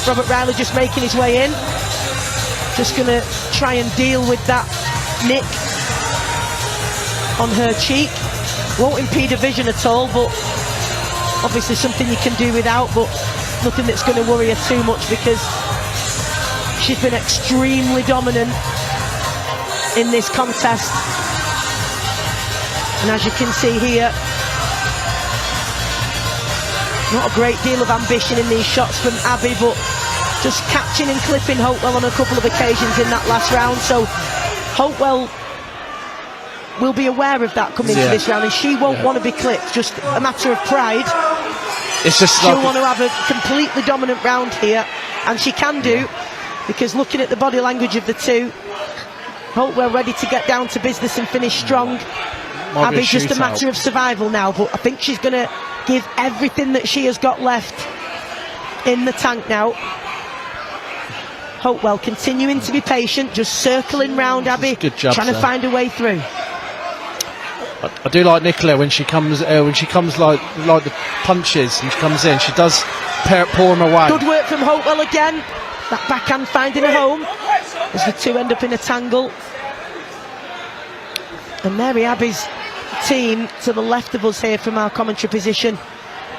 Robert Riley just making his way in. Just going to try and deal with that nick on her cheek. Won't impede her vision at all, but obviously something you can do without, but nothing that's going to worry her too much, because she's been extremely dominant in this contest. And as you can see here, not a great deal of ambition in these shots from Abbey, but just catching and clipping Hopewell on a couple of occasions in that last round. So Hopewell will be aware of that coming into this round, and she won't want to be clipped. Just a matter of pride. It's just she'll want to have a completely dominant round here, and she can do, because looking at the body language of the two, Hopewell ready to get down to business and finish strong. Abbey just a matter of survival now, but I think she's going to give everything that she has got left in the tank now. Hopewell continuing to be patient, just circling round Abbey, good job, trying to find a way through. I do like Nicola when she comes like the punches, and she comes in, she does pour them away. Good work from Hopewell again, that backhand finding a home as the two end up in a tangle. And Mary Abbey's team to the left of us here from our commentary position,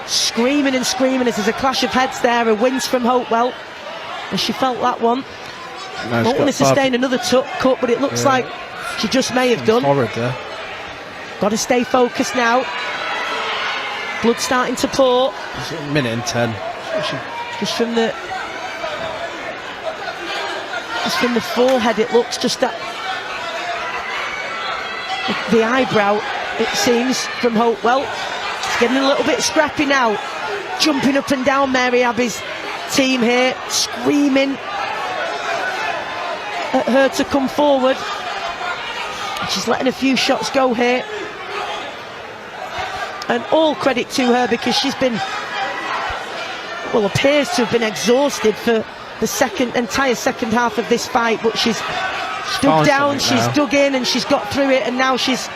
screaming and screaming as there's a clash of heads there. A wins from Hopewell, and she felt that one. Won't want to sustain another cut, but it looks like she just may have done. Horrid there. Got to stay focused now. Blood starting to pour. It's a minute and 10. Just from the forehead, it looks just that. The eyebrow, it seems, from Hopewell. It's getting a little bit scrappy now. Jumping up and down, Mary Abbey's team here, screaming at her to come forward. She's letting a few shots go here. And all credit to her, because she's been, well, appears to have been exhausted for the entire second half of this fight, but she's dug down, she's dug in, and she's got through it, and now she's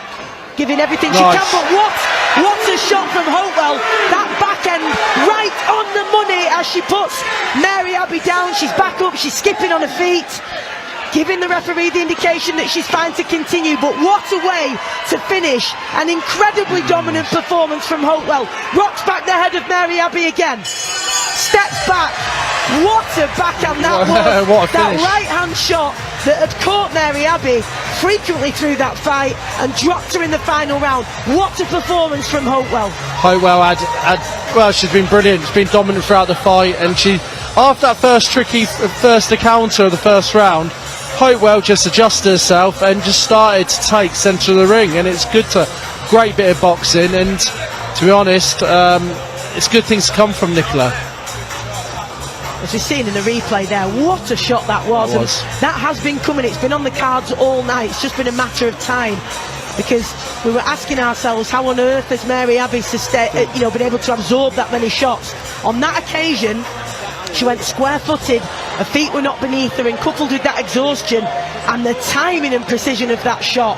giving everything Nice. she can, but what a shot from Hopewell. That back end right on the money as she puts Mary Abbey down. She's back up, she's skipping on her feet, giving the referee the indication that she's fine to continue. But what a way to finish an incredibly dominant performance from Hopewell. Rocks back the head of Mary Abbey again, steps back. What a backhand that was. What a that finish. right hand shot that had caught Mary Abbey frequently through that fight and dropped her in the final round. What a performance from Hopewell. Hopewell well, she's been brilliant. She's been dominant throughout the fight, and she, after that first encounter of the first round, Hopewell just adjusted herself and just started to take centre of the ring, and it's good to, great bit of boxing, and to be honest, it's good things to come from Nicola. As we've seen in the replay there, what a shot that was. And that has been coming, it's been on the cards all night, it's just been a matter of time, because we were asking ourselves how on earth has Mary Abbey been able to absorb that many shots. On that occasion, she went square-footed, her feet were not beneath her, and coupled with that exhaustion and the timing and precision of that shot,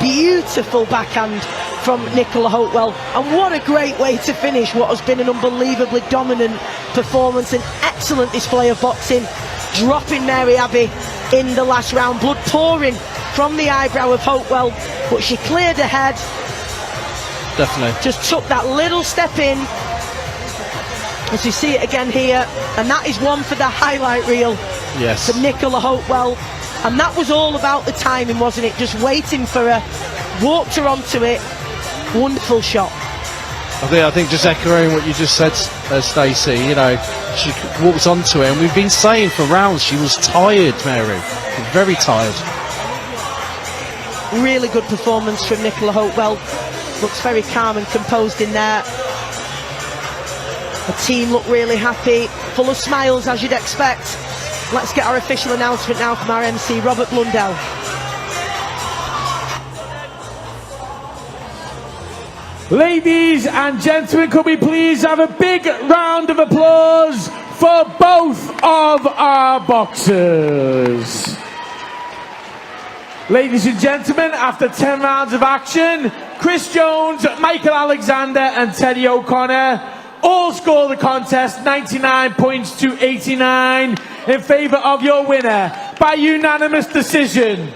beautiful backhand from Nicola Hopewell. And what a great way to finish what has been an unbelievably dominant performance, an excellent display of boxing, dropping Mary Abbey in the last round, blood pouring from the eyebrow of Hopewell, but she cleared her head, Definitely. just took that little step in, as we see it again here, and that is one for the highlight reel. Yes. For Nicola Hopewell, and that was all about the timing, wasn't it? Just waiting for her, walked her onto it. Wonderful shot. I think just echoing what you just said, Stacey, you know, she walked onto it, and we've been saying for rounds she was tired, Mary, very tired. Really good performance from Nicola Hopewell. Looks very calm and composed in there. The team look really happy, full of smiles as you'd expect. Let's get our official announcement now from our MC, Robert Blundell. Ladies and gentlemen, could we please have a big round of applause for both of our boxers. Ladies and gentlemen, after 10 rounds of action, Chris Jones, Michael Alexander and Teddy O'Connor all score the contest 99 points to 89 in favour of your winner by unanimous decision.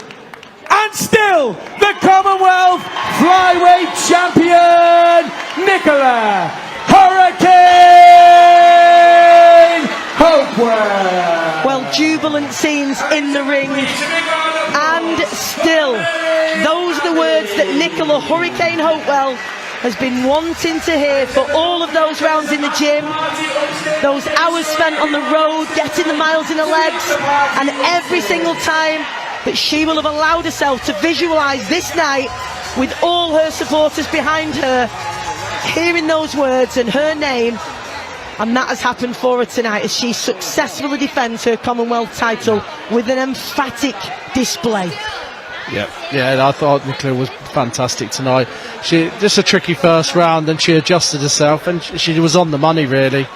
And still, the Commonwealth Flyweight Champion, Nicola Hurricane Hopewell. Well, jubilant scenes in the ring. And still, those are the words that Nicola Hurricane Hopewell has been wanting to hear for all of those rounds in the gym, those hours spent on the road, getting the miles in her legs, and every single time that she will have allowed herself to visualise this night with all her supporters behind her, hearing those words and her name, and that has happened for her tonight as she successfully defends her Commonwealth title with an emphatic display. Yeah, I thought Nicola was fantastic tonight. She just a tricky first round, and she adjusted herself, and she was on the money really.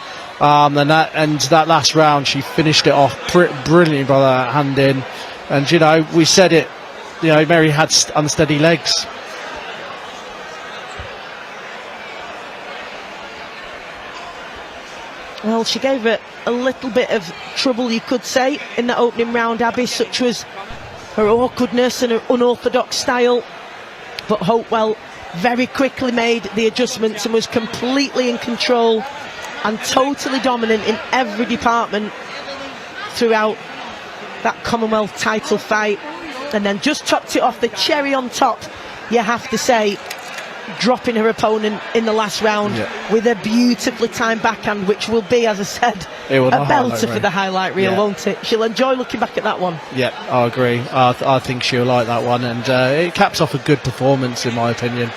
And that last round, she finished it off brilliantly by that hand in. And you know, we said it. You know, Mary had unsteady legs. Well, she gave it a little bit of trouble, you could say, in that opening round, Abbey, such was her awkwardness and her unorthodox style. But Hopewell very quickly made the adjustments and was completely in control and totally dominant in every department throughout that Commonwealth title fight. And then just topped it off, the cherry on top, you have to say, dropping her opponent in the last round with a beautifully timed backhand, which will be, as I said, a belter for the highlight reel, won't it? She'll enjoy looking back at that one. Yeah, I agree. I think she'll like that one, and it caps off a good performance, in my opinion.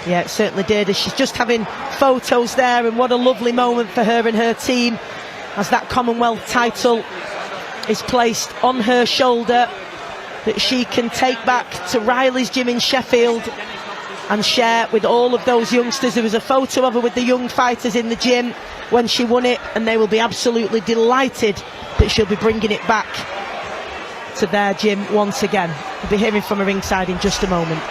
Yeah, it certainly did. She's just having photos there, and what a lovely moment for her and her team as that Commonwealth title is placed on her shoulder that she can take back to Riley's gym in Sheffield and share with all of those youngsters. There was a photo of her with the young fighters in the gym when she won it, and they will be absolutely delighted that she'll be bringing it back to their gym once again. We'll be hearing from her ringside in just a moment.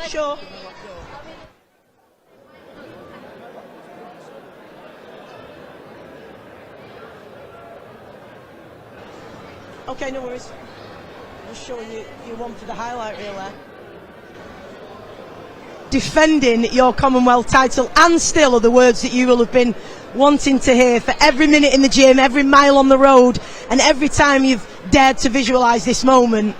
Sure. Okay, no worries. Just showing you one for the highlight reel there. Defending your Commonwealth title, and still are the words that you will have been wanting to hear for every minute in the gym, every mile on the road, and every time you've dared to visualise this moment.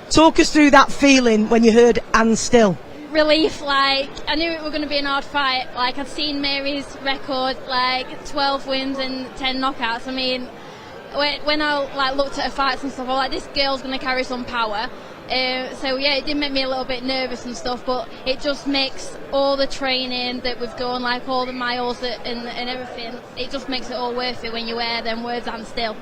Talk us through that feeling when you heard "and still." Relief, like I knew it was going to be an hard fight. Like I'd seen Mary's record, like 12 wins and 10 knockouts. I mean, when I looked at her fights and stuff, I was like, this girl's going to carry some power. So yeah, it did make me a little bit nervous and stuff, but it just makes all the training that we've done, like all the miles and everything, it just makes it all worth it when you wear them words "and still."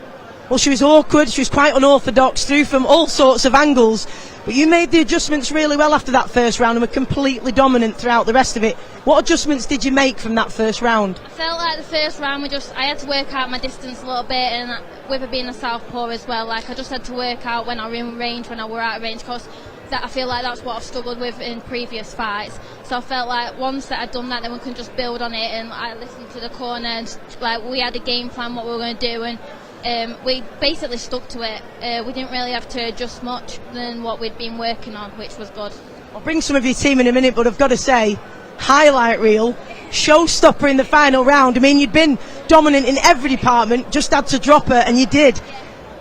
Well, she was awkward, she was quite unorthodox, through from all sorts of angles, but you made the adjustments really well after that first round and were completely dominant throughout the rest of it. What adjustments did you make from that first round? I felt like the first round I had to work out my distance a little bit, and with it being a southpaw as well, like I just had to work out when I were in range, when I were out of range, because I feel like that's what I've struggled with in previous fights. So I felt like once that I'd done that, then we can just build on it, and I listened to the corner, and like we had a game plan what we were going to do, and we basically stuck to it. We didn't really have to adjust much than what we'd been working on, which was good. I'll bring some of your team in a minute, but I've got to say, highlight reel, showstopper in the final round. I mean, you'd been dominant in every department, just had to drop her, and you did.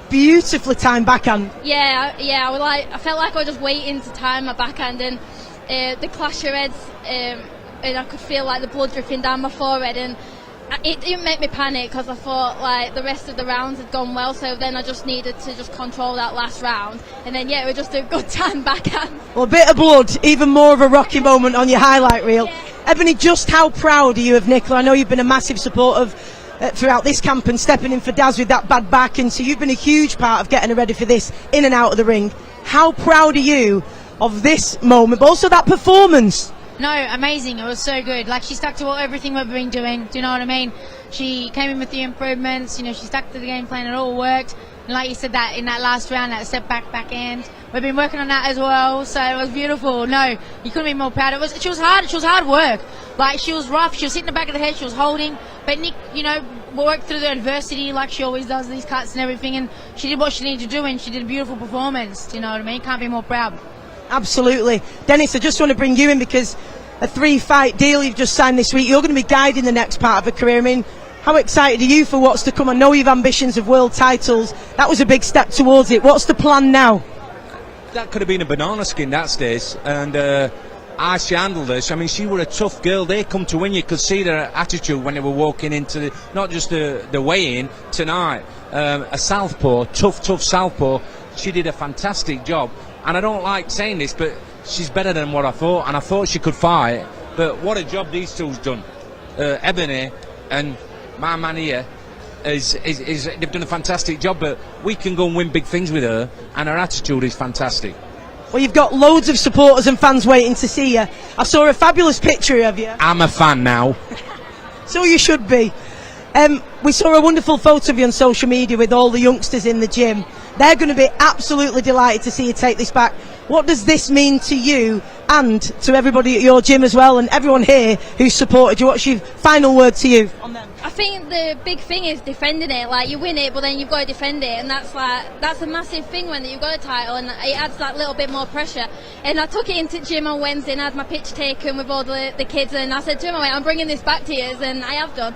Beautifully timed backhand. Yeah. I felt like I was just waiting to time my backhand, and the clash of heads, and I could feel like the blood dripping down my forehead, and it didn't make me panic because I thought like the rest of the rounds had gone well, so then I just needed to just control that last round, and then it was just a good time backhand. Well, a bit of blood, even more of a rocky moment on your highlight reel. Yeah. Ebony, just how proud are you of Nicola? I know you've been a massive support of throughout this camp and stepping in for Daz with that bad back, and so you've been a huge part of getting her ready for this in and out of the ring. How proud are you of this moment, but also that performance? No, amazing. It was so good. Like, she stuck to everything we've been doing. Do you know what I mean? She came in with the improvements. You know, she stuck to the game plan. It all worked. And like you said, that in that last round, that step backhand, we've been working on that as well. So it was beautiful. No, you couldn't be more proud. She was hard. She was hard work. Like, she was rough. She was hitting the back of the head. She was holding. But Nick, you know, worked through the adversity like she always does, these cuts and everything. And she did what she needed to do, and she did a beautiful performance. Do you know what I mean? Can't be more proud. Absolutely. Dennis, I just want to bring you in because a 3-fight deal you've just signed this week. You're going to be guiding the next part of her career. I mean, how excited are you for what's to come? I know you've ambitions of world titles. That was a big step towards it. What's the plan now? That could have been a banana skin, that Stace, and how she handled this. I mean, she were a tough girl. They come to win. You could see their attitude when they were walking into not just the weigh-in tonight. A southpaw, tough southpaw. She did a fantastic job, and I don't like saying this, but she's better than what I thought, and I thought she could fight. But what a job these two's done. Ebony and my man here they've done a fantastic job, but we can go and win big things with her, and her attitude is fantastic. Well, you've got loads of supporters and fans waiting to see you. I saw a fabulous picture of you. I'm a fan now. So you should be. We saw a wonderful photo of you on social media with all the youngsters in the gym. They're going to be absolutely delighted to see you take this back. What does this mean to you and to everybody at your gym as well, and everyone here who's supported you? What's your final word to you on them? I think the big thing is defending it. Like, you win it, but then you've got to defend it, and that's a massive thing when you've got a title, and it adds that little bit more pressure. And I took it into gym on Wednesday and had my picture taken with all the kids, and I said to them, I'm bringing this back to you, and I have done.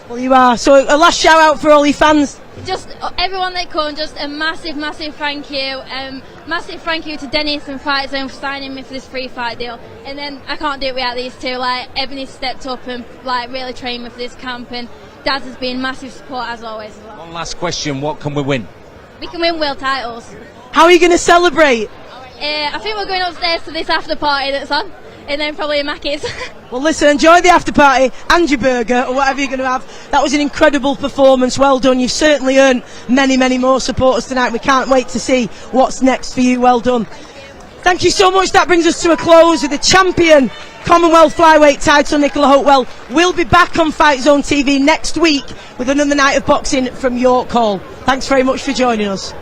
Well, you are. So a last shout out for all your fans. Just everyone that come, just a massive thank you. Massive thank you to Dennis and FightZone for signing me for this 3-fight deal. And then I can't do it without these two. Like, Ebony stepped up and like really trained me for this camp, and Daz has been massive support as always as well. One last question, what can we win? We can win world titles. How are you going to celebrate? I think we're going upstairs to this after party that's on, and then probably a Mackey's. Well, listen, enjoy the after party and your burger or whatever you're going to have. That was an incredible performance. Well done. You've certainly earned many more supporters tonight. We can't wait to see what's next for you. Well done. Thank you so much. That brings us to a close with the champion Commonwealth Flyweight title, Nicola Hopewell. We'll be back on FightZone TV next week with another night of boxing from York Hall. Thanks very much for joining us.